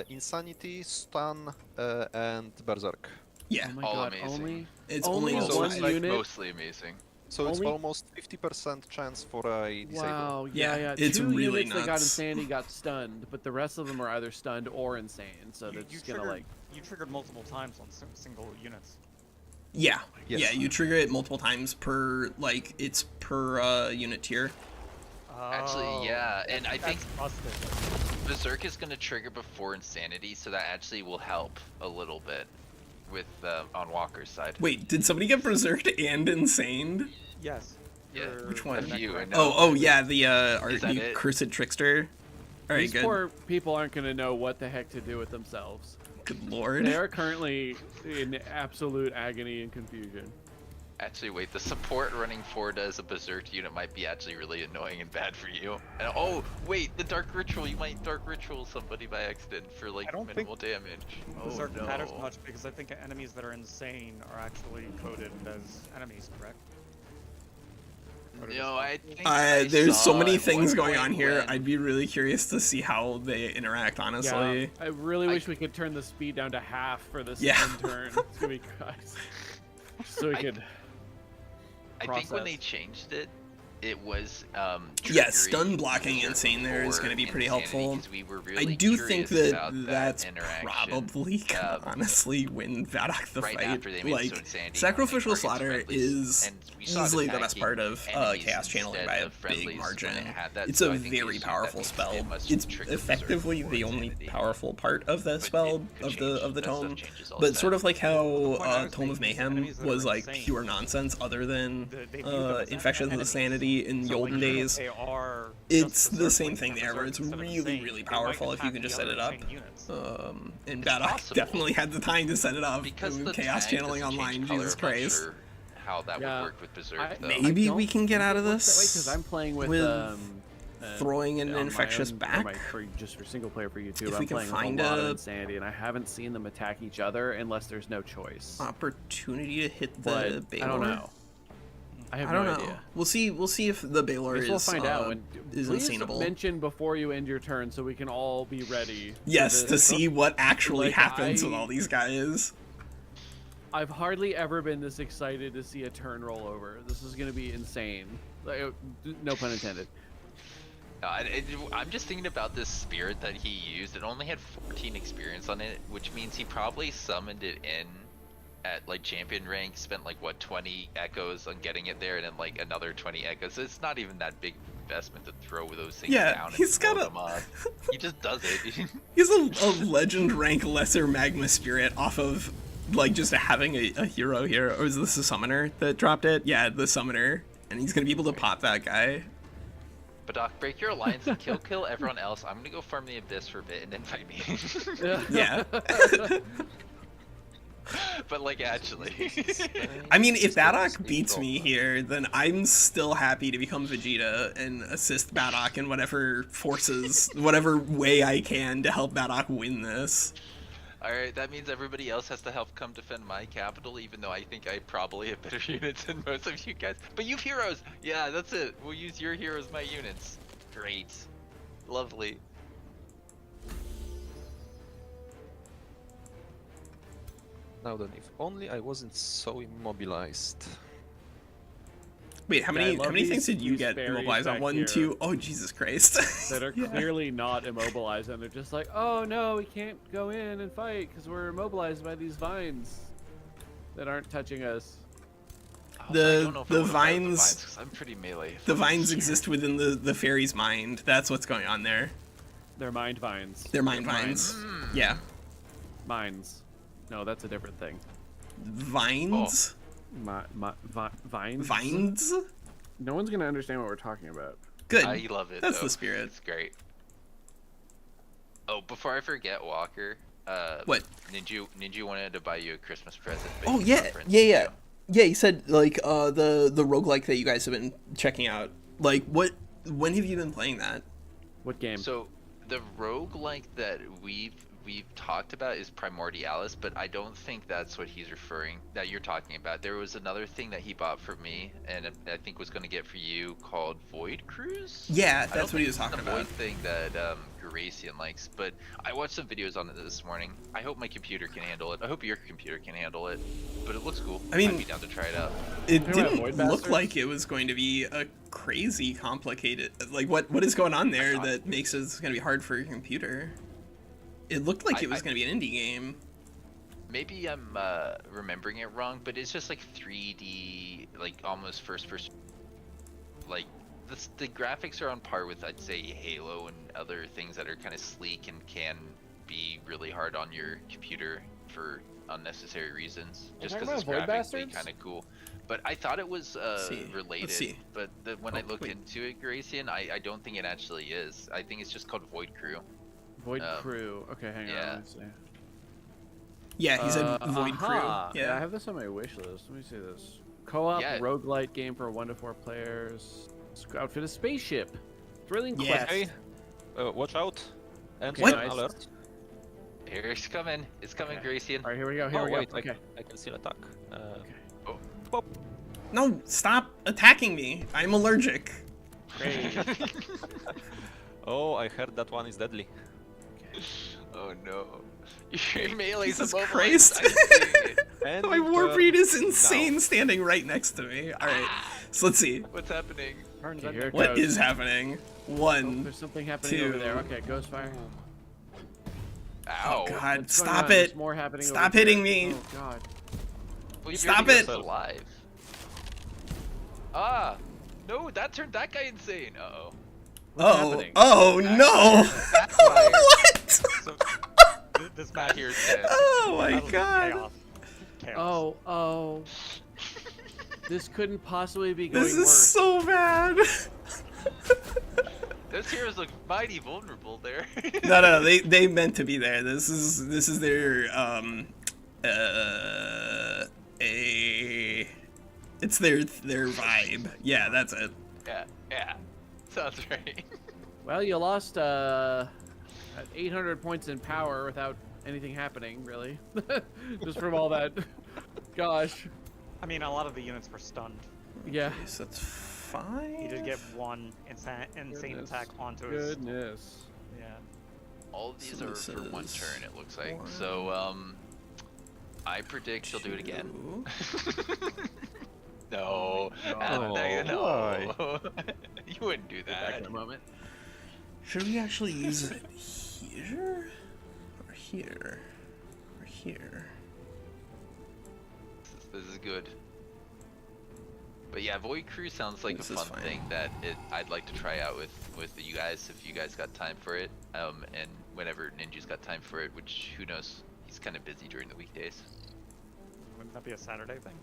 insanity, stun, and berserk. Yeah, Oh my All god, amazing. only it's only only So one it's those. like unit. Mostly amazing. So it's Only- almost 50% chance for a disable. Wow, Yeah, yeah. it's 2 really units that got nuts. insanity got stunned, but the rest of them are either stunned or insane, so they're just gonna like. You triggered multiple times on single units. Yeah, Yes. yeah. You trigger it multiple times per it's per unit tier. Actually, yeah, and I think That's busted. Berserk is going to trigger before Insanity, so that actually will help a little bit with on Walker's side. Wait, did somebody get berserked and insaned? Yes. Yeah, you're- Which one? A few, I correct. know. Oh, yeah, the Is that you it? cursed trickster. All right, These good. poor people aren't going to know what the heck to do with themselves. Good lord. They are currently in absolute agony and confusion. Actually, wait, the support running forward as a Berserk unit might be actually really annoying and bad for you. And, oh, wait, the Dark Ritual, you might Dark Ritual somebody by accident for, like, I don't minimal damage. Berserk Oh, matters no. much because I think enemies that are insane are actually coded as enemies, correct? Coded as No, well. I think There's so saw many at things one going point on here. when- I'd be really curious to see how they interact, honestly. Yeah, I really wish we could turn the speed down to half for this Yeah. end turn. It's gonna be guys. So we could. I think when they process. changed it, it was Yeah, triggering stun blocking Berserk insane there is for going to be pretty Insanity, helpful. 'cause we were I really do think curious that about that's interaction. probably gonna honestly win Badok the Right fight. after they made it so Like, Insanity sacrificial only targets slaughter friendlies, is and we saw it easily the best attacking part of enemies chaos channeling by instead a of friendlies big when margin. it had that, It's so a I think they very assumed that powerful means spell. it must It's trigger Berserk effectively for the only Insanity. powerful part of the But spell it could of change. the That stuff tome. changes all But the sort of time. like how The point I was Tome of making is Mayhem enemies that was are like insane, pure nonsense, other than They view them as Infections of enemies. Sanity in the So, like, olden even if days. they are It's just the same Berserk thing link there, where Berserk it's instead of really, insane, really they might powerful if you attack can just the set it other up. chain units. And It's Badok possible. definitely had the time to set it up. Because with the chaos tag channeling doesn't change online, color, Jesus I'm not Christ. sure how that Yeah. would work with Berserk, I- though. Maybe don't we can get think out it of works that way, this 'cause I'm playing with throwing an on my infectious own- back. just for single player for YouTube. If I'm we can playing find with a lot of a- insanity, and I haven't seen them attack each other unless there's no choice. Opportunity to hit the But Baylor. I don't know. I have I don't no know. idea. We'll see. We'll see if the Baylor I is guess we'll find out. is Please insanable. mention before you end your turn so we can all be ready. for Yes, to this. see what actually Like, happens with all these guys. I've hardly ever been this excited to see a turn roll over. This is gonna be insane. Like, no pun intended. I'm just thinking about this spirit that he used. It only had 14 experience on it, which means he probably summoned it in at like champion rank, spent like what 20 echoes on getting it there, and then like another 20 echoes. It's not even that big investment to throw those things Yeah, down. he's and blow got a- them up. He just does it. He's a legend rank lesser magma spirit off of like just having a hero here. Or is this a summoner that dropped it? Yeah, the summoner, and he's gonna be able to pop that guy. Badok, break your alliance and kill everyone else. I'm gonna go farm the abyss for a bit and then fight me. Yeah. But like actually. I mean, if Badok Sneak beats roll. me here, then I'm still happy to become Vegeta and assist Badok in whatever forces, whatever way I can to help Badok win this. Alright, that means everybody else has to help come defend my capital, even though I think I probably have better units than most of you guys. But you've heroes! Yeah, that's it. We'll use your heroes, my units. Great. Lovely. Now then, if only I wasn't so immobilized. Wait, how Yeah, I many love things did you these get fairies immobilized on? back 1, here 2. Oh Jesus Christ! that are Yeah. clearly not immobilized, and they're just like, oh no, we can't go in and fight because we're immobilized by these vines that aren't touching us. Oh, The- I don't know if I the wanna fight with vines- 'cause I'm pretty melee. The vines exist within the fairy's mind. That's what's going on there. They're mind vines. They're mind vines. Yeah, Mines. No, that's a different thing. vines. Vines. Vines. No one's gonna understand what we're talking about. Good. I love it. That's though. the spirit. It's great. Oh, before I forget, Walker. What? Ninja wanted to buy you a Christmas present. but Oh he's yeah, preference, yeah. so- Yeah, you said like the roguelike that you guys have been checking out. Like when have you been playing that? What game? So the roguelike that we've talked about is Primordialis, but I don't think that's what that you're talking about. There was another thing that he bought for me, and I think was going to get for you, called Void Cruise. Yeah, I don't that's what he think was it's talking the about. Void thing that Geracian likes, but I watched some videos on it this morning. I hope my computer can handle it. I hope your computer can handle it, but it looks cool. I mean- I'd be down to try it out. It Talking about didn't Void look Bastards? like it was going to be a crazy complicated. Like what is going on there thought- that makes it going to be hard for your computer? It looked like it was I- going to be an indie game. Maybe I'm remembering it wrong, but it's just like 3D, like almost first person, like the graphics are on par with, I'd say, Halo and other things that are kind of sleek and can be really hard on your computer for unnecessary reasons, just talking because it's about Void graphically Bastards? kind of cool. But I thought it was related. see. But when I looked wait. into it, Gracian, I don't think it actually is. I think it's just called Void Crew. Void Crew. Okay, hang yeah. on. Let me see. Yeah, he said Void aha. Crew. Yeah, I Yeah. have this on my wish list. Let me see this. Co-op Yeah. roguelite game for 1 to 4 players. Outfit a spaceship. Thrilling Yeah. quest. Hey, watch out. And What? alert. Here it's coming. It's coming, Okay. Gracian. All right, here we go. Here we wait, go. Okay. I can still attack. No, stop attacking me. I'm allergic. Great. Oh, I heard that one is deadly. Oh no. Your melee's Jesus above Christ. And My Warbreed is insane standing right next to me. Alright, so let's see. What's happening? Turns Okay, out here it What goes. is happening? Oh, One. there's something happening over there. Okay, ghost fire. Ow. Oh god, What's going stop on? There's it. more happening Stop over hitting here. me. Oh god. Well, you're Stop getting it. alive. Ah! No, that turned that guy insane. Uh-oh. What's Oh, happening? oh no. Backfire. What? So, this match Not here, Ted. Oh my battle's god. chaos. Chaos. Oh. This couldn't possibly be going This is worse. so bad. Those heroes look mighty vulnerable there. No, they meant to be there. This is their it's their vibe. Yeah, that's it. Yeah. Sounds right. Well, you lost 800 points in power without anything happening, really. Just from all that. Gosh. I mean, a lot of the units were stunned. Yeah. Okay, so that's fine. He did get one insane Goodness. attack onto his. Goodness. Yeah. All of these So are this for one is turn, it looks like. one, So, I predict she'll do it again. No. No. No. You wouldn't do Back that. in a moment. Should we actually use it here? Or here? Or here? This is good. But yeah, Void Crew sounds like This a is fun fine. thing that I'd like to try out with you guys if you guys got time for it. And whenever Ninja's got time for it, which who knows, he's kind of busy during the weekdays. Wouldn't that be a Saturday thing?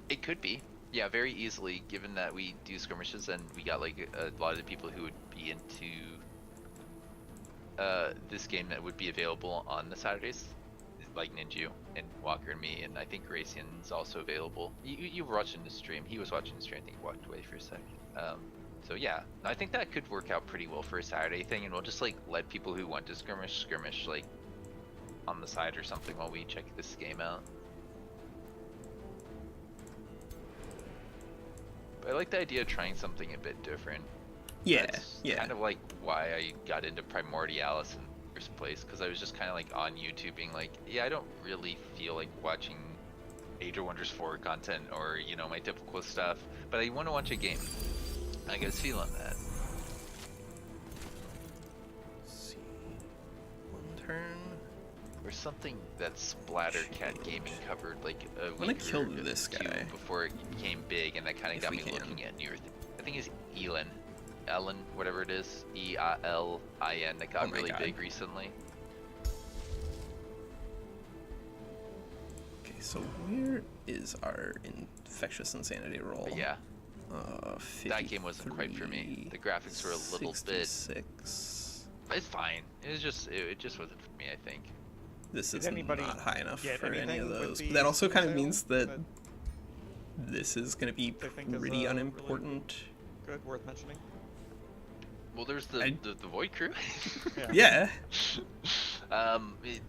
It could be. Yeah, very easily, given that we do skirmishes and we got like a lot of the people who would be into this game that would be available on the Saturdays, like Ninju and Walker and me, and I think Gracian's also available. You were watching the stream. He was watching the stream. I think he walked away for a second. So yeah, I think that could work out pretty well for a Saturday thing, and we'll just like let people who want to skirmish like on the side or something while we check this game out. But I like the idea of trying something a bit different. Yeah, That's yeah. kind of like why I got into Primordialis in the first place, because I was just kind of like on YouTube being like, yeah, I don't really feel like watching Age of Wonders 4 content or, you know, my typical stuff, but I want to watch a game. I got a feel on that. Let's see. One turn. Or something that Splattercat Gaming covered like a gonna week kill or this two guy. before it became big, and that kind of If got we me can. looking at newer things. I think it's Ellen, whatever it is, EILIN, that got Oh my really God. big recently. Okay, so where is our infectious insanity roll? But yeah, 53, that game wasn't quite for me. The graphics were a little bit. 66. It's fine. It just wasn't for me, I think. This Did is anybody not high enough get for any anything of with those. the But that also kind of sale means that that this is going to be they think is, pretty really unimportant. good, worth mentioning? Well, there's I- the Void Crew. Yeah.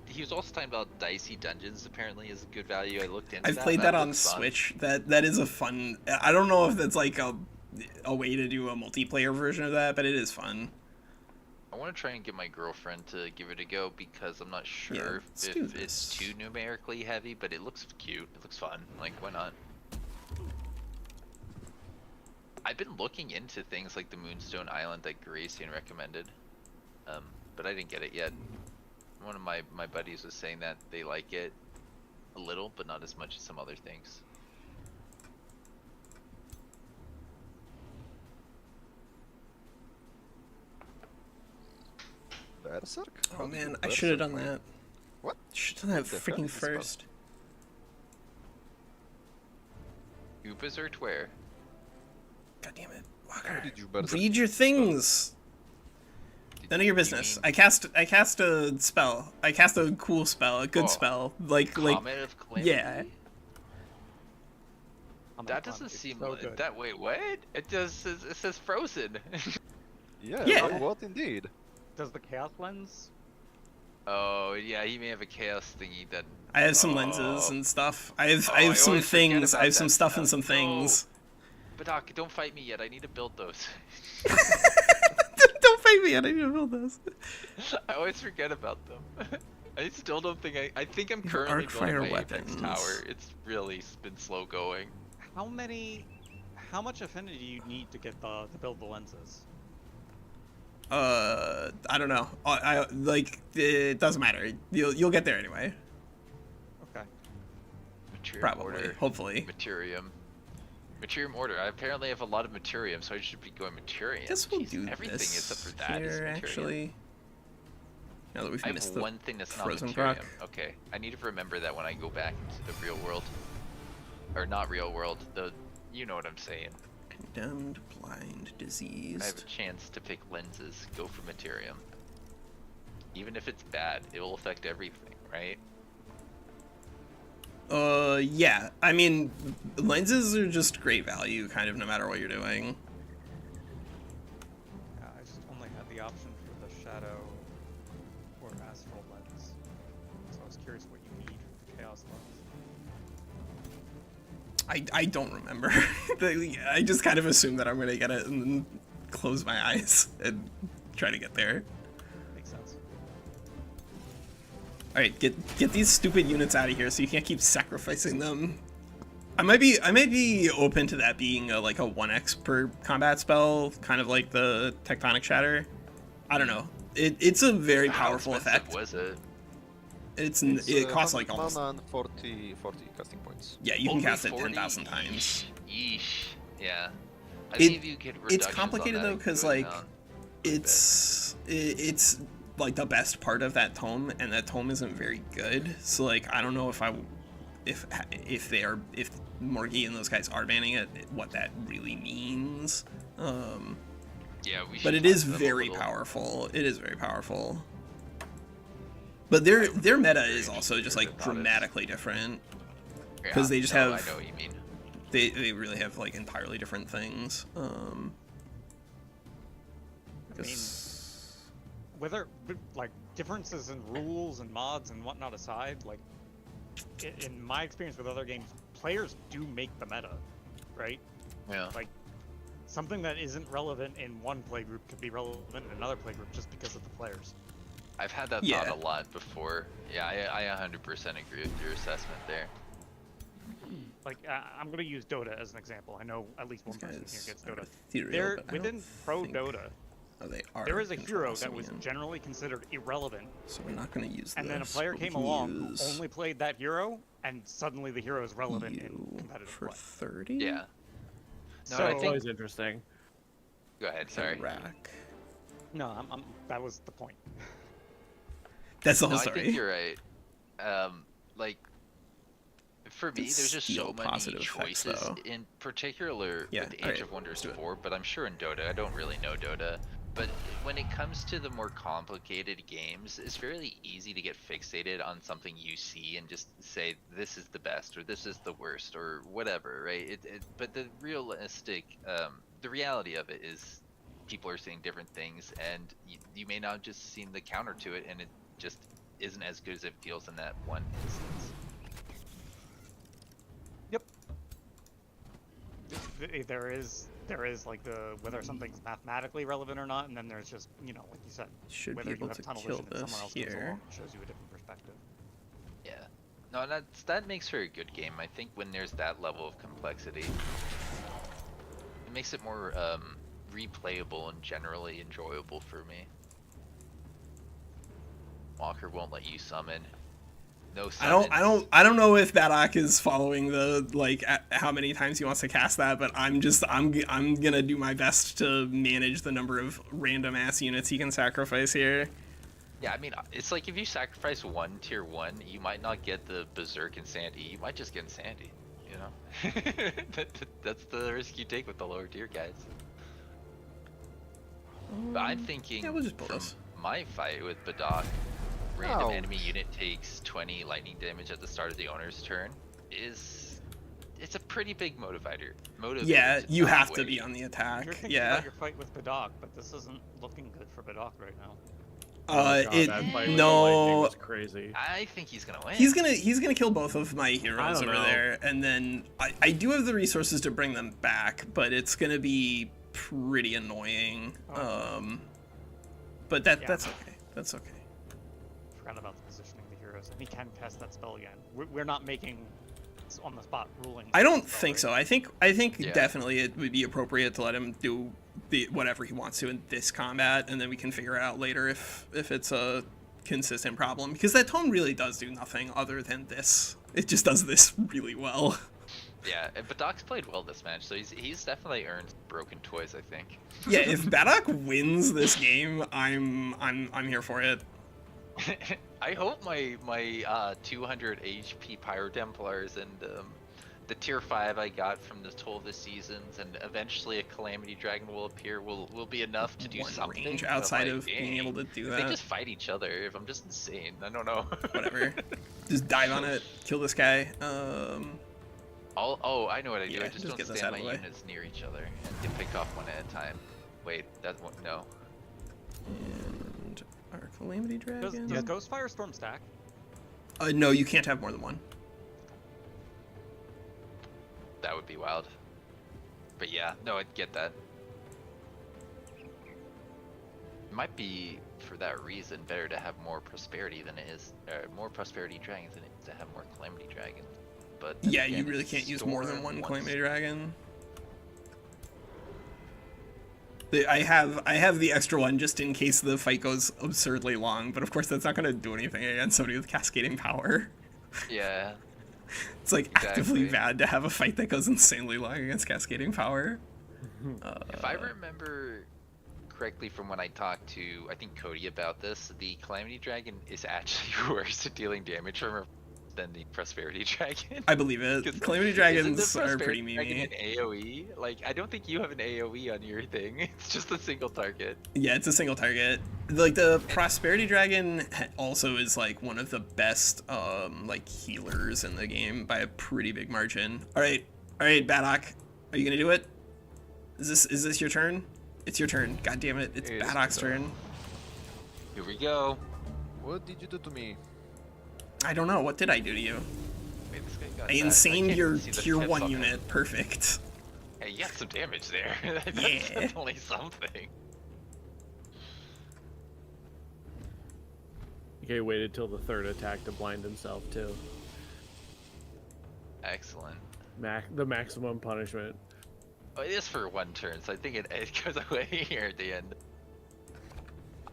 He was also talking about Dicey Dungeons. Apparently, is a good value. I looked into I've that. played that on looks fun. Switch. That is a fun. I don't know if that's like a way to do a multiplayer version of that, but it is fun. I want to try and get my girlfriend to give it a go because I'm not sure let's do if it's this. too numerically heavy, but it looks cute. It looks fun. Like, why not? I've been looking into things like the Moonstone Island that Gracian recommended, but I didn't get it yet. One of my buddies was saying that they like it a little, but not as much as some other things. Berserk? Oh How do you man, do I should have done Berserk? that. What? Should have done that The heck freaking is spell? first. You berserked where? God damn it, How Walker. did you berserk? Read your things. None of your business. I cast a spell. I cast a cool spell, a good Oh, spell. Like Comet of Calamity? yeah. That doesn't seem so like good. that. Wait, what? It just says, it says frozen. Yeah, Yeah. what indeed? Does the chaos lens? Oh yeah, he may have a chaos thingy that. I have some lenses Oh. and stuff. I have I some always forget things. I about have some that stuff and some stuff. No. things. Badok, don't fight me yet. I need to build those. Don't fight me. I need to build this. I always forget about them. I still don't think I think I'm You have currently arc-fire building my Apex weapons. tower. It's really been slow going. How much affinity do you need to get to build the lenses? I don't know. I like it doesn't matter. You'll get there anyway. Okay. Materium Probably. order. Hopefully. Materium. Materium order. I apparently have a lot of materium, so I should be going materium. I guess we'll Jeez, do everything this except for that is here, materium. actually. Now that we've I missed have the one thing that's not frozen materium. proc. Okay, I need to remember that when I go back into the real world. Or not real world, you know what I'm saying. Condemned, blind, I have diseased. a chance to pick lenses, go for materium. Even if it's bad, it will affect everything, right? Yeah. I mean, lenses are just great value, kind of, no matter what you're doing. Yeah, I just only had the option for the shadow or astral lens, so I was curious what you need for the chaos lens. I don't remember. I just kind of assume that I'm gonna get it and then close my eyes and try to get there. Makes sense. Alright, get these stupid units out of here so you can't keep sacrificing them. I might be open to that being like a 1x per combat spell, kind of like the Tectonic Shatter. I don't know. It's a very How powerful expensive effect. was it? It costs like 100 almost. mana and 40 casting points. Yeah, you can Only cast it 40? 10,000 times. Yeesh. Yeah. I It- think if you get it's reductions on complicated, that, though, it could 'cause, go like, down. It's like the best part of that tome, and that tome isn't very good. So like, I don't know if Morgie and those guys are banning it, what that really means. Yeah, we should But it talk is to them a very little. powerful. It is very powerful. But their meta very is also just interested like about it. dramatically different. Yeah, 'cause they just no, have- I know what you mean. They really have like entirely different things. I mean, whether like differences in rules and mods and whatnot aside, like in my experience with other games, players do make the meta, right? Yeah. Like something that isn't relevant in one playgroup could be relevant in another playgroup just because of the players. I've had that Yeah. thought a lot before. Yeah, I 100% agree with your assessment there. Like I'm gonna use Dota as an example. I know at least one These person here guys gets are Dota. ethereal, There, but I within don't pro think- Dota, Oh, they are. there is a hero that control was Simeon. generally considered irrelevant, So we're not going to use and then a this, player but we came can along who use only played that hero, and suddenly the hero is relevant in you competitive for play. 30. Yeah. No, So- I It's think. always interesting. Go ahead. Sorry. Rack. No, that was the point. That's the No, whole I story. think you're right. Like, for me, Does there's just steal so many positive effects, choices. though. In particular, Yeah, with Age alright, of Wonders let's do it. 4, but I'm sure in Dota. I don't really know Dota. But when it comes to the more complicated games, it's fairly easy to get fixated on something you see and just say this is the best or this is the worst or whatever, right? But the the reality of it is people are saying different things, and you may not just seen the counter to it, and it just isn't as good as it feels in that one instance. There is like whether something's mathematically relevant or not, and then there's just, like you said, Should whether be able you have to tunnel kill vision and this someone else comes along here. and shows you a different perspective. Yeah. No, that makes for a good game. I think when there's that level of complexity, it makes it more replayable and generally enjoyable for me. Walker won't let you summon. No summons. I don't know if Badok is following the how many times he wants to cast that, but I'm gonna do my best to manage the number of random ass units he can sacrifice here. Yeah, I mean, it's like if you sacrifice one tier 1, you might not get the Berserk Insanity. You might just get Insanity, you know? That's the risk you take with the lower tier guys. But I'm thinking yeah, we'll just pull from this. my fight with Badok, random Ouch. enemy unit takes 20 lightning damage at the start of the owner's turn it's a pretty big motivator. Yeah, to you not have to wait. be on the attack. You're thinking Yeah. about your fight with Badok, but this isn't looking good for Badok right now. Oh God, It that fight with the lightning no. was crazy. I think he's gonna win. He's gonna kill both of my I heroes don't over know. there, and then I do have the resources to bring them back, but it's gonna be pretty annoying. But Yeah. that's okay. That's okay. Forgot about the positioning of the heroes, and he can cast that spell again. We're not making on the spot ruling. I don't think so. I think Yeah. definitely it would be appropriate to let him do whatever he wants to in this combat, and then we can figure out later if it's a consistent problem, because that tome really does do nothing other than this. It just does this really well. Yeah, and Badok's played well this match, so he's definitely earned broken toys, I think. Yeah, if Badok wins this game, I'm here for it. I hope my 200 HP Pyro Templars and the tier 5 I got from the Toll of the Seasons, and eventually a Calamity Dragon will appear, will be enough to do One something. range but, outside like, of being able to do if that. they just fight each other, if I'm just insane, I don't know. Whatever. Just dive on it, kill this guy. Oh, I know what I do. Yeah, I just just don't get this stand out my of the way. units near each other and get picked off one at a time. Wait, that one, no. And our Calamity Does Dragon. Ghostfire Storm stack? No, you can't have more than one. That would be wild. But yeah, no, I'd get that. It might be, for that reason, better to have more prosperity than it is, more prosperity dragons than it is to have more calamity dragons. But then Yeah, again, you really it's can't use more than Storm one once- Calamity Dragon. I have the extra one just in case the fight goes absurdly long, but of course that's not going to do anything against somebody with cascading power. Yeah. It's like actively Exactly. bad to have a fight that goes insanely long against cascading power. If I remember correctly from when I talked to, I think, Cody about this, the Calamity Dragon is actually worse at dealing damage from her than the Prosperity Dragon. I believe it. 'Cause Calamity isn't Dragons the are pretty Prosperity Dragon memey. an AoE? Like, I don't think you have an AoE on your thing. It's just a single target. Yeah, it's a single target. Like the Prosperity Dragon also is like one of the best like healers in the game by a pretty big margin. All right, Badok, are you gonna do it? Is this your turn? It's your turn. God damn it! It's It is Badok's my turn. turn. Here we go. What did you do to me? I don't know. What did I do to you? Wait, this guy got I that. insaned can't your see the tier tips 1 on him. unit. Perfect. Hey, you got some damage there. That's Yeah. definitely something. Okay, waited till the third attack to blind himself too. Excellent. The maximum punishment. Oh, it is for one turn, so I think it goes away here at the end.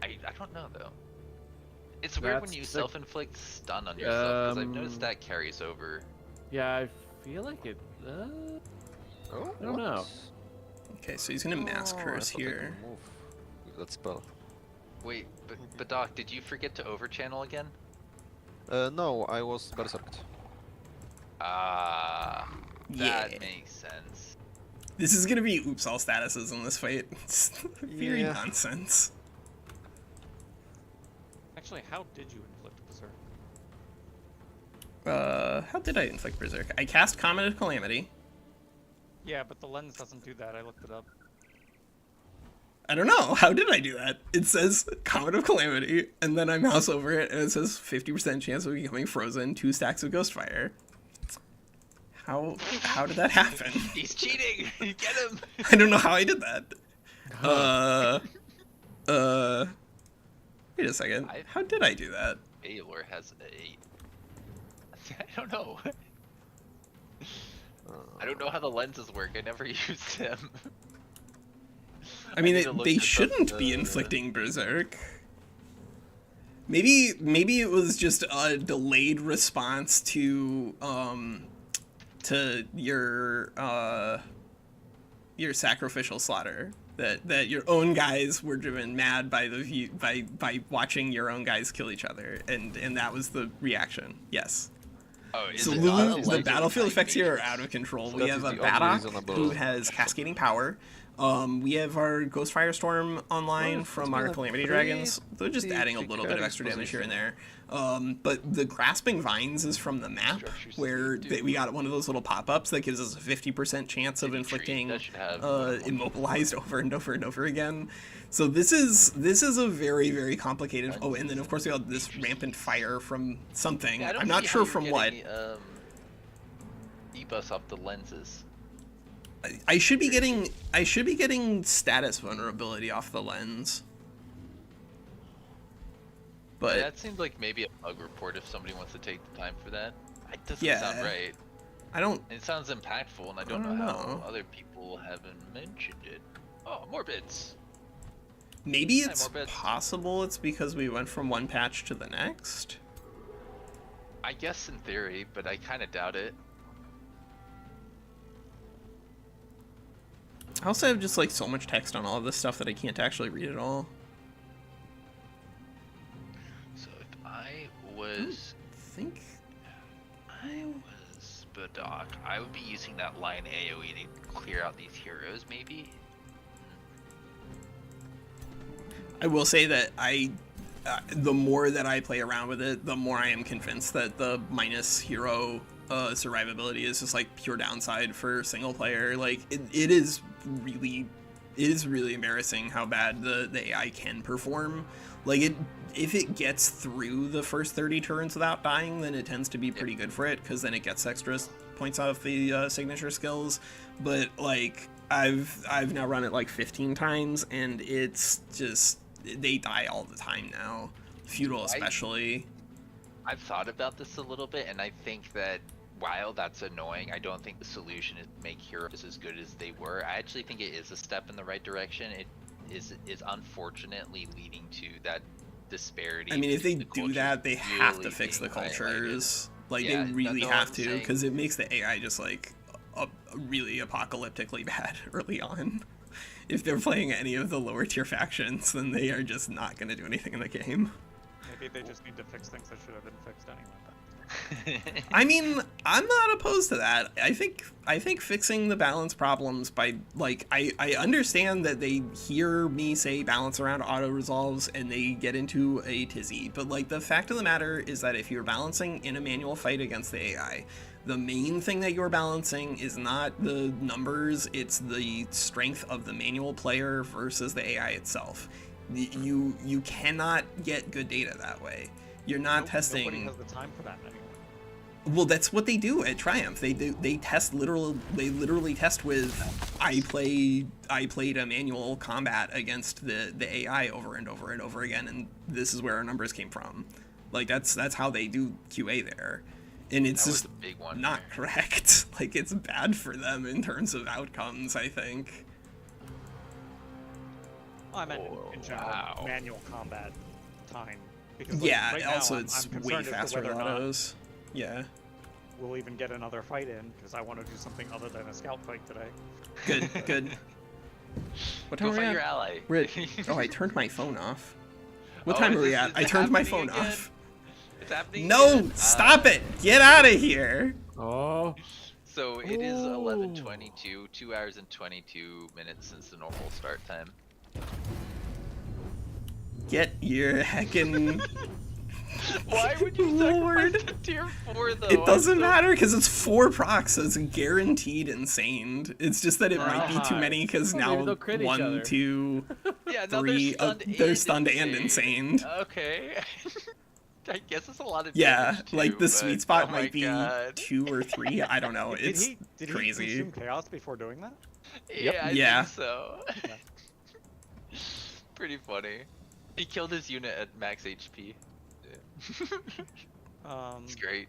I don't know though. It's weird when That's you the- self-inflict stun on yourself, because I've noticed Um, that carries over. Yeah, I feel like it. Oh, I don't know. Okay, so he's gonna mass Oh, I curse thought I could here. move with that spell. Wait, but Doc, did you forget to overchannel again? No, I was berserked. Ah, Yeah. that makes sense. This is gonna be oops all statuses in this fight. It's very Yeah. nonsense. Actually, how did you inflict Berserk? How did I inflict Berserk? I cast Comet of Calamity. Yeah, but the lens doesn't do that. I looked it up. I don't know. How did I do that? It says Comet of Calamity, and then I mouse over it, and it says 50% chance of becoming frozen, 2 stacks of Ghostfire. How did that happen? He's cheating! Get him! I don't know how I did that. Wait a second. How did I do that? Baylor has a... I don't know. I don't know how the lenses work. I never used them. I mean, need to look they this up, shouldn't be inflicting Berserk. Maybe it was just a delayed response to your sacrificial slaughter. That your own guys were driven mad by the view by watching your own guys kill each other, and that was the reaction. Yes. Oh, is So it Lulu, not a the legend battlefield type effects here are matrix? out of control. So We that have is a the only Badok reasonable- who has cascading power. We have our Ghost Firestorm online Well, from it's our been a Calamity Dragons. They're just pretty adding a little bit of extra damage here position. and there. But the Grasping Vines is from the map, Structures where do. we got one of those little pop-ups that gives us a 50% chance of City tree, inflicting that should have immobilized over and over and over again. So this is a very, very complicated. Oh, and then of course we got this rampant fire from something. Yeah, I don't I'm not see how sure you're from what. getting, E-bus off the lenses. I should be getting status vulnerability off the lens. But That seems like maybe a bug report if somebody wants to take the time for that. It doesn't Yeah. sound right. I don't. It sounds impactful, and I don't know how other people haven't mentioned it. Oh, more bits. Maybe Hi, it's more bits. possible it's because we went from one patch to the next. I guess in theory, but I kind of doubt it. I also have just like so much text on all of this stuff that I can't actually read it all. So if I was Badok, I would be using that line AoE to clear out these heroes, maybe? I will say that the more that I play around with it, the more I am convinced that the minus hero survivability is just like pure downside for single player. Like it is really embarrassing how bad the AI can perform. Like if it gets through the first 30 turns without dying, then it tends to be pretty good for it, because then it gets extra points off the signature skills. But like I've now run it like 15 times, and it's just they die all the time now. Feudal especially. I've thought about this a little bit, and I think that while that's annoying, I don't think the solution is to make heroes as good as they were. I actually think it is a step in the right direction. It is unfortunately leading to that disparity. I mean, if they between the do cultures that, they have to really fix the being highlighted. cultures. Like Yeah, they really that's all have I'm to, saying. because it makes the AI just like really apocalyptically bad early on. If they're playing any of the lower tier factions, then they are just not going to do anything in the game. Maybe they just need to fix things that should have been fixed anyway. I mean, I'm not opposed to that. I think fixing the balance problems by, like, I understand that they hear me say balance around auto resolves and they get into a tizzy, but like the fact of the matter is that if you're balancing in a manual fight against the AI, the main thing that you're balancing is not the numbers, it's the strength of the manual player versus the AI itself. You cannot get good data that way. You're not testing. Nobody has the time for that anymore. Well, that's what they do at Triumph. They test literally test with I played a manual combat against the AI over and over and over again, and this is where our numbers came from. Like that's how they do QA there. And it's That was just a big one not there. correct. Like it's bad for them in terms of outcomes, I think. I meant Oh, in general wow. manual combat time. Because like, Yeah, right now, also I'm it's concerned way as to faster whether than or not autos. Yeah. we'll even get another fight in, because I want to do something other than a scout fight today. Good, good. What time Go are we fight at? your ally. We're at, oh, I turned my phone off. What Oh, time is are we this- at? is I it turned my happening phone again? off. It's happening No, again? stop it! Get out of here! Oh, So it is Oh. 11:22, 2 hours and 22 minutes since the normal start time. Get your heckin'. Why would you Lord. sacrifice to tier 4 though? It doesn't I'm so- matter because it's 4 procs, so it's guaranteed insane. It's just that it might be too God. many because Well, maybe now they'll crit each 1, other. 2, Yeah, now 3, they're stunned and insane. Okay. I guess it's a lot of Yeah, damage like too, the but- sweet spot oh my might be God. 2 or 3. I don't know. Did It's he crazy. consume chaos before doing that? Yeah, I Yeah. think so. Yeah. Pretty funny. He killed his unit at max HP. Yeah. It's great.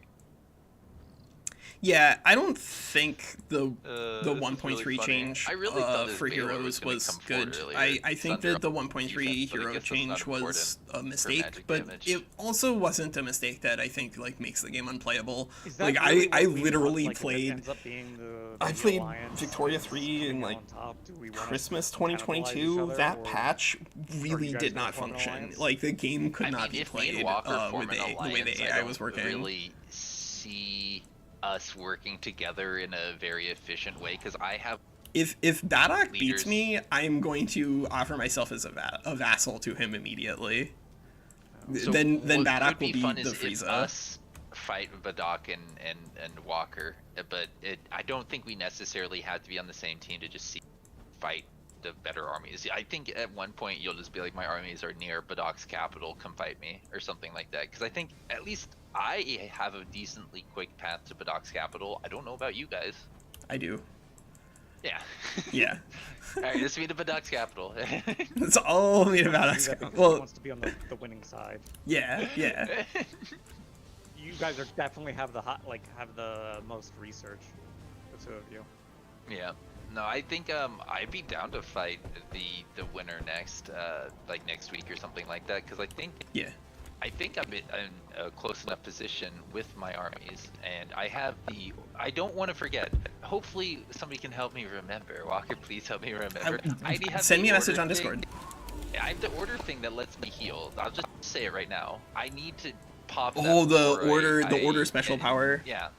Yeah, I don't think the This is 1.3 really funny. change I really thought this for payload heroes gonna was come forward good. earlier. I think Thunder that the on 1.3 defense, but I hero guess that's change not was important a mistake, magic but damage. it also wasn't a mistake that I think like makes the game unplayable. Is that Like really I what we literally want? Like, if it played. ends up being I the played Alliance Victoria and 3 in coming like on top, do we wanna Christmas cannibalize each 2022. other, That or- patch really guys did gonna not form an function. alliance? Like the game could I not mean, be if me and played Walker with form an the way alliance, the I AI don't was working. really see us working together in a very efficient way because I have If Badok beats leaders. me, I'm going to offer myself as a vassal to him immediately. So then what Badok could will be fun the is if Frieza. us fight Badok and Walker, but I don't think we necessarily have to be on the same team to just fight the better armies. I think at one point you'll just be like, my armies are near Badok's capital, come fight me, or something like that. Because I think at least I have a decently quick path to Badok's capital. I don't know about you guys. I do. Yeah. Yeah. Alright, let's meet at Badok's capital. That's all me about Do that us. because he Well, wants to be on the winning side. yeah, yeah. You guys are definitely have the most research, the two of you. Yeah. No, I think I'd be down to fight the winner next, like next week or something like that, because Yeah. I think I'm in a close enough position with my armies, and I have I don't want to forget. Hopefully somebody can help me remember. Walker, please help me remember. I have Send the me a message order on thing. Discord. I have the order thing that lets me heal. I'll just say it right now. I need to pop. Oh, that before the order special power. Yeah.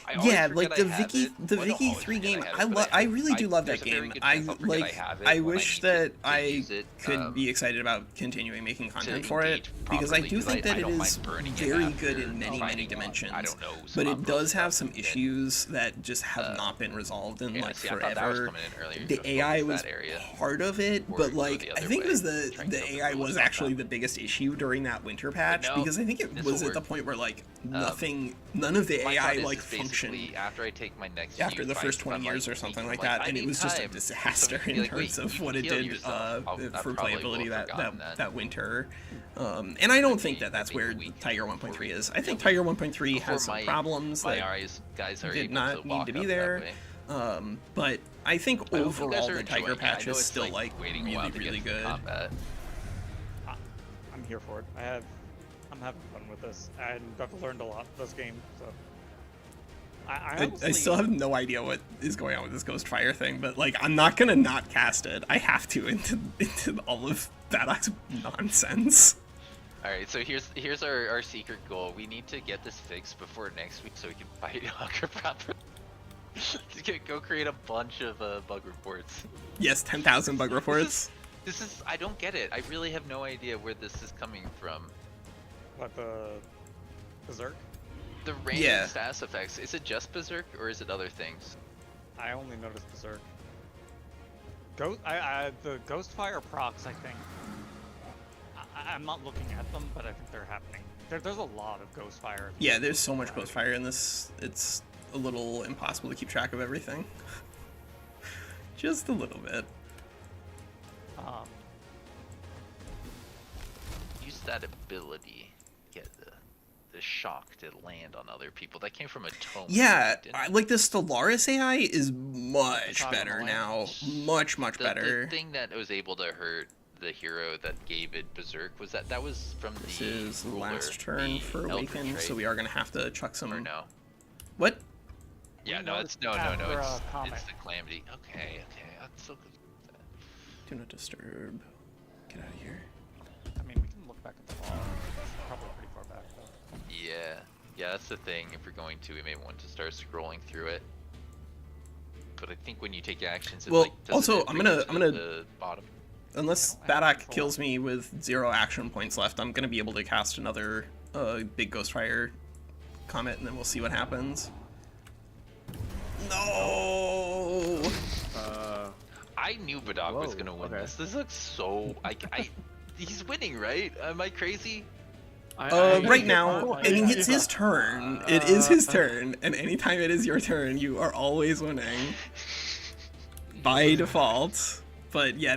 I always Yeah, forget like the I have Vicky, it. the Well, I don't Vicky always 3 forget game. have it, but I really do love there's that a very game. good I chance I'll forget like. have it I when wish need that to I use it, could be excited about continuing making content to for it, engage because I properly, do 'cause think that I it don't mind is burning it very after good in many fighting, dimensions. I don't know, some But it Umbral does have stuff some and- issues that just have not been resolved in Yeah, like see, I thought that was forever. coming in earlier, The so AI focus was that area. part of it, Or but go like the I other think it was way, try and the kill the AI rules was about actually that. the biggest issue during that winter patch, no, because I think it this was will at the work. point where like none of the My AI thought like is functioned basically after I take my next after few the first fights, 20 I'm years like, or something thinking, like that, I and it need was just a time. disaster Somebody'd be in like, terms "Wait, of you what can it heal did yourself." I for probably playability will have forgotten that winter. And I don't think that that's maybe a where week Tiger before 1.3 we- is. I think Tiger 1.3 before has some my- problems My that guys are did able not to need walk to be up there. That way. But I think I hope you guys overall are the Tiger enjoying it. I patch know is it's, still like waiting a while really, to get really to good. combat. I'm here for it. I'm having fun with this, and I've learned a lot this game. So I I still have no idea what is going on with this Ghostfire thing, but like I'm not gonna not cast it. I have to into all of BADOK'S nonsense. Alright, so here's our secret goal. We need to get this fixed before next week so we can fight Walker properly. Go create a bunch of bug reports. Yes, 10,000 bug reports. This is I don't get it. I really have no idea where this is coming from. What, the Berserk? The random Yeah. status effects. Is it just Berserk or is it other things? I only noticed Berserk. The Ghostfire procs, I think. I'm not looking at them, but I think they're happening. There's a lot of Ghostfire. Yeah, there's so much Ghostfire in this. It's a little impossible to keep track of everything. Just a little bit. Use that ability. Get the shock to land on other people. That came from a tome. Yeah, didn't it? like the Stellaris AI is much Chicago better Alliance. now. Much better. The thing that was able to hurt the hero that gave it Berserk was that was from This the is the ruler, last turn the for Elder Awaken, trait, so we are gonna have to chuck some. or no? What? Yeah, We no, noticed it's no, after, it's Comet. it's the Calamity. Okay, I'm so good. Do not disturb. Get out of here. I mean, we can look back at the ball. It's probably pretty far back, though. Yeah, that's the thing. If we're going to, we may want to start scrolling through it. But I think when you take actions, it Well, like, doesn't also, it I'm bring gonna- you to I'm gonna- the bottom. Unless I don't have Badok control. kills me with 0 action points left, I'm gonna be able to cast another big Ghostfire Comet, and then we'll see what happens. No! I knew Badok was Whoa, gonna win okay. this. This looks so. He's winning, right? Am I crazy? Right now, fine. I mean, it's his turn. It is his turn, and anytime it is your turn, you are always winning. By default. But yeah,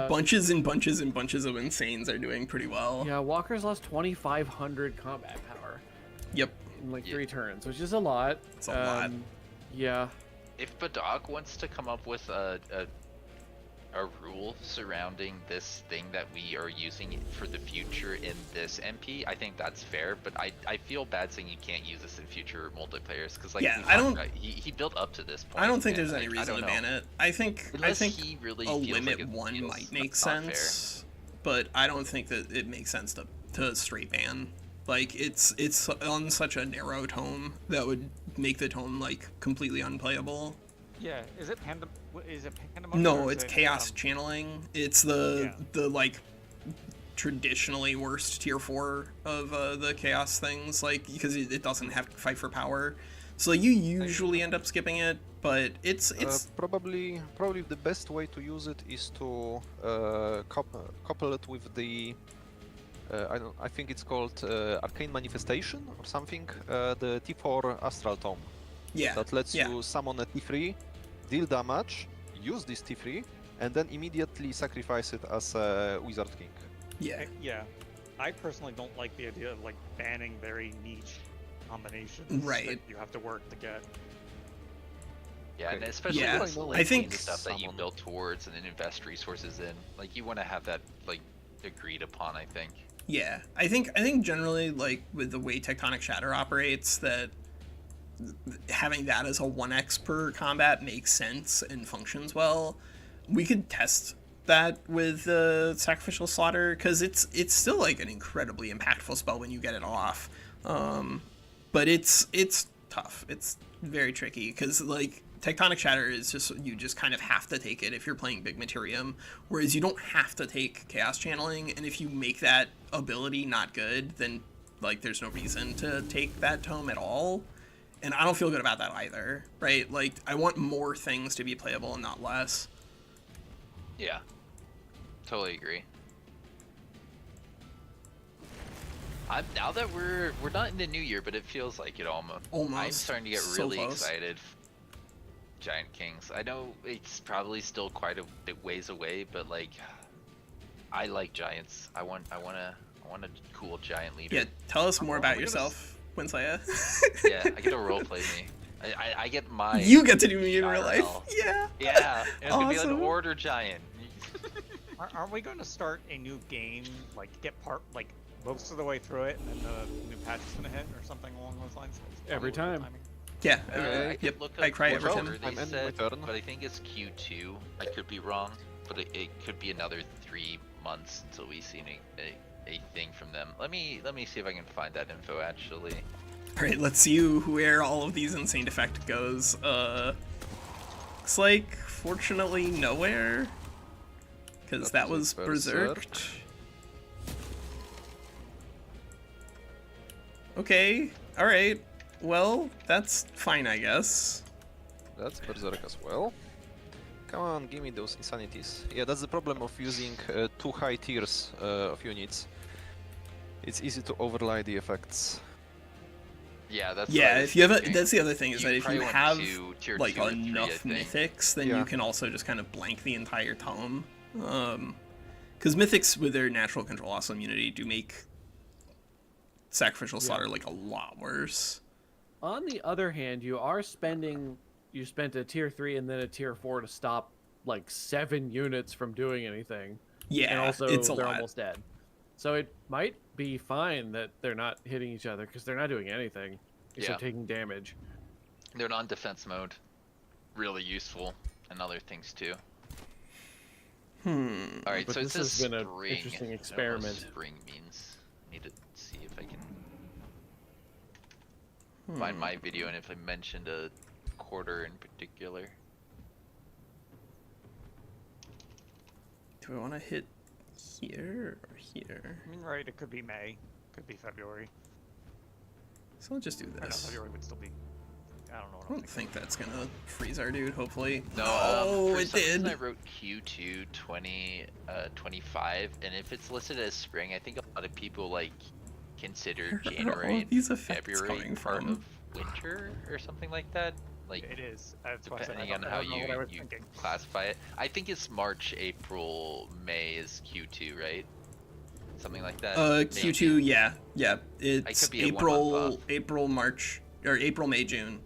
bunches and bunches and bunches of Insanes are doing pretty well. Yeah, Walker's lost 2,500 combat power. Yep. in like Yeah. 3 turns, which is a lot. It's a lot. Yeah. If Badok wants to come up with a rule surrounding this thing that we are using for the future in this MP, I think that's fair. But I feel bad saying you can't use this in future multiplayers because like Yeah, we I talked don't- about, he built up to this point. I don't think and, there's any like, I reason to don't ban know. it. I think Unless he really a feels limit like it 1 feels might make not fair. sense, but I don't think that it makes sense to straight ban. Like it's on such a narrow tome that would make the tome like completely unplayable. Yeah, is it pandemonium? No, or is it's it, chaos channeling. It's the Yeah. like traditionally worst tier 4 of the chaos things, like because it doesn't have to fight for power. So you usually end up skipping it, but it's Probably the best way to use it is to couple it with the I think it's called Arcane Manifestation or something. The T4 Astral Tome yeah. that lets yeah. you summon a T3, deal damage, use this T3, and then immediately sacrifice it as a Wizard King. Yeah. Yeah, I personally don't like the idea of like banning very niche combinations Right. that you have to work to get. Yeah, and Okay. especially Yeah, with I think the stuff that you someone- built towards and then invest resources in. Like you want to have that like agreed upon, I think. Yeah, I think generally like with the way Tectonic Shatter operates, that having that as a 1x per combat makes sense and functions well. We could test that with Sacrificial Slaughter because it's still like an incredibly impactful spell when you get it off. But it's tough. It's very tricky because like Tectonic Shatter is just, you just kind of have to take it if you're playing Big Materium, whereas you don't have to take Chaos Channeling, and if you make that ability not good, then like there's no reason to take that tome at all. And I don't feel good about that either, right? Like I want more things to be playable and not less. Yeah, totally agree. Now that we're not in the new year, but it feels like it almost. I'm Almost. starting to get So really close. excited. Giant Kings. I know it's probably still quite a bit ways away, but like, I like giants. I want a cool giant leader. Yeah, tell us more about we gotta yourself, Winsaya. Yeah, I get to roleplay me. I get my. You get to do me in real life. IRL. Yeah. Yeah, it's gonna be Awesome. an order giant. Aren't we going to start a new game, like get most of the way through it, and then the new patch is gonna hit or something along those lines? Every time. Yeah. I yep. could look I up cry what every time. order they I'm ending my said, turn. but I think it's Q2. I could be wrong, but it could be another 3 months until we see a thing from them. Let me see if I can find that info actually. All right, let's see where all of these insane defect goes. Looks like fortunately nowhere, because that was berserked. Okay. All right. Well, that's fine, I guess. That's Berserk as well. Come on, give me those insanities. Yeah, that's the problem of using 2 high tiers of units. It's easy to overlay the effects. Yeah, that's. Yeah, what I was if you have thinking. that's the other thing is that if probably you want have tier like 2 or 3, I enough think. mythics, then Yeah. you can also just kind of blank the entire tome. Because mythics with their natural control also immunity do make Sacrificial Slaughter like a lot worse. On the other hand, you spent a tier 3 and then a tier 4 to stop like 7 units from doing anything. Yeah, And also it's a they're lot. almost dead. So it might be fine that they're not hitting each other because they're not doing anything except Yeah. taking damage. They're on defense mode. Really useful, and other things too. All right, But so it this says has been an spring. interesting I don't know what experiment. spring means. Need to see if I can find my video and if I mentioned a quarter in particular. Do I want to hit here or here? I mean, right? It could be May, could be February. So I'll just do I know this. February would still be. I don't know. I What don't I'm think that's gonna freeze our dude, hopefully. No, Oh, for it some reason did. I wrote Q2 25, and if it's listed as spring, I think a lot of people like consider Where are January all and these effects February coming part from? of winter or something like that. Like It is. That's why I said I depending on don't- I how don't know what I was you thinking. classify it. I think it's March, April, May is Q2, right? something like that. Q2, yeah. It's could be a 1 month off. April, March, or April, May, June.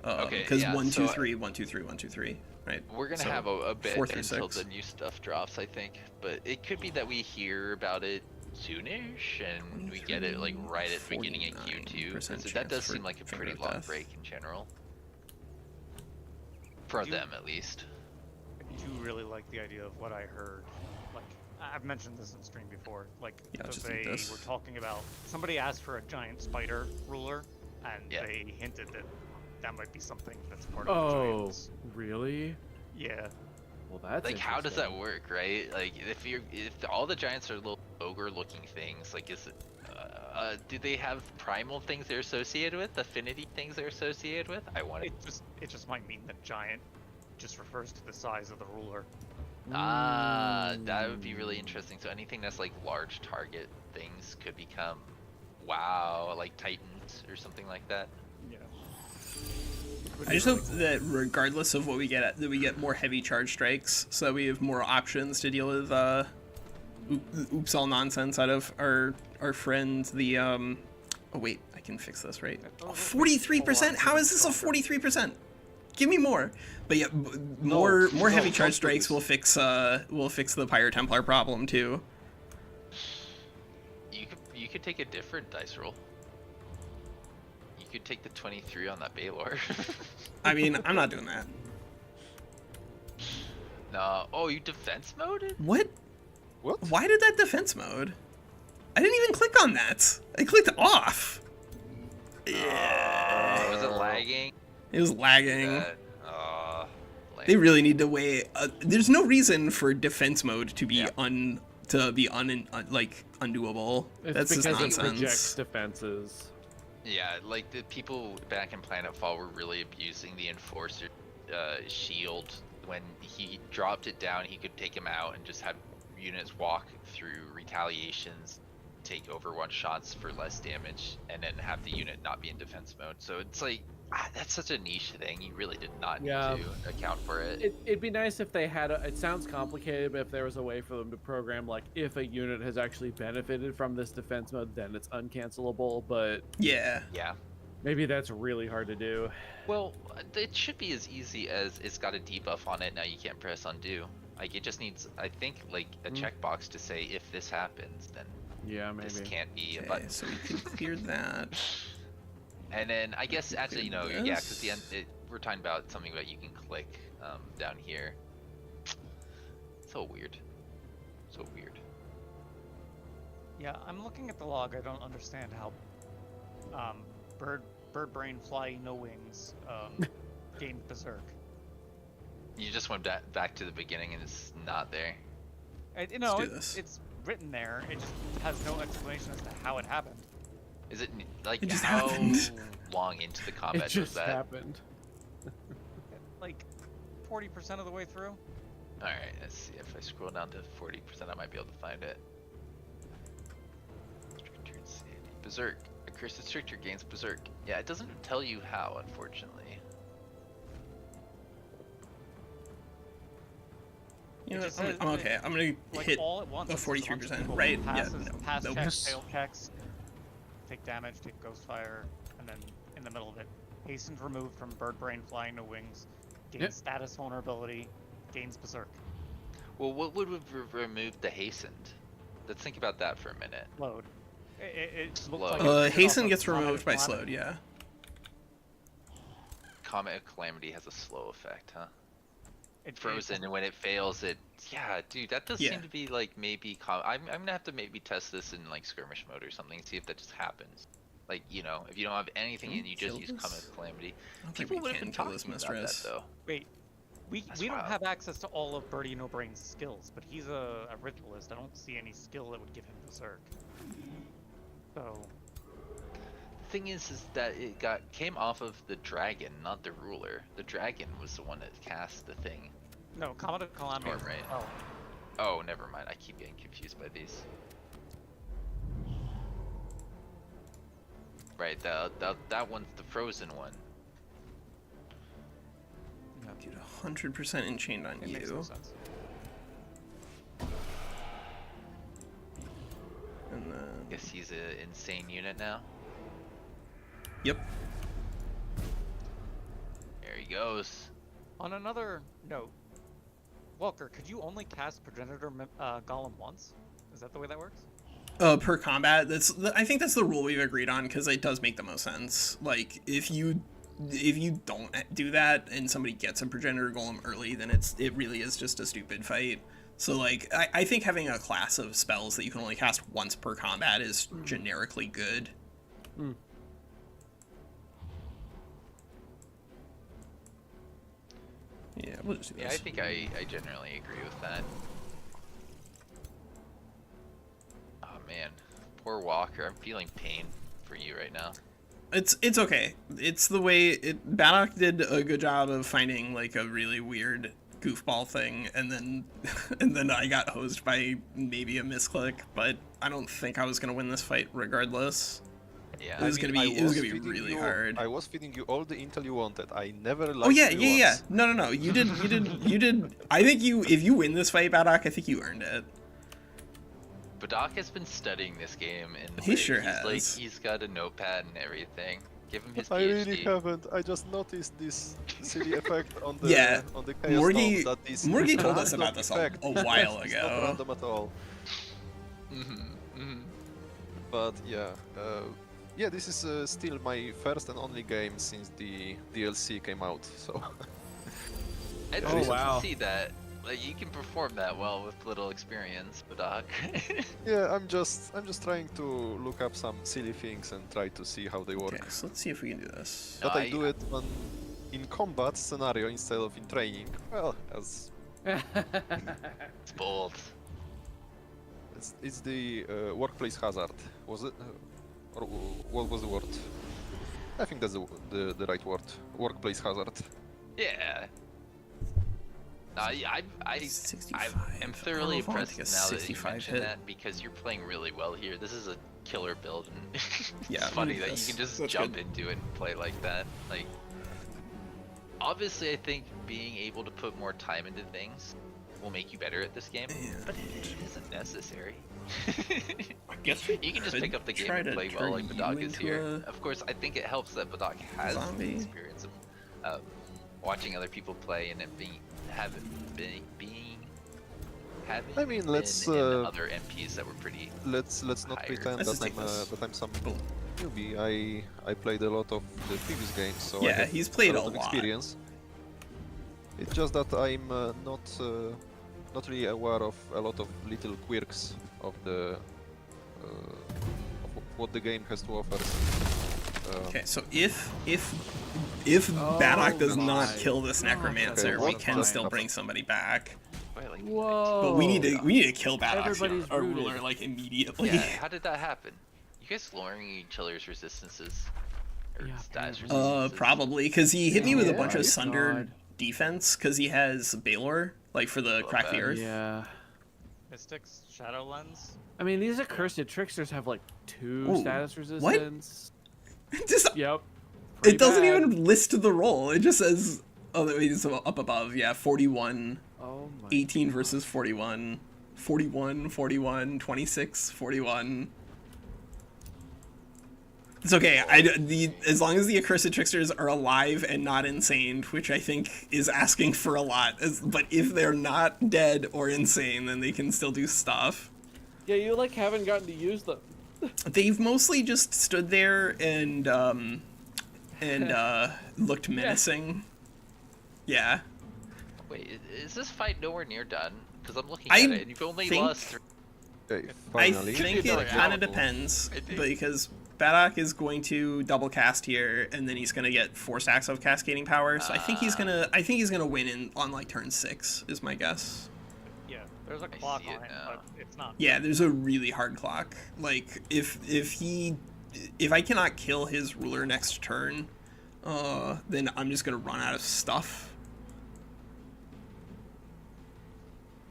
Okay, Because yeah, 1, 2, so, 3, 1, 2, 3, 1, 2, 3, right? We're gonna So, have a bit 4 through until 6. the new stuff drops, I think. But it could be that we hear about it soonish and we get it like right at the beginning of Q2. 'Cause that does seem like a pretty long break in general. For them, at least. I do really like the idea of what I heard. Like, I've mentioned this in stream before. Like, Yeah, just they eat this. were talking about somebody asked for a giant spider ruler, and Yeah. they hinted that that might be something that's part of the Oh, giants. really? Yeah. Well, that's Like, how does that interesting. work, right? Like, if all the giants are little ogre-looking things, like, is it? Do they have primal things they're associated with? Affinity things they're associated with? I want it. It just might mean that giant just refers to the size of the ruler. Ah, that would be really interesting. So anything that's like large target things could become, wow, like titans or something like that. Yeah. I just hope that regardless of what we get, that we get more heavy charge strikes, so that we have more options to deal with oops all nonsense out of our friend the oh wait, I can fix this, right? 43%? How is this a 43%? Give me more. But yeah, more heavy charge strikes will fix the Pyro Templar problem too. You could take a different dice roll. You could take the 23 on that Baylor. I mean, I'm not doing that. No. Oh, you defense moded? What? What? Why did that defense mode? I didn't even click on that. I clicked off. Yeah. Was it lagging? It was lagging. Lame. They really need to weigh. There's no reason for defense mode to be Yeah. undoable. It's That's just because nonsense. it projects defenses. Yeah, like the people back in Planetfall were really abusing the Enforcer shield. When he dropped it down, he could take him out and just have units walk through retaliations, take Overwatch shots for less damage, and then have the unit not be in defense mode. So it's like, that's such a niche thing. You really did not need Yeah. to account for it. It'd be nice if they had it sounds complicated, but if there was a way for them to program, like, if a unit has actually benefited from this defense mode, then it's uncancelable, but Yeah. Yeah. maybe that's really hard to do. Well, it should be as easy as it's got a debuff on it, now you can't press undo. Like, it just needs, I think, like, a checkbox to say, if this happens, then Yeah, maybe. this can't be a Okay, button. so we can clear that. And then, I guess, actually, yeah, because This. the end, we're talking about something that you can click down here. So weird. So weird. Yeah, I'm looking at the log. I don't understand how bird brain fly no wings gained berserk. You just went back to the beginning and it's not there. You know, do this. it's written there. It just has no explanation as to how it happened. Is it, like, It just how happened. long into the combat It just was that? happened. Like 40% of the way through. Alright, let's see. If I scroll down to 40%, I might be able to find it. Stricter Insanity. Berserk. A cursed stricter gains Berserk. Yeah, it doesn't tell you how, unfortunately. You know, just I'm says okay. that, I'm gonna Like hit all at once. a it's just a bunch of 43%, people right? with Yeah, Passes, no, pass nope. checks, fail checks, take damage, take ghost fire, and then in the middle of it, hastened removed from bird brain flying no wings, gains Yep. status vulnerability, gains berserk. Well, what would have removed the hastened? Let's think about that for a minute. Load. It looks Slow. like it triggered Hasten off gets of Comet removed by Calamity. slowed, yeah. Comet of Calamity has a slow effect, huh? It Frozen, and when it fails, it... Yeah, dude, that does Yeah. seem to be, like, maybe... I'm gonna have to maybe test this in, like, skirmish mode or something, see if that just happens. Like, you know, if you don't have anything and you just kill use this? Comet of Calamity. I don't think People we would have can been kill talking this about mistress. that, though. Wait, we That's don't wild. have access to all of Birdie No Brain's skills, but he's a ritualist. I don't see any skill that would give him berserk. So The thing is that it came off of the dragon, not the ruler. The dragon was the one that cast the thing. no, Comet of Calamity. Storm, right? Oh, Oh, never mind. I keep getting confused by these. Right, that one's the frozen one. Dude, 100% enchained on it makes no you. sense. he's an insane unit now. Yep. There he goes. On another note, Walker, could you only cast Progenitor Golem once? Is that the way that works? Per combat, I think that's the rule we've agreed on, because it does make the most sense. Like, if you don't do that and somebody gets a Progenitor Golem early, then it really is just a stupid fight. So like, I think having a class of spells that you can only cast once per combat is generically good. Yeah, we'll just do Yeah, this. I think I generally agree with that. Oh man, poor Walker. I'm feeling pain for you right now. It's okay. It's the way Badok did a good job of finding like a really weird goofball thing, and then I got hosed by maybe a misclick, but I don't think I was gonna win this fight regardless. Yeah. It was gonna be really hard. I was feeding you all the intel you wanted. I never liked Oh yeah, you yeah. once. No. You did. I think if you win this fight, Badok, I think you earned it. Badok has been studying this game, and He sure he's has. like, he's got a notepad and everything. Give him his I PhD. really haven't. I just noticed this silly effect on the Yeah, on the chaos tome Morgie that is told random us about this a effect. while It's not ago. random at all. But yeah, yeah, this is still my first and only game since the DLC came out. So I Oh, don't wow. see that. Like, you can perform that well with little experience, Badok. yeah, I'm just trying to look up some silly things and try to see how they work. Okay, so let's see if we can do this. But No, I do it in combat scenario instead of in training. Well, as It's bold. it's the workplace hazard. Was it? Or what was the word? I think that's the right word. Workplace hazard. Yeah. No, I 65. am I thoroughly don't know if I want to impressed take a now that you 65 mentioned hit. that, because you're playing really well here. This is a killer build, and Yeah, it's funny that you that's- can just that's jump good. into it and play like that. Like, obviously, I think being able to put more time into things will make you better at this game, but it isn't necessary. I guess we You can just could pick up the game try and to play turn well like you Badok is into here. a Of course, I think it helps that Badok has the zombie. experience of watching other people play and it having I mean, been let's, in other MPs that were pretty. Let's not Higher. pretend Let's just that take this. I'm some Boom. newbie. I played a lot of the previous games, so I Yeah, have he's played a of lot. experience. It's just that I'm not really aware of a lot of little quirks of the of what the game has to offer. Okay, so if Badok does not my kill this necromancer, Okay, we what can the still fuck? bring somebody back. Quite like Whoa! But we need to kill Badok, Everybody's our rooted. ruler, like immediately. Yeah, how did that happen? You guys lowering each other's resistances? Or Yeah, stats apparently. resistances? Probably because he hit me with a Yeah, bunch of right. sundered God. defense because he has Baylor, like for the Love crack the that. earth. Yeah. Mystics, Shadow Lens. I mean, these accursed tricksters have like 2 Ooh, status what? resistance. Just Yep. it doesn't Pretty bad. even list the roll. It just says, oh, wait, it's up above. Yeah, 41, Oh my. 18 versus 41, 41, 41, 26, 41. It's okay. As long as the accursed tricksters are alive and not insane, which I think is asking for a lot. But if they're not dead or insane, then they can still do stuff. Yeah, you like haven't gotten to use them. They've mostly just stood there and looked menacing. Yeah. Wait, is this fight nowhere near done? Because I'm looking I at it, and you've only think- lost 3. Okay, I finally. think Could be it kind of variable. depends, I think- because Badok is going to double cast here, and then he's gonna get 4 stacks of cascading power. So I think he's gonna win on like turn 6 is my guess. Yeah, there's a clock see it on it, now. but it's not. Yeah, there's a really hard clock. Like if I cannot kill his ruler next turn, then I'm just gonna run out of stuff.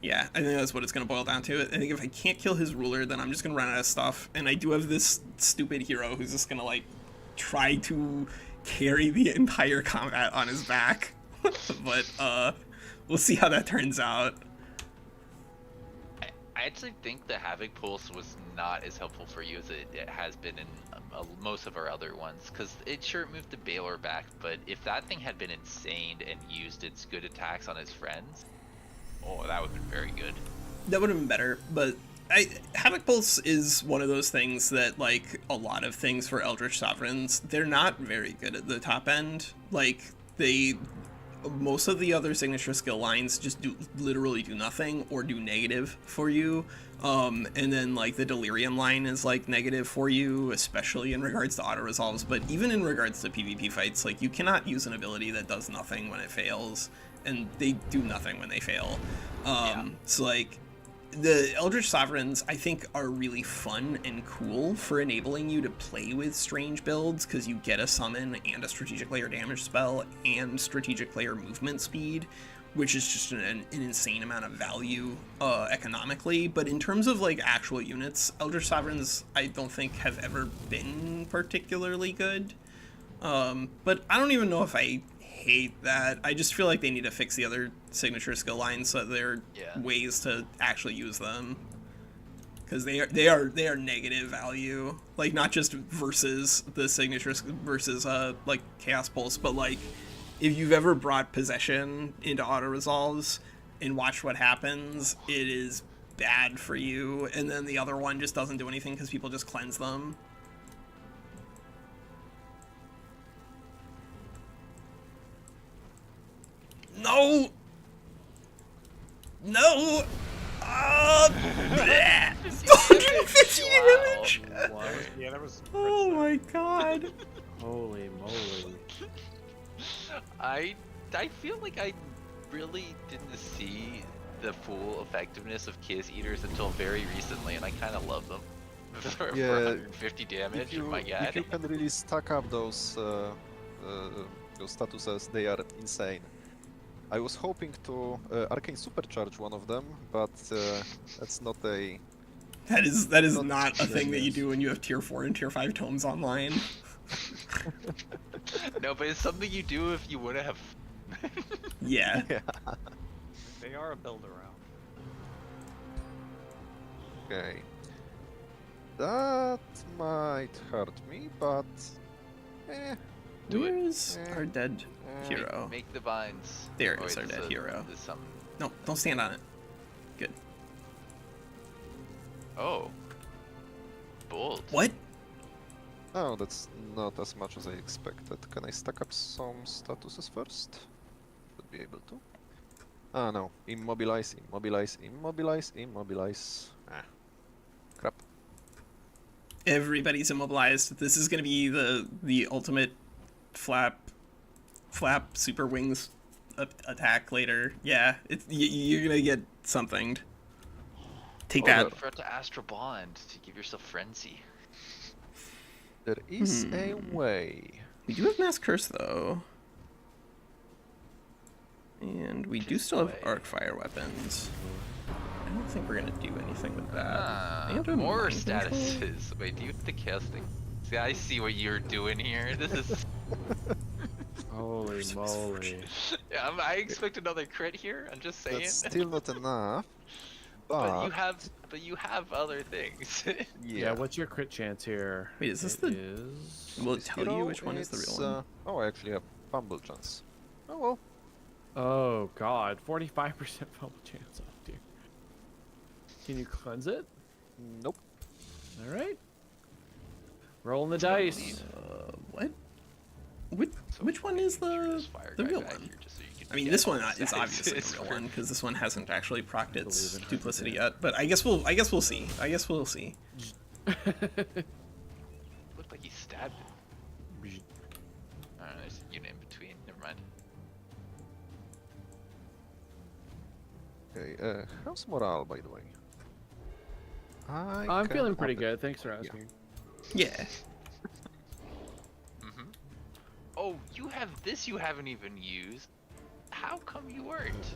Yeah, I think that's what it's gonna boil down to. I think if I can't kill his ruler, then I'm just gonna run out of stuff. And I do have this stupid hero who's just gonna like try to carry the entire combat on his back. But we'll see how that turns out. I I actually think the Havoc Pulse was not as helpful for you as it has been in most of our other ones, because it sure moved the Baylor back, but if that thing had been insane and used its good attacks on his friends, oh, that would have been very good. That would have been better, but Havoc Pulse is one of those things that, like a lot of things for Eldritch Sovereigns, they're not very good at the top end. Like, most of the other signature skill lines just literally do nothing or do negative for you. And then like the Delirium line is like negative for you, especially in regards to auto resolves, but even in regards to PvP fights, like you cannot use an ability that does nothing when it fails, and they do nothing when they fail. So like the Eldritch Sovereigns, I think, are really fun and cool for enabling you to play with strange builds, because you get a summon and a strategic layer damage spell and strategic layer movement speed, which is just an insane amount of value economically. But in terms of like actual units, Eldritch Sovereigns I don't think have ever been particularly good. But I don't even know if I hate that. I just feel like they need to fix the other signature skill lines so there are ways to actually use them, because they are negative value, like not just versus the signature versus like Chaos Pulse, but like if you've ever brought Possession into auto resolves and watched what happens, it is bad for you. And then the other one just doesn't do anything because people just cleanse them. No! No! 150 damage! What? Yeah, that was. Oh my god. Holy moly. I feel like I really didn't see the full effectiveness of Kiss Eaters until very recently, and I kind of love them. For 150 damage, my god. If you can really stack up those statuses, they are insane. I was hoping to Arcane Supercharge one of them, but that's not a... That is not a thing that you do when you have tier 4 and tier 5 tomes online. No, but it's something you do if you want to have... Yeah. They are a build around. Okay. That might hurt me, but... Do it. Where's our dead hero? Make the vines. There Oh, is our wait, dead hero. there's some... No, don't stand on it. Good. Oh. Bold. What? Oh, that's not as much as I expected. Can I stack up some statuses first? Should be able to. Ah, no. Immobilize, immobilize, immobilize, immobilize. Ah. Crap. Everybody's immobilized. This is gonna be the ultimate flap super wings attack later. Yeah, you're gonna get something. Take that. For it to Astral Bond to give yourself frenzy. There is a way. We do have Mass Curse though, and we do still have Arc Fire weapons. I don't think we're gonna do anything with that. And a More Mind Control? statuses. Wait, do you have the casting? See, I see what you're doing here. This is... Holy moly. Yeah, I expect another crit here. I'm just saying. That's still not enough. But you have other things. Yeah, what's your crit chance here? Wait, is this Will it tell you which one is the real one? Oh, I actually have fumble chance. Oh well. Oh god, 45% fumble chance. Oh dear. Can you cleanse it? Nope. Alright. Rolling the dice. What? Which one is the real one? I mean, this one is obviously the real one because this one hasn't actually procced its duplicity yet. But I guess we'll see. I guess we'll see. Looked like he stabbed it. I don't know, there's a unit in between. Never mind. Okay. How's morale, by the way? I'm feeling pretty good. Thanks for asking. Yeah. Oh, you have this you haven't even used. How come you weren't?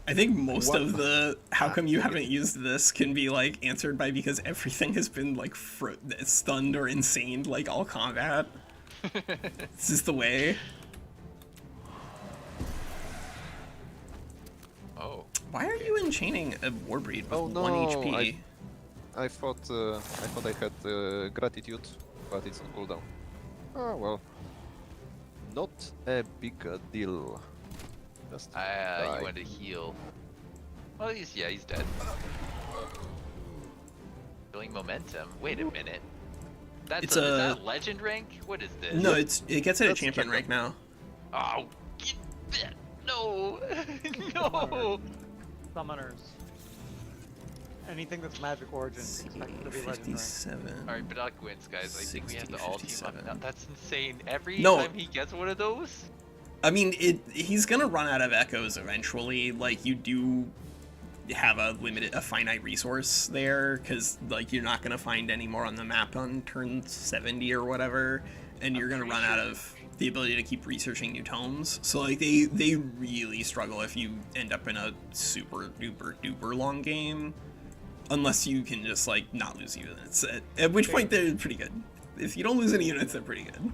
I think most of the how come you haven't used this can be like answered by because everything has been like stunned or insane like all combat. This is the way. Oh. Why are you enchaining a Warbreed with Oh, no, 1 HP? I thought I had gratitude, but it's on cooldown. Oh well. Not a big deal. Just You die. wanted to heal. Well, he's dead. Building momentum. Wait a minute. It's Is that legend rank? What is this? No, it gets it at That's champion better. rank now. Oh, no, no. Summoners. Anything that's magic origin is expected to be legendary. 57. All right, Badok wins, guys. I think we have to all team up 57. now. That's insane. Every No. time he gets one of those. I mean, he's gonna run out of echoes eventually. Like, you do have a finite resource there, because like you're not gonna find any more on the map on turn 70 or whatever, and you're gonna run out of the ability to keep researching new tomes. So like they really struggle if you end up in a super duper long game, unless you can just like not lose units. At which point they're pretty good. If you don't lose any units, they're pretty good.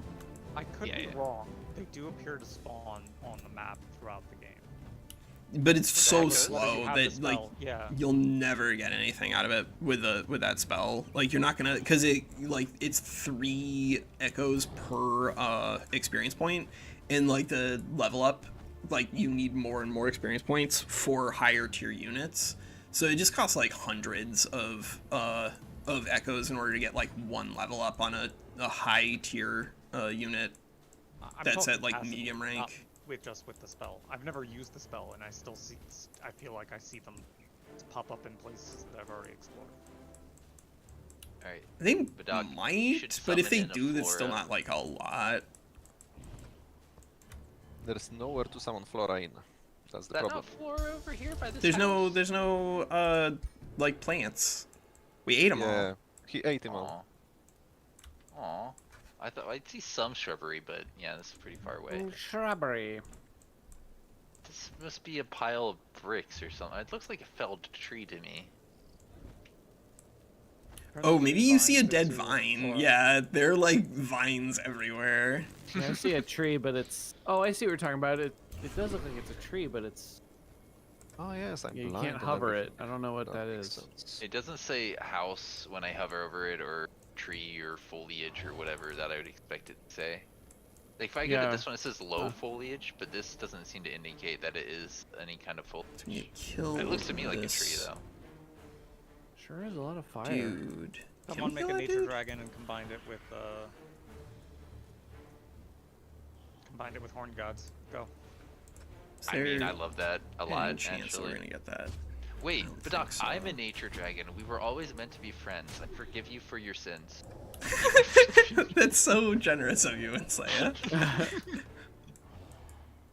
I could Yeah, be yeah. wrong. They do appear to spawn on the map throughout the game. But it's so echoes? slow You have the that like spell, yeah. you'll never get anything out of it with that spell. Like you're not gonna, because it's 3 echoes per experience point, and like the level up, like you need more and more experience points for higher tier units. So it just costs like hundreds of echoes in order to get like 1 level up on a high tier unit I'm that's talking at like passively, medium not rank. with the spell. I've never used the spell, and I still see. I feel like I see them pop up in places that I've already explored. All right. They Badok, you might, should but if summon they in a do, that's still Flora. not like a lot. There's nowhere to summon Flora in. That's Is the that problem. not Flora over here by this There's no like plants. We ate them all. Yeah, he ate him all. Aw. Aw. I thought I'd see some shrubbery, but yeah, this is pretty far away. Shrubbery. This must be a pile of bricks or something. It looks like a felled tree to me. Oh, maybe you see a Vines dead into vine. flora. Yeah, there are like vines everywhere. Yeah, I see a tree, but it's. Oh, I see what you're talking about. It does look like it's a tree, but it's. Oh yes, I'm Yeah, you blind can't on hover it. everything. I don't know what that makes is. sense. It doesn't say house when I hover over it, or tree, or foliage, or whatever that I would expect it to say. Like if I go to Yeah. this one, it says low foliage, but this doesn't seem to indicate that it is any kind of foliage. So you kill It looks to me like a tree, this though. Sure is a lot of fire. Dude. Can Someone we make kill a that nature dude? dragon and combined it with horned gods. Go. Is I mean, there I love that a any lot, chance that we're actually. gonna get that? Wait, I don't Badok, think so. I'm a nature dragon. We were always meant to be friends. I forgive you for your sins. That's so generous of you, Insaya.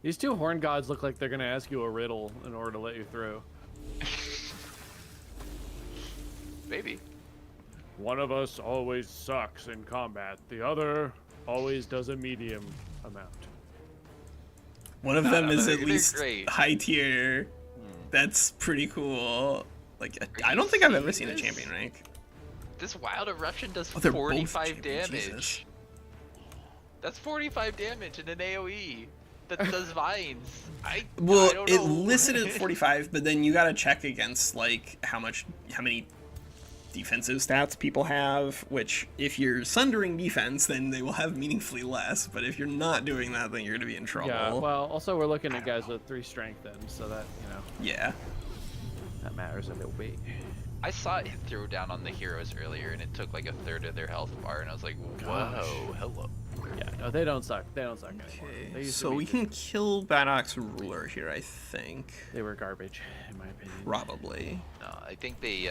These 2 horn gods look like they're gonna ask you a riddle in order to let you through. Maybe. One of us always sucks in combat. The other always does a medium amount. One of them is they're at least great. high tier. That's pretty cool. Like, I you don't think I've ever seeing seen a this? champion rank. This wild eruption does Oh, they're both 45 champion, damage. Jesus. That's 45 damage in an AoE that does vines. I Well, don't it know. listed at 45, but then you gotta check against like how many defensive stats people have, which if you're sundering defense, then they will have meaningfully less, but if you're not doing that, then you're gonna be in trouble. Yeah, well, also we're looking at guys with 3 strength then, so that, Yeah. that matters a little bit. I saw it throw down on the heroes earlier, and it took like a third of their health bar, and I was like, whoa, Gosh. hello. Yeah, no, they don't suck. They don't suck anymore. They Okay, used to so be we just- can kill Badok's ruler here, I think. They were garbage, in my opinion. Probably. No, I think they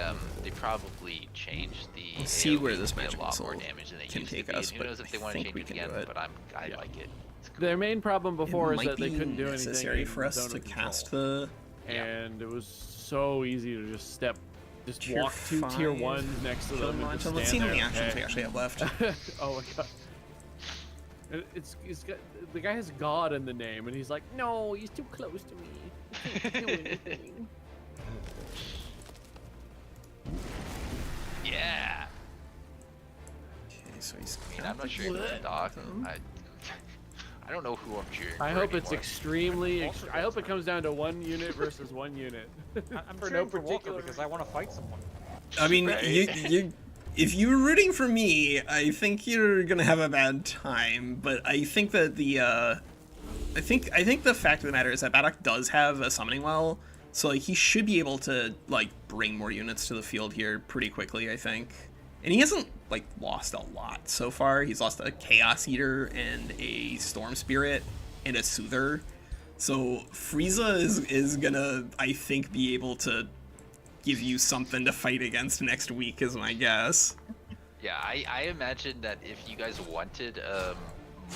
probably changed the We'll see where AoE this to be magic a lot more missile damage than it can used take to be, us, and who but knows if I they want to think change we it can again, do it. but I Yeah. like it. It's cool. Their main problem before It is might that they be couldn't do anything necessary in for us zone to of control. cast the And it was so easy to just Tier walk 2 tier 5 1s next to them and just Let's see stand how many there. actions we actually have left. Oh my god. It's got, the guy has God in the name, and he's like, no, he's too close to me. He can't do anything. Yeah. Okay, so he's I mean, I'm not sure if it's a doc. I don't know who I'm cheering I for hope it's anymore. extremely. Also I hope it comes down to 1 unit versus 1 unit. I'm For cheering no for Walker particular because I want to fight someone. I mean, Right. you if you're rooting for me, I think you're gonna have a bad time. But I think that I think the fact of the matter is that Badok does have a summoning well, so like he should be able to like bring more units to the field here pretty quickly. I think, and he hasn't like lost a lot so far. He's lost a Chaos Eater and a Storm Spirit and a Soother. So Frieza is gonna, I think, be able to give you something to fight against next week, is my guess. Yeah, I imagine that if you guys wanted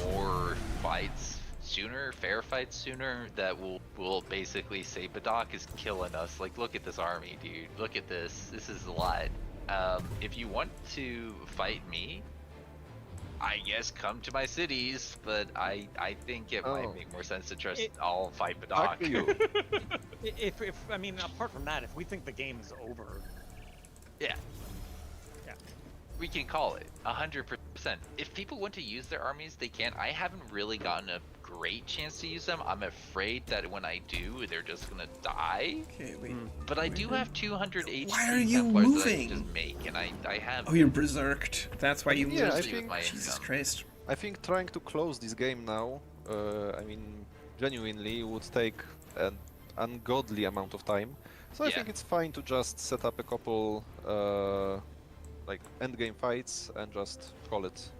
more fights sooner, fair fights sooner, that will basically say Badok is killing us. Like, look at this army, dude. Look at this. This is a lot. If you want to fight me, I guess come to my cities, but I think it might make more sense to trust I'll fight Back to you. Badok. If I mean, apart from that, if we think the game is over, Yeah. Yeah. We can call it 100%. If people want to use their armies, they can. I haven't really gotten a great chance to use them. I'm afraid that when I do, they're just gonna die. Okay, wait. But I do have 200 HP Why are you Templars that I moving? can just make, and I have. Oh, you're berserked. That's why you Yeah, I moved. especially with think- my Jesus income. Christ. I think trying to close this game now, I mean, genuinely would take an ungodly amount of time. So I Yeah. think it's fine to just set up a couple like endgame fights and just call it.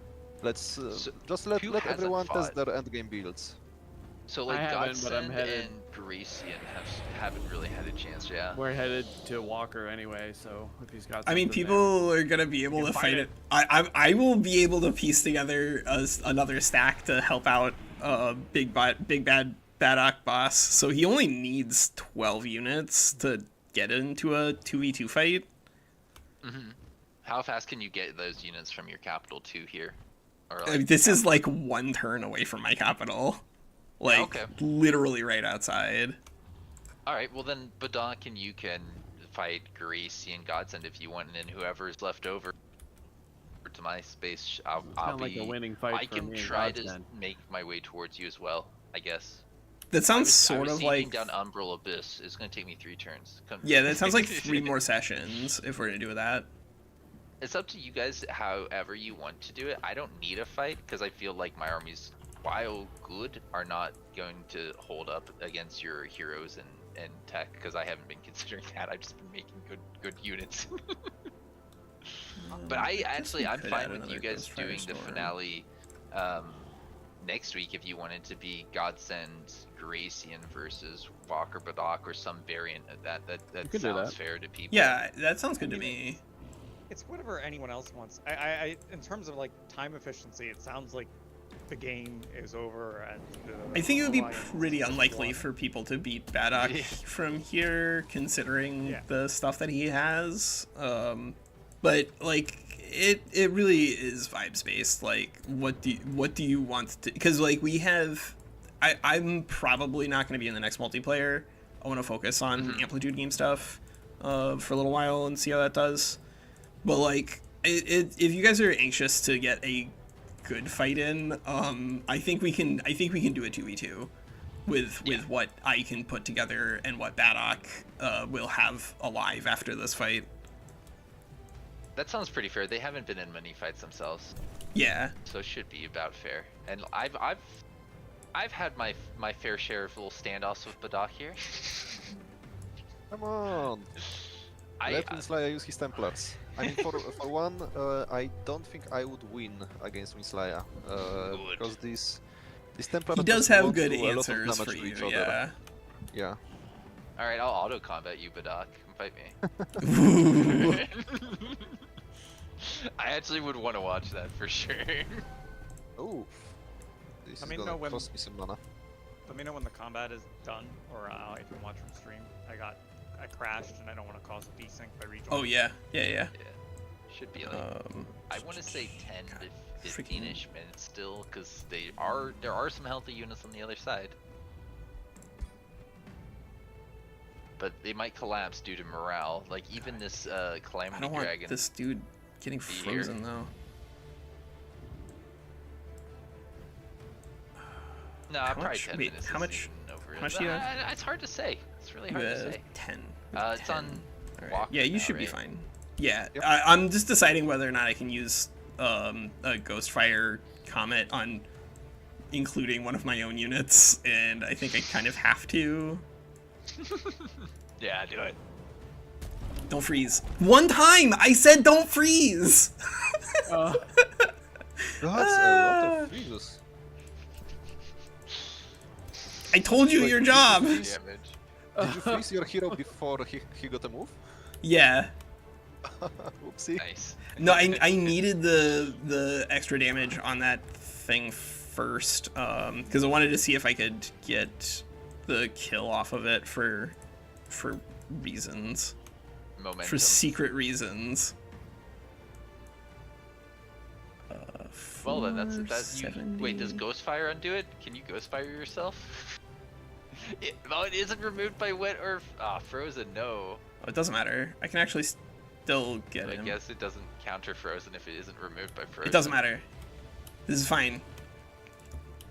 Let's So just let who let hasn't everyone test fought? their endgame builds. So like I haven't, but I'm Godsend headed- and Grecian haven't really had a chance, yeah. We're headed to Walker anyway, so if he's got. I mean, something people are gonna be able You to can fight fight it. I will be able to piece together another stack to help out big bad Badok boss. So he only needs 12 units to get into a 2v2 fight. How fast can you get those units from your capital to here? Or I mean, this is like one turn away from my capital, like okay. literally right outside. All right, well then Badok and you can fight Grecian Godsend if you want, and then whoever's left over to my space, I'll Sound be. like a winning fight I for can me and try to Godsend. make my way towards you as well, I guess. That sounds I sort was of sieging like down Umbral Abyss. It's gonna take me 3 turns. yeah, that sounds like 3 more sessions if we're gonna do that. It's up to you guys however you want to do it. I don't need a fight because I feel like my armies, while good, are not going to hold up against your heroes and tech because I haven't been considering that. I've just been making good units. But I'm could fine add with you another guys Ghostfire doing the Storm. finale next week if you wanted to be Godsend Grecian versus Walker Badok or some variant of that. That could do sounds that. fair to people. Yeah, that sounds good to me. it's whatever anyone else wants. I in terms of like time efficiency, it sounds like the game is over. And I think it would be Alliance pretty is unlikely won. for people to beat Badok Yeah. from here, considering Yeah. the stuff that he has. But like, it really is vibes based. Like, what do you want to? Because like we have, I'm probably not going to be in the next multiplayer. I want to focus on Amplitude game stuff for a little while and see how that does. But like, if you guys are anxious to get a good fight in, I think we can do a 2v2 with what I can put together and what Badok will have alive after this fight. That sounds pretty fair. They haven't been in many fights themselves, Yeah. so it should be about fair. And I've had my fair share of little standoffs with Badok here. Come on, let Winslaya use his Templars. I mean, for one, I don't think I would win against Winslaya Good. because this Templar He does just have won't good do a lot of answers damage for to you, each other. yeah. Yeah. All right, I'll auto combat you, Badok. Come fight me. I actually would want to watch that for sure. Oh, this Let me is know gonna when- cost me some mana. Let me know when the combat is done, or if you can watch from stream. I crashed and I don't want to cause a desync by rejoining. Oh yeah. Should be like I want to say 10 to freaking- 15ish minutes still, because there are some healthy units on the other side. But they might collapse due to morale. Like even this I Calamity don't want Dragon. this dude getting Be here. frozen though. No, How probably much? 10 Wait, minutes. how isn't much? even over how it. much do you have? It's hard to say. It's really hard to say. 10. It's on All right. walk Yeah, you now, should be right? fine. Yeah, Yep. I'm just deciding whether or not I can use a Ghostfire Comet on including one of my own units, and I think I kind of have to. Yeah, do it. Don't freeze. One time! I said don't freeze! That's a lot of freezes. I told you your job! Damage. Did you freeze your hero before he got a move? Yeah. Oopsie. Nice. No, I needed the extra damage on that thing first, because I wanted to see if I could get the kill off of it for reasons. Momentum. For secret reasons. Well then, that's you. 470. Wait, does Ghostfire undo it? Can you Ghostfire yourself? It isn't removed by wet or frozen. No. Oh, it doesn't matter. I can actually still get I him. guess it doesn't counter frozen if it isn't removed by frozen. It doesn't matter. This is fine.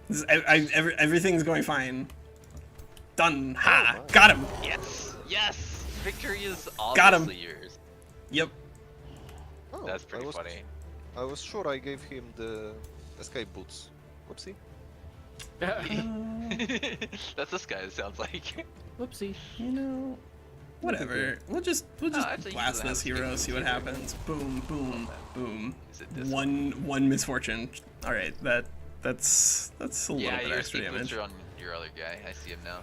This is, everything's going fine. Done. Ha! Oh, wow. Got him! Yes. Yes. Victory is Got him. obviously yours. Yep. Oh, That's pretty I was, funny. I was sure I gave him the escape boots. Whoopsie. That's this guy. It sounds like. Whoopsie. You know, whatever. We'll just actually, he blast doesn't this have hero, escape see what either. happens. Boom, boom, boom. Is it this One misfortune. All right, that's a little Yeah, bit your extra escape boots damage. are on your other guy. I see him now.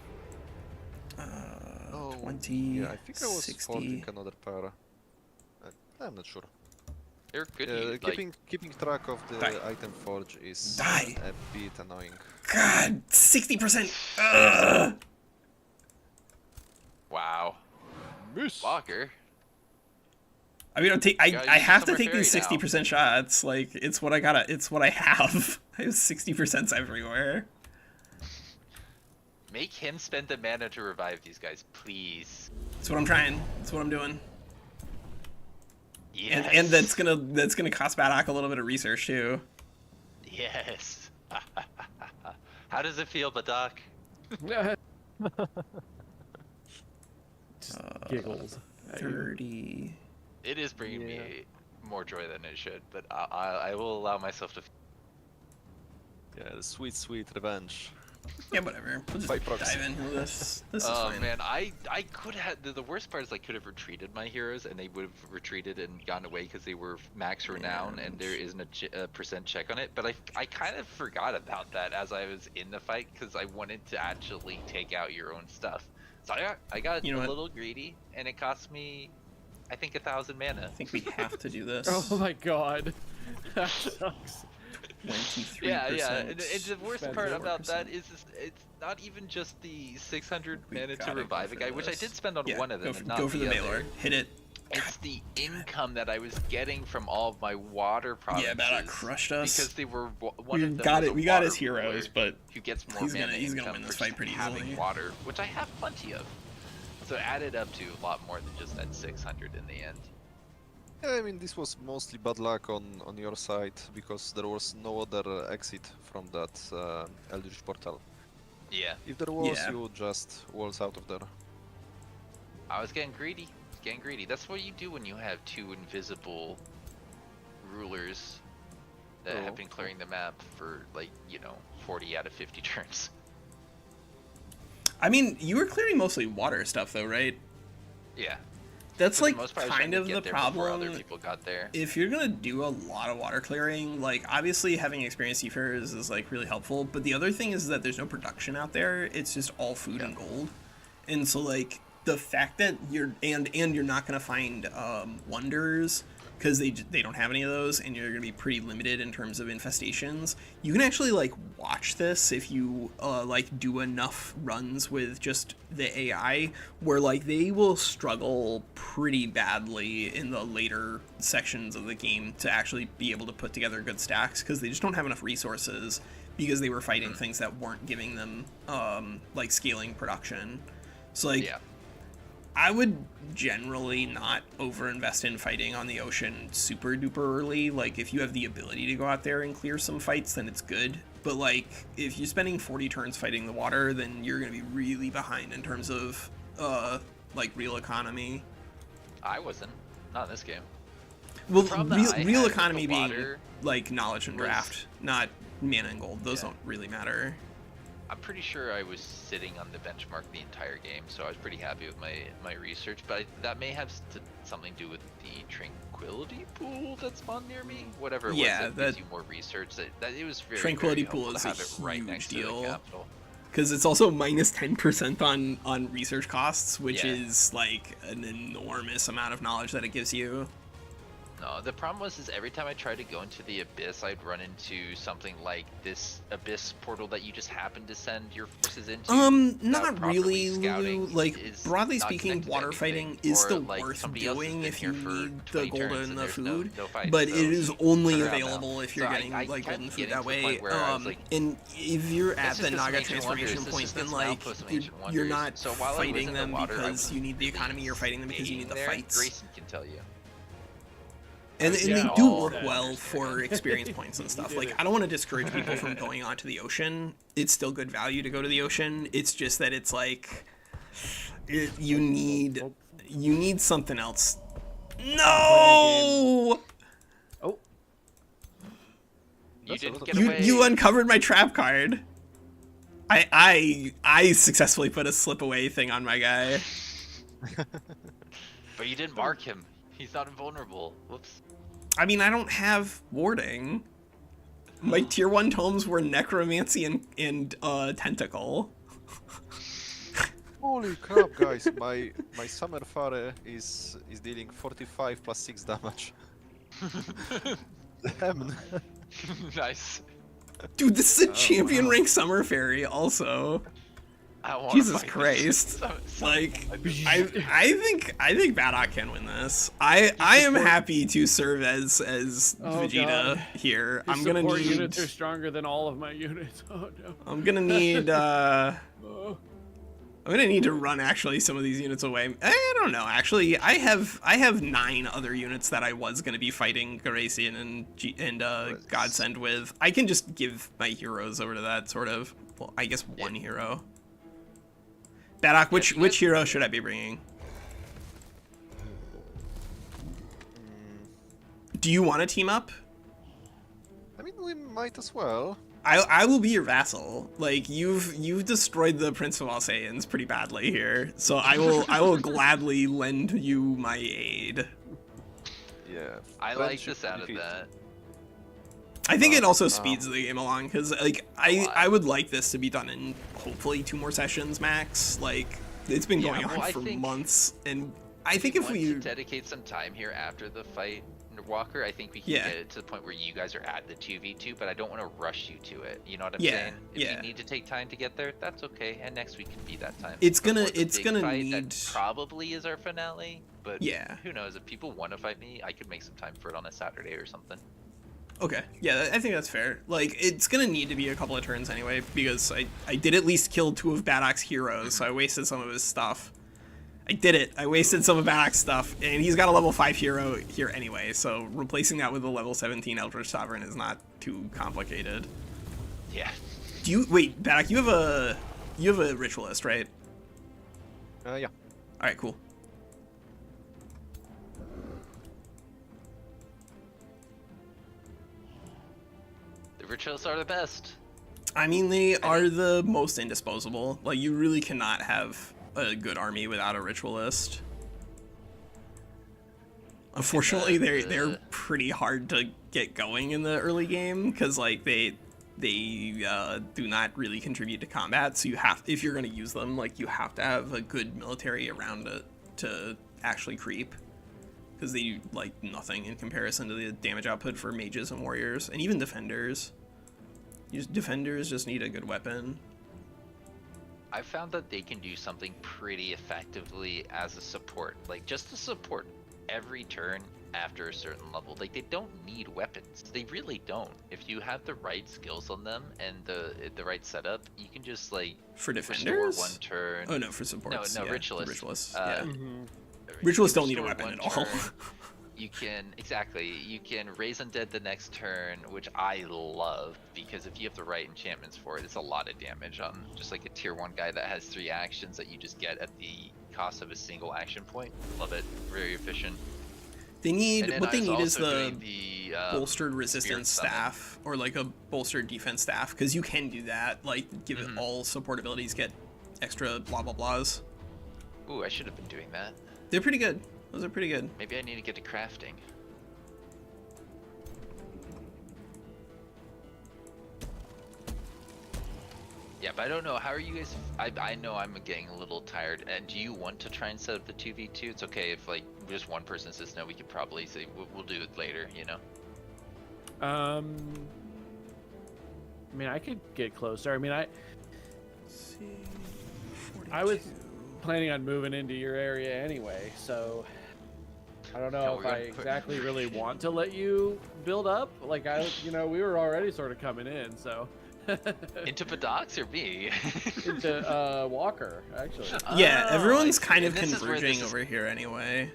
Oh, 20, Yeah, I think I was 60. forging another pair. I'm not sure. They're good. Like, Keeping track of the Die. item forge is Die. a bit annoying. God, 60%. Ugh. wow. Walker. I mean, gotta I use have to Summer take these Fairy now. 60% shots. Like, it's what I gotta. It's what I have. I have 60% everywhere. Make him spend the mana to revive these guys, please. That's what I'm trying. That's what I'm doing. Yes. And that's gonna cost Badok a little bit of research too. Yes. How does it feel, Badok? Just giggles. at you. 30. It is bringing me more joy than it should, but I will allow myself to. Yeah, the sweet, sweet revenge. Yeah, whatever. We'll just By proxy. dive into this. This is Oh fine. man, I could have. The worst part is I could have retreated my heroes, and they would have retreated and gone away because they were max renown, and there isn't a percent check on it. But I kind of forgot about that as I was in the fight because I wanted to actually take out your own stuff. So I got You know a what? little greedy, and it cost me, I think, 1,000 mana. I think we have to do this. Oh my god. That sucks. 23%. Yeah, and the worst Spend part 4%. about that is it's not even just the 600 We mana to gotta revive go a guy, for which I this. did spend on Yeah, one of them, go for, and not go for the other. Baylor. Hit it. It's the income that I was getting from all of my water provinces. Yeah, Badok crushed us. Because they were one We of them got was it. a We got his water heroes, ruler but who gets more he's mana gonna income win this for fight just pretty having easily. water, which I have plenty of. So it added up to a lot more than just that 600 in the end. Yeah, I mean, this was mostly bad luck on your side because there was no other exit from that Eldritch portal. Yeah, If there was, Yeah. you would just waltz out of there. I was getting greedy. Getting greedy. That's what you do when you have two invisible rulers that have Oh. been clearing the map for, like, 40 out of 50 turns. I mean, you were clearing mostly water stuff, though, right? Yeah. That's For the like most part, I was trying kind to of get the there before problem. other people got there. If you're gonna do a lot of water clearing, like obviously having experienced seafarers is like really helpful. But the other thing is that there's no production out there. It's just all food and gold, and so like the fact that you're and you're not gonna find wonders because they don't have any of those, and you're gonna be pretty limited in terms of infestations. You can actually like watch this if you like do enough runs with just the AI, where like they will struggle pretty badly in the later sections of the game to actually be able to put together good stacks because they just don't have enough resources because they were fighting things that weren't giving them like scaling production. So like Yeah. I would generally not overinvest in fighting on the ocean super duper early. Like if you have the ability to go out there and clear some fights, then it's good. but like if you're spending 40 turns fighting the water, then you're gonna be really behind in terms of like real economy. I wasn't. Not in this game. Well, problem that I had real with economy the being water like knowledge and was- draft, not mana and gold. Those Yeah. don't really matter. I'm pretty sure I was sitting on the benchmark the entire game, so I was pretty happy with my research. But that may have something to do with the tranquility pool that spawned near me. Whatever it Yeah, was that gives you more research. That it was very Tranquility very pool helpful is to a have it right huge next deal. to the capital. Because it's also minus 10% on research costs, which Yeah. is like an enormous amount of knowledge that it gives you. No, the problem was every time I tried to go into the abyss, I'd run into something like this abyss portal that you just happen to send your forces into. without Not properly really, Lulu. scouting Like, is broadly not speaking, connected to water anything. fighting is Or, still like, worth somebody else has doing been if you here for need the 20 gold turns and the there's food. no fight, But so it is you only turn around available now. if you're So getting I like kept golden food getting that to the way. point where I was like, And if you're Let's at just the get some Naga ancient transformation wonders. point, Let's then just like outpost some ancient you're wonders. not So while I was in fighting the them water, I because wasn't you need the really economy. You're fighting them because you need the there. fights. Grayson can tell you. And Yeah, they do all work that. well for experience points and stuff. did Like, it. I don't want to discourage people from going onto the ocean. It's still good value to go to the ocean. It's just that it's like you need something else. No! Oh, You didn't little- get You away. you uncovered my trap card. I successfully put a slip away thing on my guy. But you didn't mark him. He's not invulnerable. Whoops. I mean, I don't have warding. My tier 1 tomes were necromancy and tentacle. Holy crap, guys! My summer fire is dealing 45 plus 6 damage. Damn. Nice. Dude, this is a champion wow. rank summer fairy also. I wanna Jesus fight Christ. this. Like I think Badok can win this. I am happy to serve as Oh, Vegeta God. here. his I'm gonna support need units are stronger than all of my units. Oh no. I'm gonna need Oh. I'm gonna need to run actually some of these units away. I don't know. Actually, I have 9 other units that I was gonna be fighting Garasian and Godsend with. I can just give my heroes over to that sort of. Well, I guess one hero. Badok, which hero should I be bringing? Do you want to team up? I mean, we might as well. I will be your vassal. Like you've destroyed the Prince of All Saiyans pretty badly here, so I will gladly lend you my aid. Yeah. I Friendship like the sound of defeat. that. I think it also speeds the game along because like lot. I would like this to be done in hopefully 2 more sessions max. Like it's been Yeah, going on well, I for think months, and I think if want we to dedicate some time here after the fight, Walker, I think we can Yeah. get it to the point where you guys are at the 2v2, but I don't want to rush you to it. You know what I'm Yeah, saying? If yeah. you need to take time to get there, that's okay. And next week can be that time. It's gonna- Before the it's big gonna fight, need- that probably is our finale, but Yeah. who knows? If people want to fight me, I could make some time for it on a Saturday or something. Okay, yeah, I think that's fair. Like, it's gonna need to be a couple of turns anyway, because I did at least kill 2 of Badok's heroes, so I wasted some of his stuff. I did it. I wasted some of Badok's stuff, and he's got a level 5 hero here anyway, so replacing that with a level 17 Eldritch Sovereign is not too complicated. Yeah. Do you wait, Badok? You have a ritualist, right? Yeah. All right, cool. The rituals are the best. I mean, they are the most indisposable. Like, you really cannot have a good army without a ritualist. Unfortunately, they're pretty hard to get going in the early game because like they do not really contribute to combat. So you have, if you're going to use them, like you have to have a good military around it to actually creep, because they do like nothing in comparison to the damage output for mages and warriors and even defenders. Defenders just need a good weapon. I found that they can do something pretty effectively as a support, like just to support every turn after a certain level. Like, they don't need weapons. They really don't. If you have the right skills on them and the right setup, you can just like For restore defenders? one turn. Oh no, for supports. No, yeah, ritualists. Ritualists. Uh, yeah. Ritualists don't need a restore weapon one at all. turn. You can raise undead the next turn, which I love because if you have the right enchantments for it, it's a lot of damage on just like a tier 1 guy that has 3 actions that you just get at the cost of a single action point. Love it. Very efficient. They need And then what I they was need is also the doing the bolstered resistance spirit summon. staff or like a bolstered defense staff because you can do that. Like give it all support abilities, get extra blah blah blahs. Ooh, I should have been doing that. They're pretty good. Those are pretty good. Maybe I need to get to crafting. Yeah, but I don't know. How are you guys? I know I'm getting a little tired. And do you want to try and set up the 2v2? It's okay if like just one person says no. We could probably say we'll do it later. You know. I mean, I could get closer. I mean, Let's see. I was 42. planning on moving into your area anyway, so I don't know No, if we're I gonna put- exactly really want to let you build up. Like we were already sort of coming in, so Into BADOK'S or me? into Walker actually. Yeah, Oh, everyone's I see. kind of And this is where converging this is- over here anyway.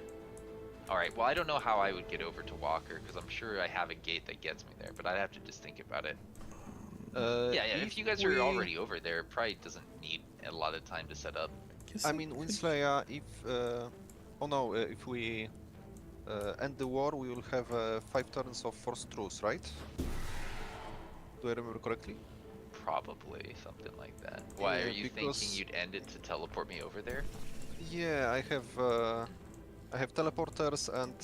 All right. Well, I don't know how I would get over to Walker because I'm sure I have a gate that gets me there, but I'd have to just think about it. Yeah. If you guys are already over there, it probably doesn't need a lot of time to set up. I mean, Winslayer, if we end the war, we will have 5 turns of forced truce, right? Do I remember correctly? Probably something like that. Why Yeah, are you thinking because- you'd end it to teleport me over there? Yeah, I have teleporters and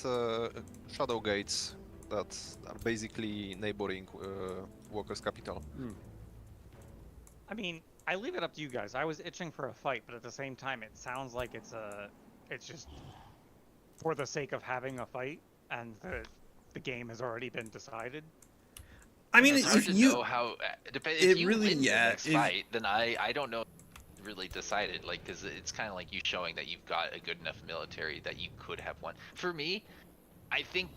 shadow gates that are basically neighboring Walker's capital. I mean, I leave it up to you guys. I was itching for a fight, but at the same time, it sounds like it's just for the sake of having a fight, and the game has already been decided. I mean, It's hard if to you know how. If it you really- win yeah, the next if- fight, then I don't know. Really decided, like, because it's kind of like you showing that you've got a good enough military that you could have won. For me, I think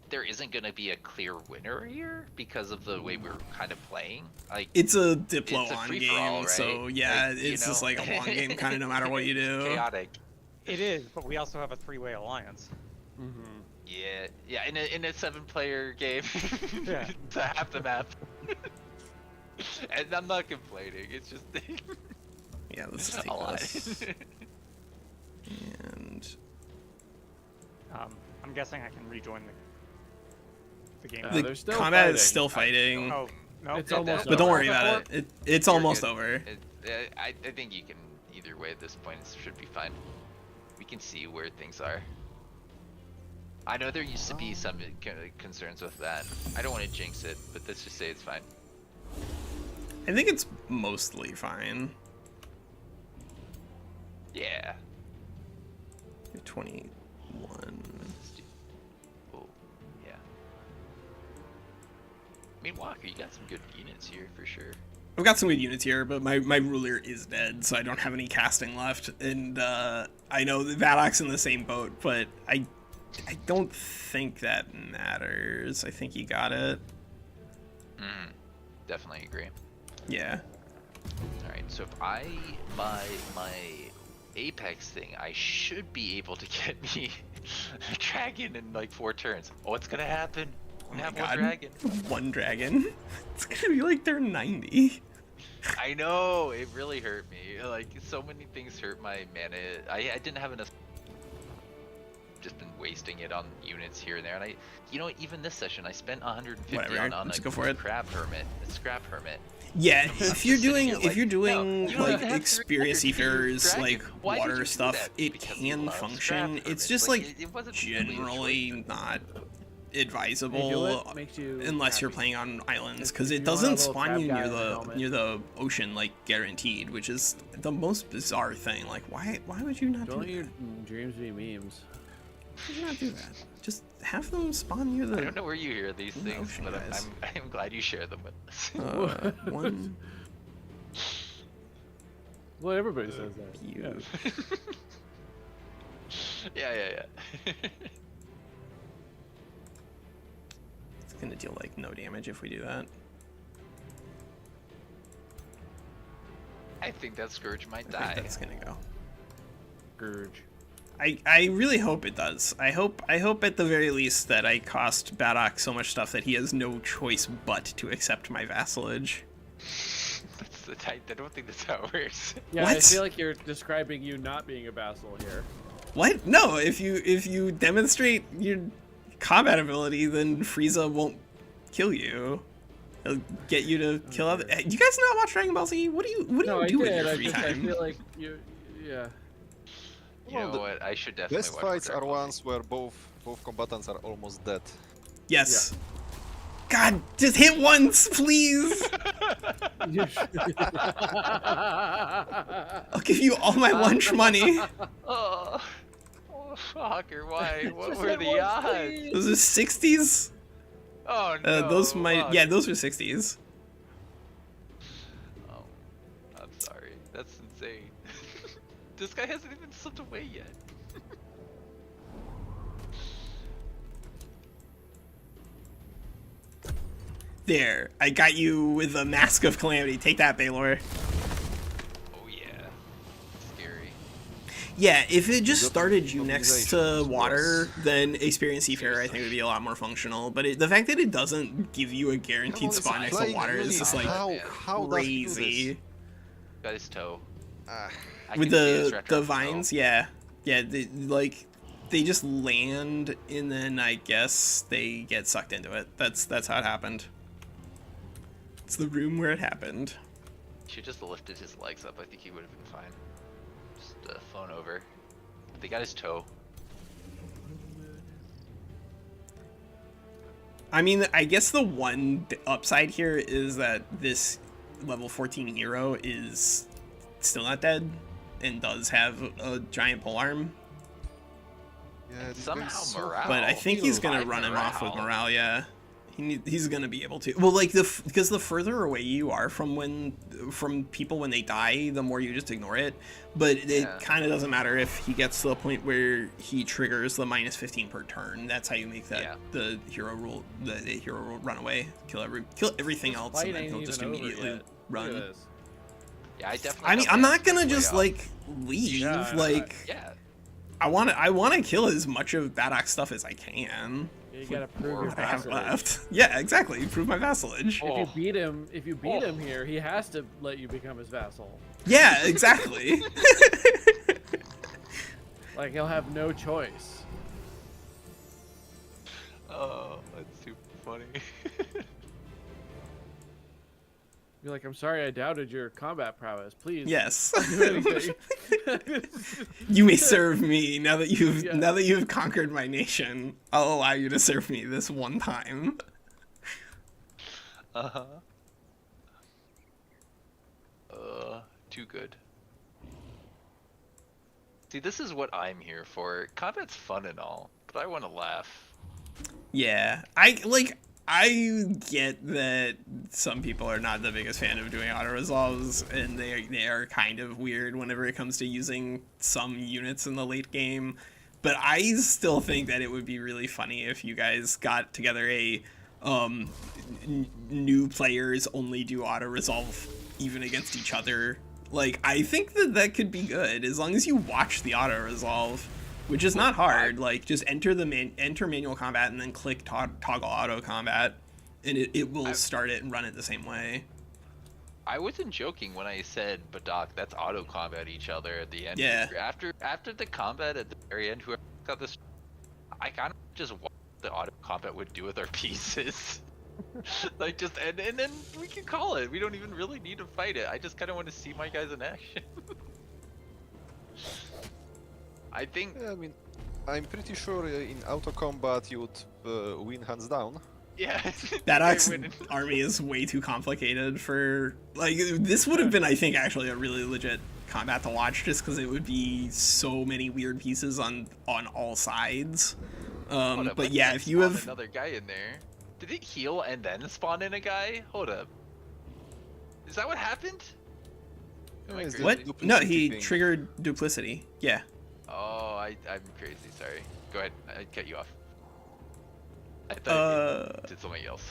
there isn't going to be a clear winner here because of the way we're kind of playing. Like, it's a Diplo It's a on free-for-all, game, right? so yeah, Like, you it's just know? like a long game kind of no matter what you do. chaotic. It is, but we also have a 3-way alliance. Yeah. In a 7-player game, Yeah. to half the map. And I'm not complaining. It's just Yeah, let's just take a lot. this. And I'm guessing I can rejoin the game. the they're still combat fighting. is still fighting, Oh, no. It's no, almost no, but don't no, worry no, about no. it. It's You're almost good. over. I think you can either way at this point. It should be fine. We can see where things are. I know there used to be some concerns with that. I don't want to jinx it, but let's just say it's fine. I think it's mostly fine. Yeah. 21. Oh, yeah. I mean, Walker, you got some good units here for sure. I've got some good units here, but my ruler is dead, so I don't have any casting left. And I know that BADOK'S in the same boat, but I don't think that matters. I think you got it. Definitely agree. Yeah. All right, so if my Apex thing, I should be able to get me a dragon in like 4 turns. Oh, what's gonna happen? I'm gonna have one dragon. One dragon? It's gonna be like they're 90. I know, it really hurt me. Like, so many things hurt my mana. I didn't have enough. Just been wasting it on units here and there, and even this session I spent 150 Whatever, on let's a go for it. scrap hermit. Yeah, I'm if you're just sitting doing here like, no, you don't like even have to experienced record your seafarers, dragon. like Why did you water do stuff, that? it Because you can love function. scrap It's hermit. just Like, like it wasn't really a choice generally for me. not Hey, advisable do it. Makes you unless you're happy. playing on islands, If because you it want a doesn't little spawn crab you guy in a helmet. near the ocean like guaranteed, which is the most bizarre thing. Like, why would you not do Don't let your that? dreams be memes. Why would you not do that? Just have them spawn near I the don't know where you hear these in the things, ocean, but guys. I'm glad you share them with us. one Well, everybody says that. view. Yeah. It's gonna deal like no damage if we do that. I think that Scourge might I think die. that's gonna go. Scourge. I really hope it does. I hope at the very least that I cost Badok so much stuff that he has no choice but to accept my vassalage. I don't think that's how it works. Yeah, What? I feel like you're describing you not being a vassal here. What? No, if you demonstrate your combat ability, then Frieza won't kill you. He'll get you to kill other. Do you guys not watch Dragon Ball Z? What do you No, I do with did. your I free just I time? feel like you. Yeah. You know what? I should definitely Best watch more fights are Dragon Ball Z. ones where both combatants are almost dead. Yes. God, just hit once, please. I'll give you all my lunch money. Oh, fucker, why? What Just were hit the once, odds? please. Those are 60s. Oh no. Those might. fuck. Yeah, those are 60s. Oh, I'm sorry. That's insane. This guy hasn't even slipped away yet. There, I got you with a Mask of Calamity. Take that, Baylor. Oh yeah. Scary. Yeah, if it just Good started you next to mobilizations, water, then Experience Seafarer I think would be a lot more functional. But the fact that it doesn't give you a guaranteed spot next to Flying water is Uni, just like how does he do this? crazy. Got his toe. Ah, I With can see his the retro vines, toe. yeah, they just land and then I guess they get sucked into it. That's how it happened. It's the room where it happened. He should just lifted his legs up. I think he would have been fine. Just flown over. They got his toe. I mean, I guess the one upside here is that this level 14 hero is still not dead and does have a giant polearm. yeah, this Somehow guy's so morale. But I think he's High gonna run him off with morale. morale. Yeah, he's gonna be able to. Well, like because the further away you are from people when they die, the more you just ignore it. But it Yeah. kind of doesn't matter if he gets to the point where he triggers the -15 per turn. That's how you make that Yeah. the hero rule. The hero rule run away, kill everything else, Fight and then ain't he'll just even over immediately yet. Look at run. this. Yeah, I definitely. I mean, don't I'm think not it's gonna way just off. like leave. Yeah, like Yeah. I want to kill as much of Badok stuff as I can. You gotta prove your What I have vassalage. left. Yeah, exactly. Prove my vassalage. Oh. If you beat him here, he has to let you become his vassal. Yeah, exactly. Like he'll have no choice. Oh, that's super funny. Be like, I'm sorry, I doubted your combat prowess. Please, Yes. do anything. You may serve me now that Yeah. you've conquered my nation. I'll allow you to serve me this one time. Uh-huh. Too good. See, this is what I'm here for. Combat's fun and all, but I want to laugh. Yeah, I get that some people are not the biggest fan of doing auto resolves, and they are kind of weird whenever it comes to using some units in the late game. But I still think that it would be really funny if you guys got together a new players only do auto resolve even against each other. Like, I think that could be good as long as you watch the auto resolve, which is not hard. Like, just enter manual combat and then click toggle auto combat, and it will start it and run it the same way. I wasn't joking when I said, Badok, that's auto combat each other at the end. Yeah. After the combat at the very end, whoever got this, I kind of just watched what the auto combat would do with our pieces. Like just and then we can call it. We don't even really need to fight it. I just kind of want to see my guys in action. I think. Yeah, I mean, I'm pretty sure in auto combat you would win hands down. Yeah. Badok's I win. army is way too complicated for, like, this would have been, I think, actually a really legit combat to watch, just because it would be so many weird pieces on all sides. Hold up, But I yeah, think if you spawned have, another guy in there. Did it heal and then spawn in a guy? Hold up. Is that what happened? Am I Yeah, it's the crazy? what? No, he duplicity thing. triggered duplicity. Yeah. Oh, I'm crazy. Sorry. Go ahead. I cut you off. I thought you did something else.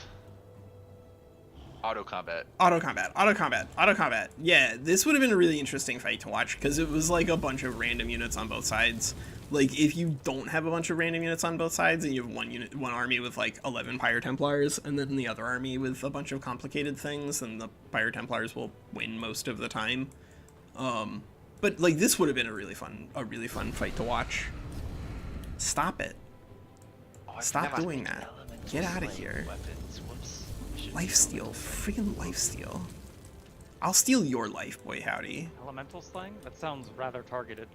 Auto combat. Auto combat, auto combat, auto combat. Yeah, this would have been a really interesting fight to watch because it was like a bunch of random units on both sides. Like if you don't have a bunch of random units on both sides and you have one army with like 11 Pyre Templars and then the other army with a bunch of complicated things, then the Pyre Templars will win most of the time. But like this would have been a really fun fight to watch. Stop it. Oh, I Stop forgot doing about that. elemental Get outta slaying here. Weapons. Whoops. I should- Lifesteal, freaking lifesteal. I'll steal your life, boy howdy. Elemental slang? That sounds rather targeted.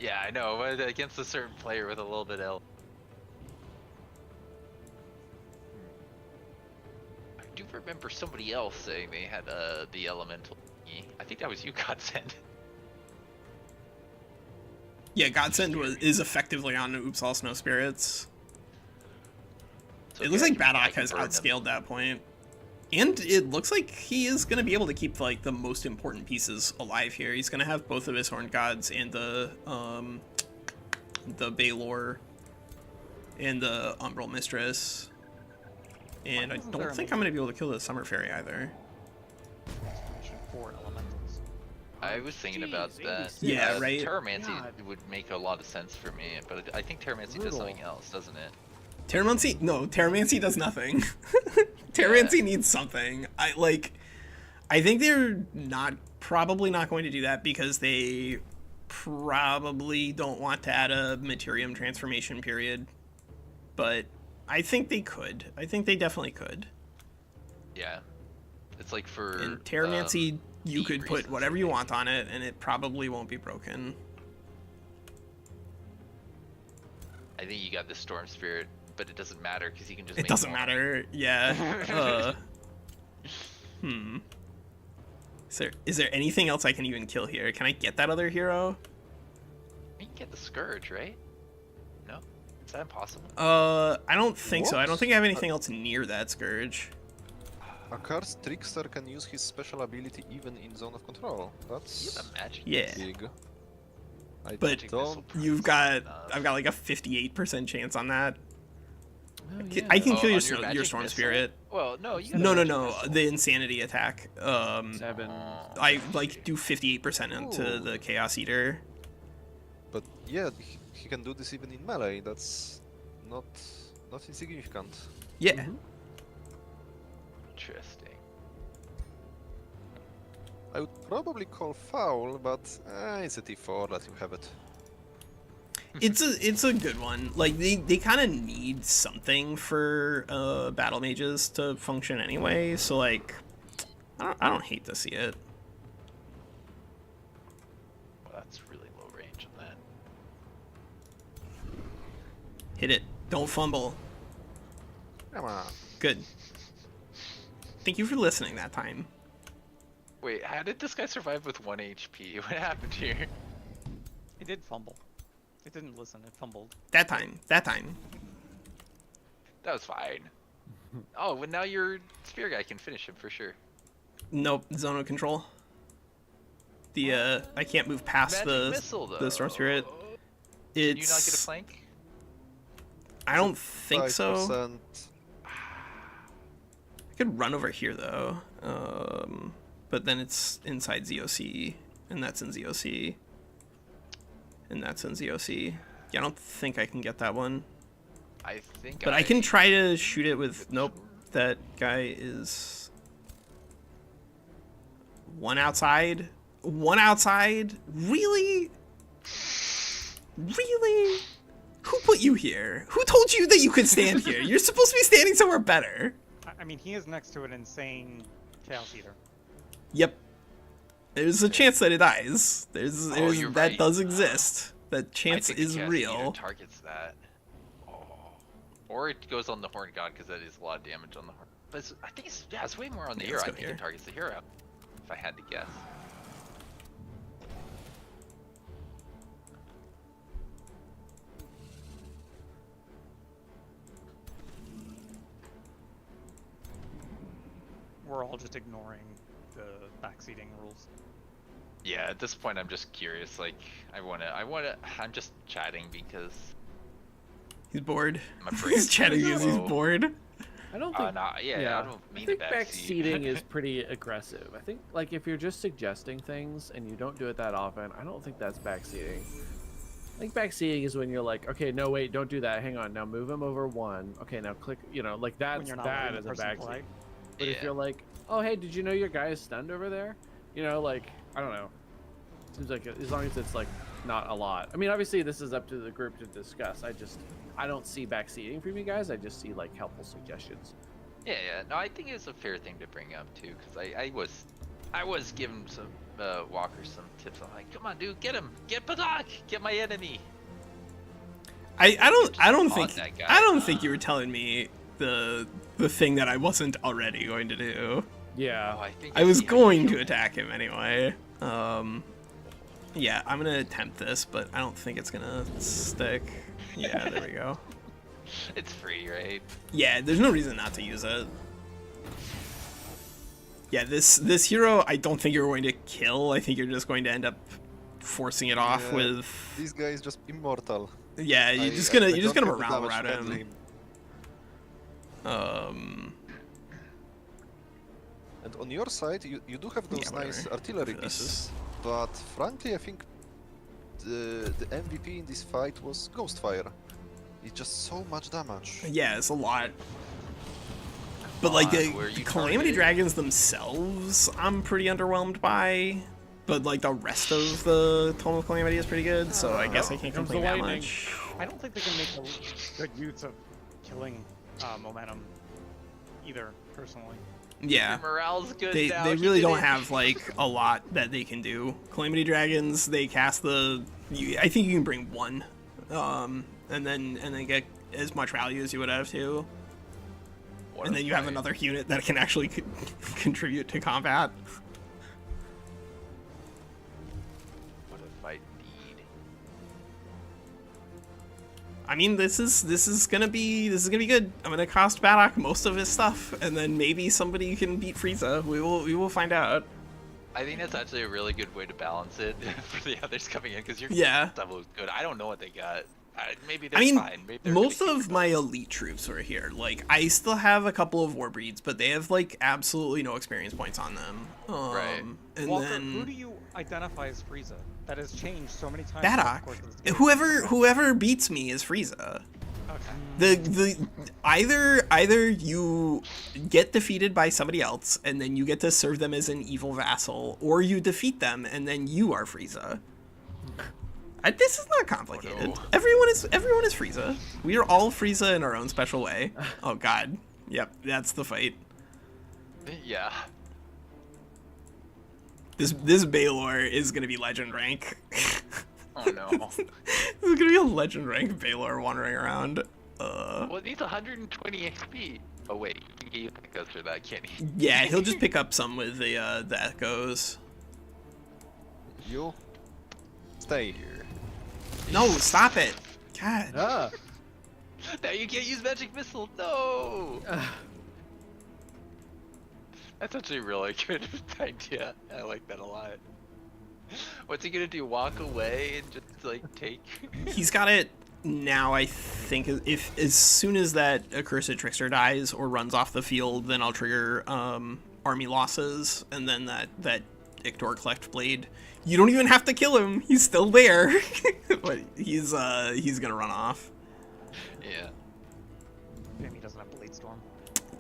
Yeah, I know, but against a certain player with a little bit of... I do remember somebody else saying they had the elemental. I think that was you, Godsend. Yeah, Godsend is effectively on UMBRAL Snow Spirits. So It looks yeah, like I BADOK can has burn them. outscaled that point. And it looks like he is going to be able to keep like the most important pieces alive here. He's going to have both of his Horned Gods and the Baylor and the Umbral Mistress. And I Isn't there don't a think I'm going to be able to kill the Summer Fairy either. For elementals. I was thinking about Jeez, that. 86. Yeah, right? Terramancy God. would make a lot of sense for me, but I think Terramancy does Brutal. something else, doesn't it? Terramancy? No, Terramancy does nothing. Terramancy needs something. I think they're probably not going to do that because they probably don't want to add a Materium transformation period. But I think they could. I think they definitely could. Yeah. It's like for... In Terramancy, you speed could put reasons, whatever I you think. want on it, and it probably won't be broken. I think you got the Storm Spirit, but it doesn't matter because you can just It make doesn't more. matter. Yeah. Is there anything else I can even kill here? Can I get that other hero? You can get the Scourge, right? No? Is that impossible? I don't think so. I don't What? think I have anything else near that Scourge. A cursed trickster can use his special ability even in zone of control. You That's have a magic. Yeah. big. I But Magic missile don't. proof You've is got, enough. I've got like a 58% chance on that. Oh, I can Oh, kill on your magic Storm missile? Spirit. Well, no, you got a No, magic no, missile. the insanity attack. 7. I like do 58% into Ooh. the Chaos Eater. But yeah, he can do this even in melee. That's not insignificant. Yeah. Interesting. I would probably call foul, but it's a T4. Let him have it. It's a good one. Like they kind of need something for battle mages to function anyway. So like, I don't hate to see it. Well, that's really low range on that. Hit it. Don't fumble. Come on. Good. Thank you for listening that time. Wait, how did this guy survive with 1 HP? What happened here? It did fumble. It didn't listen, it fumbled. That time. That was fine. Oh, well now your spear guy can finish him for sure. Nope. Zone of control. The I can't move past Magic missile, the Storm though. Spirit. Can you not get a It's. flank? I don't think so. 5%. I could run over here though. But then it's inside ZOC, and that's in ZOC, and that's in ZOC. Yeah, I don't think I can get that one. I think But I can try to shoot it with. Nope, that guy is. One outside. One outside. Really? Really? Who put you here? Who told you that you could stand here? You're supposed to be standing somewhere better. I mean, he is next to an insane Chaos Eater. Yep. There's a chance that it dies. There's you're that right. does exist. That I chance think the is Chaos Eater real. targets that. Oh. Or it goes on the Horned God because that is a lot of damage on the Horn. But I think it's way more on the Yeah, hero. let's I go think here. it targets the hero. If I had to guess. We're all just ignoring the backseating rules. Yeah, at this point I'm just curious. Like, I'm just chatting because He's bored. my brain's He's chatting because he's so- bored. I don't think. No, yeah, I don't I mean think to backseat. backseating is pretty aggressive. I think like if you're just suggesting things and you don't do it that often, I don't think that's backseating. I think backseating is when you're like, okay, no, wait, don't do that. Hang on, now move him over 1. Okay, now click. You know, like When that's you're not that letting is the a person backseat. play. But if you're like, oh hey, did you know your guy is stunned over there? You know, like I don't know. Seems like as long as it's like not a lot. I mean, obviously this is up to the group to discuss. I don't see backseating from you guys. I just see like helpful suggestions. Yeah, no, I think it's a fair thing to bring up too, because I was giving some Walker some tips. I'm like, come on, dude, get him, get Badok, get my enemy. I don't think that guy. I don't think you were telling me the thing that I wasn't already going to do. Yeah. Oh, I think I was see how going you to kill attack him anyway. Yeah, I'm gonna attempt this, but I don't think it's gonna stick. Yeah, there we go. him. It's free, right? Yeah, there's no reason not to use it. Yeah, this hero, I don't think you're going to kill. I think you're just going to end up forcing it off Yeah, with. This guy is just immortal. Yeah, you're I just don't gonna have the morale damage rat to handle him. And on your side, you do have those Yeah, nice whatever. artillery This. pieces, but frankly, I think the MVP in this fight was Ghostfire. It's just so much damage. Yeah, it's a lot. But like the Where you Calamity targeting? Dragons themselves, I'm pretty underwhelmed by. But like the rest of the Tome of Calamity is pretty good, so I guess I can't Comes the complain that lightning. much. I don't think they can make a good use of killing momentum either, personally. Yeah. Your morale's good They now. they He really did don't it. have like a lot that they can do. Calamity Dragons, they cast I think you can bring 1. And then get as much value as you would have to. What And a then you have fight. another unit that can actually contribute to combat. What a fight indeed. I mean, this is gonna be good. I'm gonna cost Badok most of his stuff, and then maybe somebody can beat Frieza. We will find out. I think that's actually a really good way to balance it for the others coming in, because your Yeah. stuff was good. I don't know what they got. Maybe they're I mean, fine. Maybe they're most gonna keep of my elite troops are here. Like, I still have a couple of war breeds, but they have like absolutely no experience points on them. Right. And Walker, then who do you identify as Frieza? That has changed so many times. over the course of this game. Badok. Whoever beats me is Frieza. Okay. The either you get defeated by somebody else and then you get to serve them as an evil vassal, or you defeat them and then you are Frieza. This is not complicated. Oh, no. Everyone is Frieza. We are all Frieza in our own special way. Oh god. Yep, that's the fight. Yeah. This Baylor is gonna be legend rank. Oh no. This is gonna be a legend rank Baylor wandering around. Well, it needs 120 XP. Oh wait, you can get echoes for that, can't he? Yeah, he'll just pick up some with the echoes. You stay here. No, stop it. God. Ah. Now you can't use magic missile. No. That's actually a really good idea. I like that a lot. What's he gonna do? Walk away and just like take? He's got it now. I think if as soon as that accursed trickster dies or runs off the field, then I'll trigger army losses, and then that Ictor Cleft Blade. You don't even have to kill him. He's still there, but he's gonna run off. Yeah. Damn, he doesn't have Blade Storm.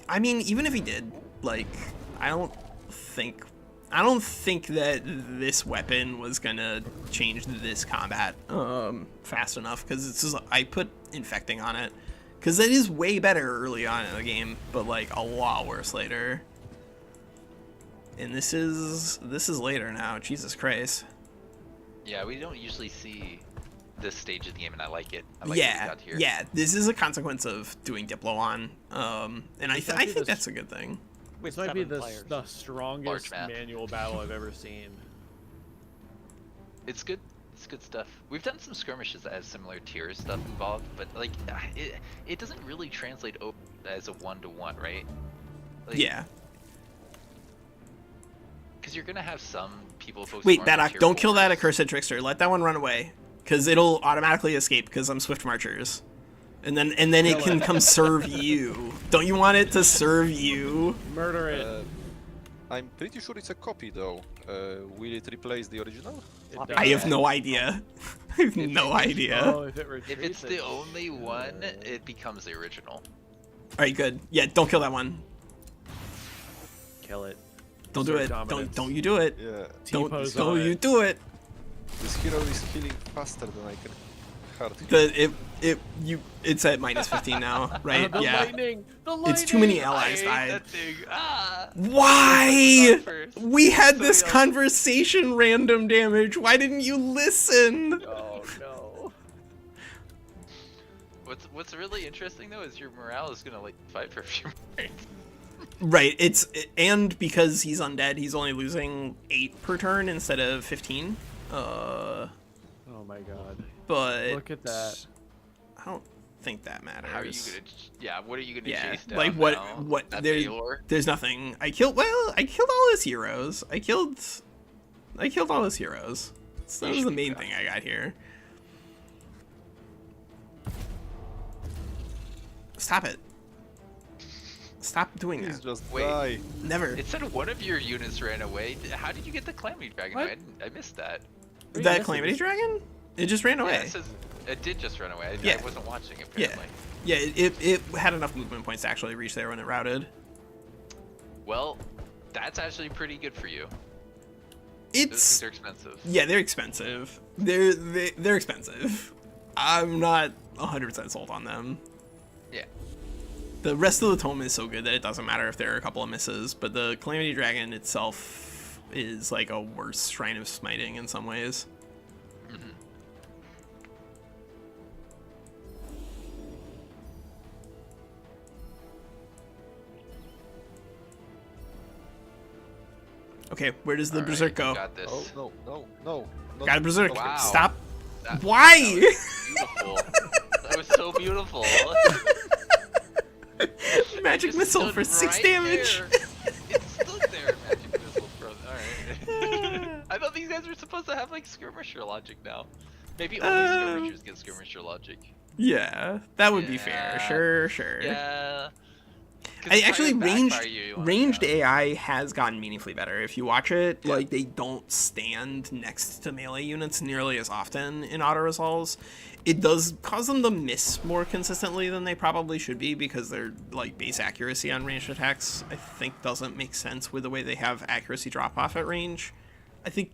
I mean, even if he did, like, I don't think that this weapon was gonna change this combat fast enough, because it's just, I put infecting on it because it is way better early on in the game, but like a lot worse later. And this is later now. Jesus Christ. Yeah, we don't usually see this stage of the game, and I like it. I like what we Yeah, got here. yeah. This is a consequence of doing Diplo on, and I think this- that's a good thing. With This might be 7 players. the strongest Large map. manual battle I've ever seen. It's good. It's good stuff. We've done some skirmishes that has similar tier stuff involved, but like it doesn't really translate over as a 1-to-1, right? Like, Yeah. Because you're gonna have some people focus Wait, more on the Badok, tier don't kill that fours. accursed trickster. Let that one run away, because it'll automatically escape because I'm Swift Marchers. And then it can come serve you. Don't you want it to serve you? Murder it. I'm pretty sure it's a copy though. Will it replace the original? It I have does. no idea. I have no idea. Oh, if it If retreats, it's the it- only one, it becomes the original. Alright, good. Yeah, don't kill that one. kill it. Don't do Assert it. dominance. Don't you do it. Yeah. Don't T-pose on you it. do it. This hero is healing faster than I can hurt him. It's at -15 now, right? The Yeah. lightning. The lightning. It's too many I allies hate died. that thing. Ah! Why? First. We had So this young. conversation random damage. Why didn't you listen? Oh no. What's really interesting though is your morale is gonna like fight for a few more. Right, and because he's undead, he's only losing 8 per turn instead of 15. Oh my god. But Look at that. I don't think that matters. How are you gonna? Yeah, what are you gonna Yeah, chase down like now? what That there, Baylor? there's nothing. I killed all his heroes. I killed all his heroes. So that was the main thing I got here. Stop it. Stop doing Please that. just Wait. die. Never. It said one of your units ran away. How did you get the Calamity Dragon? What? I missed that. Wait, That this Calamity is- Dragon? It just ran Yeah, away. it says it did just run away. Yeah. I wasn't watching Yeah. apparently. Yeah, it had enough movement points to actually reach there when it routed. Well, that's actually pretty good for you. Those It's things are expensive. yeah, they're expensive. They're expensive. I'm not 100% sold on them. Yeah. The rest of the tome is so good that it doesn't matter if there are a couple of misses, but the Calamity Dragon itself is like a worse Shrine of Smiting in some ways. Mhm. Okay, where does the All right, Berserk you go? Got this. Oh no. Got a Berserk. Wow. Stop. That- Why? Beautiful. That was so beautiful. Magic Just Missile stood for 6 right damage. there. It stood there. Magic missile from. Alright. I thought these guys were supposed to have like skirmisher logic now. Maybe only skirmishers get skirmisher logic. Yeah, that would be fair. Yeah. Sure. Yeah. 'Cause I it's actually trying to ranged backfire you, you wanna ranged know. AI has gotten meaningfully better. If you watch it, Yeah. like they don't stand next to melee units nearly as often in auto resolves. It does cause them to miss more consistently than they probably should be because their like base accuracy on ranged attacks I think doesn't make sense with the way they have accuracy drop off at range. I think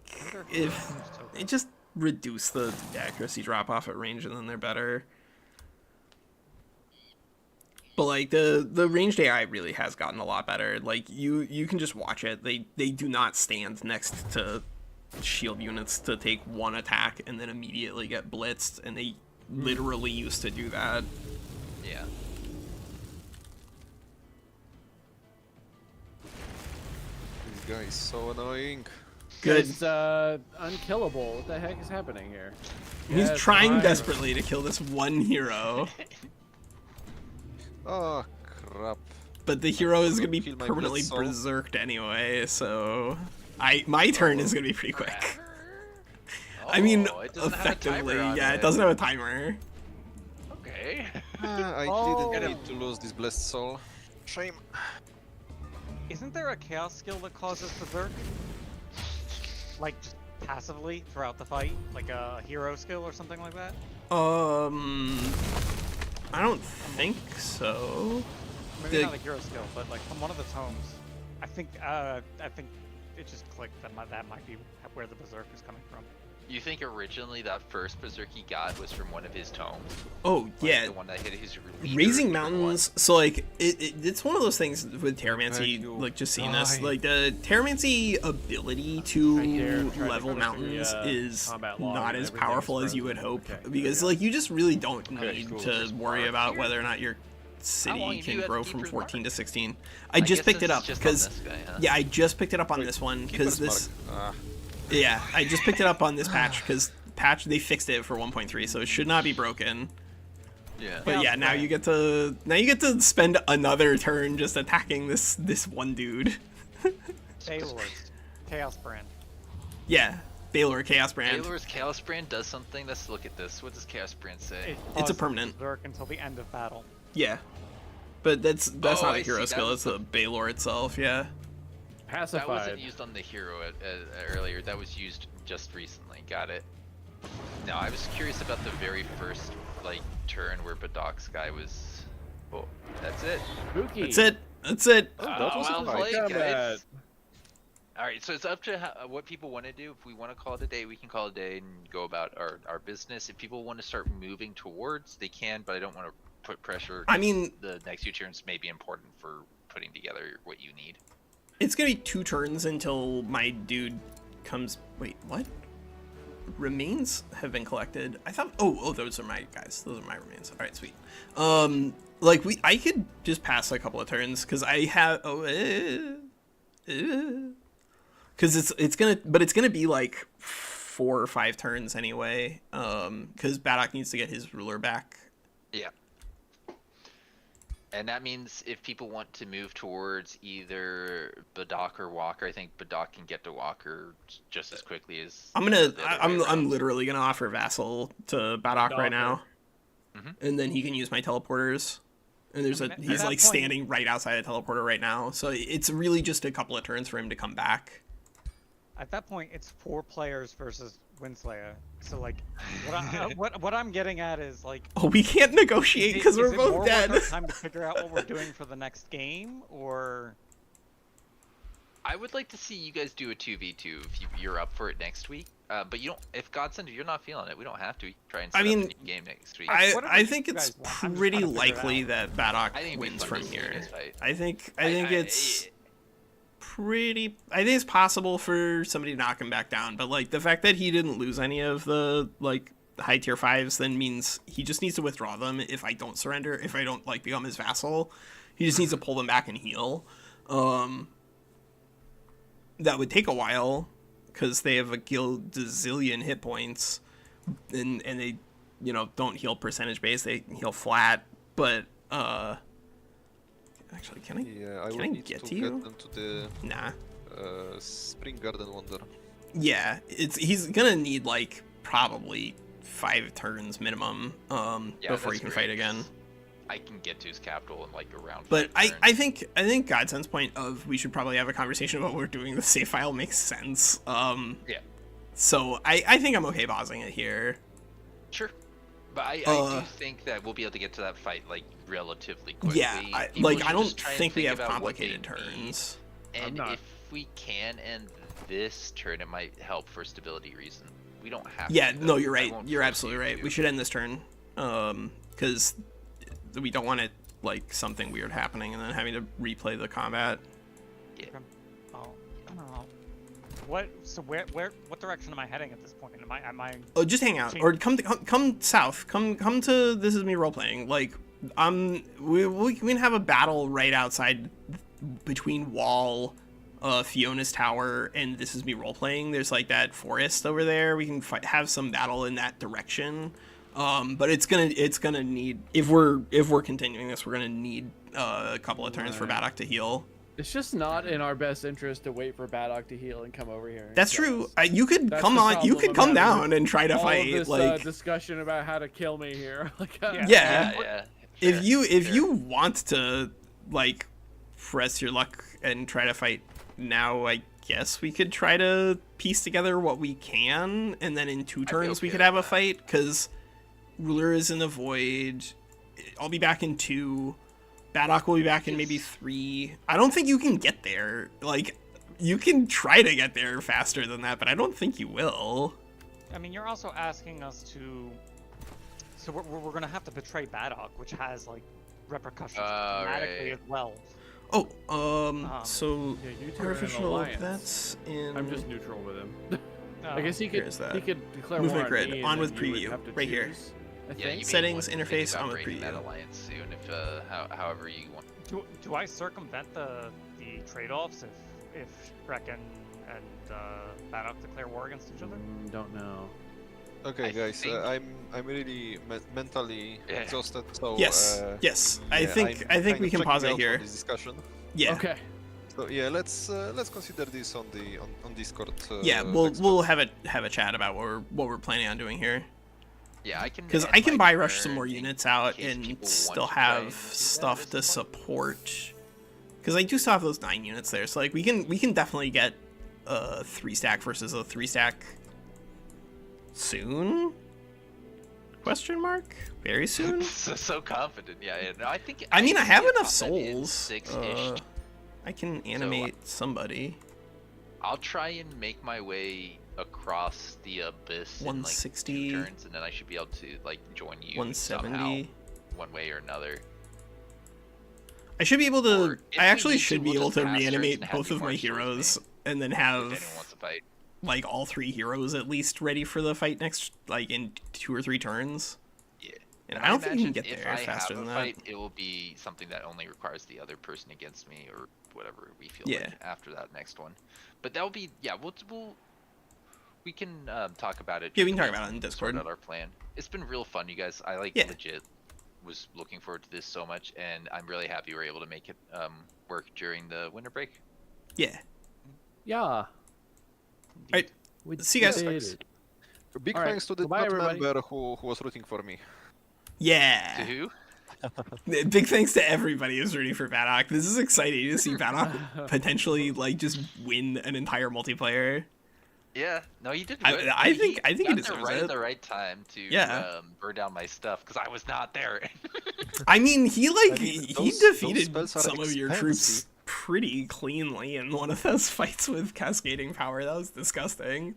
if it just reduce the accuracy drop off at range and then they're better. But like the ranged AI really has gotten a lot better. Like you can just watch it. They do not stand next to shield units to take one attack and then immediately get blitzed, and they literally used to do that. Yeah. This guy is so annoying. Good. It's unkillable. What the heck is happening here? He's Yes, trying fire. desperately to kill this one hero, Oh crap. but the hero is gonna be Kill my permanently Blitzsoul. berserked anyway. So my turn is gonna be pretty quick. I mean, Oh, it doesn't have a timer effectively, on yeah, it doesn't have a timer. Okay. I Oh. didn't need to lose this blessed soul. Shame. Isn't there a chaos skill that causes berserk? Like just passively throughout the fight, like a hero skill or something like that? I don't think so. Maybe The- not a hero skill, but like from one of the tomes. I think it just clicked that that might be where the berserk is coming from. You think originally that first berserk he got was from one of his tomes? Oh Like yeah, the one that hit his leader, Raising number one? Mountains. So like it's one of those things with Terramancy. Thank you. Like just seeing this, Die. like the Terramancy ability Right to there, trying to level go through the, mountains is combat log not and as everything's powerful as you would frozen. hope Okay, because there we like you just really don't Okay, need cool. to There's worry more about here? whether or not your long city have you can had grow to from keep 14 mark? to 16. I I just guess picked this it is up just on because this guy, huh? yeah, I just picked it up on this one because Keeper's this. mark. Yeah, I just picked it up on this patch because they fixed it for 1.3, so it should not be broken. Yeah. But yeah, now you get to spend another turn just attacking this one dude. Baylor's Chaos Brand. Yeah, Balor Chaos Brand. Baylor's Chaos Brand does something. Let's look at this. What does Chaos Brand say? It's a pauses permanent. Berserk until the end of battle. Yeah. But that's Oh, not a I hero see. skill, That it's the Balor itself, yeah. That Pacified. wasn't used on the hero earlier. That was used just recently. Got it. No, I was curious about the very first like turn where BADOK'S guy was. Oh, that's it. Spooky. That's it. That's it. Oh, that was well a fight. played, Combat. guys. All right, so it's up to what people want to do. If we want to call it a day, we can call it a day and go about our business. If people want to start moving towards, they can, but I don't want to put pressure. I mean, the next few turns may be important for putting together what you need. it's gonna be 2 turns until my dude comes. Wait, what? Remains have been collected. I thought. Oh, those are my guys. Those are my remains. All right, sweet. Like I could just pass a couple of turns because I have. Because it's gonna be like 4 or 5 turns anyway. Because Badok needs to get his ruler back. Yeah. And that means if people want to move towards either Badok or Walker, I think Badok can get to Walker just as quickly as. I'm literally gonna offer Vassal to Badok right now, and then he can use my teleporters. And he's that like point- standing right outside the teleporter right now, so it's really just a couple of turns for him to come back. At that point, it's 4 players versus Windslayer. So like, what I'm getting at is like, Oh, we can't negotiate because is we're it both more dead. worth our time to figure out what we're doing for the next game, or I would like to see you guys do a 2v2 if you're up for it next week. But you don't. If Godsend, you're not feeling it, we don't have to try and set up a new game next week. Whatever I you think it's guys want. I'm just pretty trying to figure it likely out. that Badok I think it'd be wins fun from to see you here. guys fight. I think it's possible for somebody to knock him back down, but like the fact that he didn't lose any of the like high tier 5s then means he just needs to withdraw them if I don't surrender, if I don't like become his vassal. He just needs to pull them back and heal. That would take a while because they have a gazillion hit points, and they don't heal percentage based, they heal flat. But actually, can I? Yeah, I Can will I need get to to get you? them to the Nah. Spring Garden Wonder. Yeah, he's gonna need like probably 5 turns minimum Yeah, before he that's can great. fight again. I can get to his capital in like around. But 5 turns. I think Godsend's point of we should probably have a conversation about what we're doing with the save file makes sense. Yeah. So I think I'm okay pausing it here. Sure. But I do think that we'll be able to get to that fight like relatively quickly. Yeah, I People should don't just try and think we have about what they complicated need. turns. And not. if we can end this turn, it might help for stability reasons. We don't have Yeah, to. no, though. you're I right. won't You're force absolutely you right. to. We should end this turn, because we don't want it like something weird happening and then having to replay the combat. oh, I don't know. What direction am I heading at this point? Am I Oh, just hang out or come south. Come to This Is Me role playing. Like we can have a battle right outside between Wall, Fiona's Tower, and This Is Me role playing. There's like that forest over there. We can have some battle in that direction. But it's gonna need, if we're continuing this, we're gonna need a couple of turns for Badok to heal. It's just not in our best interest to wait for Badok to heal and come over here. That's true. You could That's come the on. You problem could come I'm having down with and try to all fight. of this like discussion about how to kill me here. Like, yeah. Yeah. If fair. you want to like press your luck and try to fight now, I guess we could try to piece together what we can, and then in 2 turns we okay could with have a that. fight because Ruler is in the void. I'll be back in 2. Badok will be back in maybe 3. I don't think you can get there. Like, you can try to get there faster than that, but I don't think you will. I mean, you're also asking us to. So we're gonna have to betray Badok, which has like repercussions dramatically right. as well. Oh, so Yeah, you two are in an artificial. alliance. That's in. I'm just neutral with him. I Uh, guess he Here's could that. he could declare Movement war grid, me, and on then with you would preview, have to right here. choose, I Yeah, you think. may Settings, want to interface, think about on with breaking that preview. alliance soon, if however you want. do I circumvent the trade-offs if Shrek and Badok declare war against each other? Don't know. Okay, I guys, think- I'm really mentally Yeah. exhausted. So Yes, yes. I yeah, think I'm we kind can of pause checking it out here. from this discussion. Yeah. Okay. So yeah, let's consider this on the on Discord. Yeah, next we'll time. have a chat about what we're planning on doing here. Yeah, I can. Because end I can my buy rush some turn more in units out case and people want still to try and have do that stuff at to this point. support. Because I do still have those 9 units there, so like we can definitely get a 3-stack versus a 3-stack soon? Question mark? Very soon? So confident, yeah. No, I think. I mean, I can have see it enough happen in souls. 6-ish. I can animate somebody. I'll try and make my way across the abyss in like 160. 2 turns, and then I should be able to like join you 170. somehow, one way or another. I should be able Or to. if I we actually need to, should be we'll able just to pass turns reanimate and have both you of my march towards me, heroes and then If have anyone wants to fight. like all 3 heroes at least ready for the fight next, like in 2 or 3 turns. Yeah. And I don't think you can imagine get if there I faster have than a that. fight, it will be something that only requires the other person against me, or whatever we feel Yeah. like after that next one. But that will be, yeah. We can talk about it. Yeah, we can talk just about it in sort Discord. out our plan. It's been real fun, you guys. I like Yeah. legit was looking forward to this so much, and I'm really happy we were able to make it work during the winter break. Yeah. Yeah. Alright, We see you guys. did it. Big All right, thanks to the goodbye, chat everybody. member who was rooting for me. To Yeah. who? Big thanks to everybody who's rooting for Badok. This is exciting to see Badok potentially like just win an entire multiplayer. Yeah, no, you did I- good. I think he got there deserves right it. at the right time to Yeah. burn down my stuff because I was not there. I mean, he I mean, he those defeated spells are some of your troops pretty cleanly in one of those fights with cascading power. That was disgusting.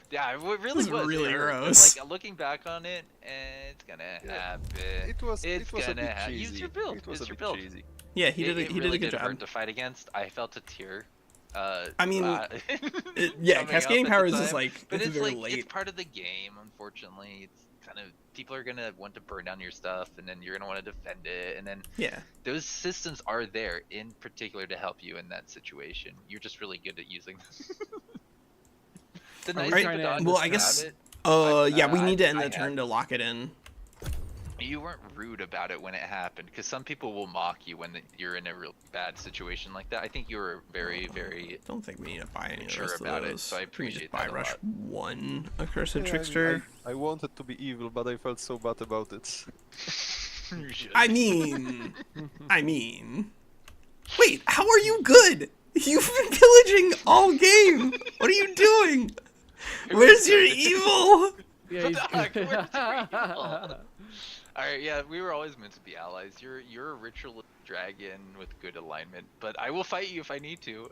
Yeah, it really was was. really It hurt, but, gross. Like looking back on it, it's gonna happen. It was It's a gonna bit happen. cheesy. Use your build. It was Use a your bit build. cheesy. Yeah, he did It a really good did hurt job. to fight against. I felt a tear. I mean, yeah, Yeah, cascading powers is like but it's it's very like late. it's part of the game. Unfortunately, it's kind of people are gonna want to burn down your stuff, and then you're gonna want to defend it, and then Yeah. those systems are there in particular to help you in that situation. You're just really good at using them. The nice Alright, thing about end well, this I guess- habit, Yeah, we need to end I the had- turn to lock it in. you weren't rude about it when it happened, because some people will mock you when you're in a real bad situation like that. I think you were very, very. Don't think we need to buy any of Mature those. about it, so I We can appreciate just buy that a rush lot. 1 accursed Yeah, trickster. I wanted to be evil, but I felt so bad about it. You should. I mean, wait, how are you good? You've been pillaging all game. What are you doing? Where's your evil? Yeah, he's Badok, where's your evil? Alright, yeah, we were always meant to be allies. You're a ritual dragon with good alignment, but I will fight you if I need to.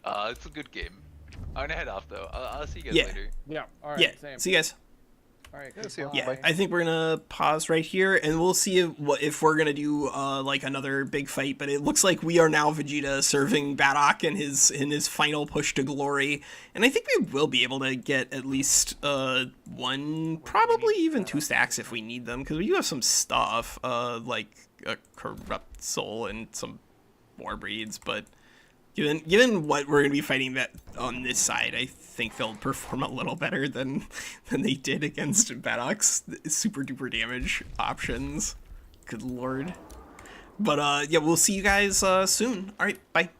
It's a good game. I'm gonna head off though. I'll see you guys Yeah. later. Yeah. All right. Yeah, Same. see you guys. All right. Yeah, see ya. Yeah, Bye. I think we're gonna pause right here, and we'll see if we're gonna do like another big fight. But it looks like we are now Vegeta serving Badok in his final push to glory, and I think we will be able to get at least 1, probably even 2 stacks if we need them, because we do have some stuff like a corrupt soul and some war breeds. But given what we're gonna be fighting that on this side, I think they'll perform a little better than they did against Badok's super duper damage options. Good lord. But yeah, we'll see you guys soon. All right, bye.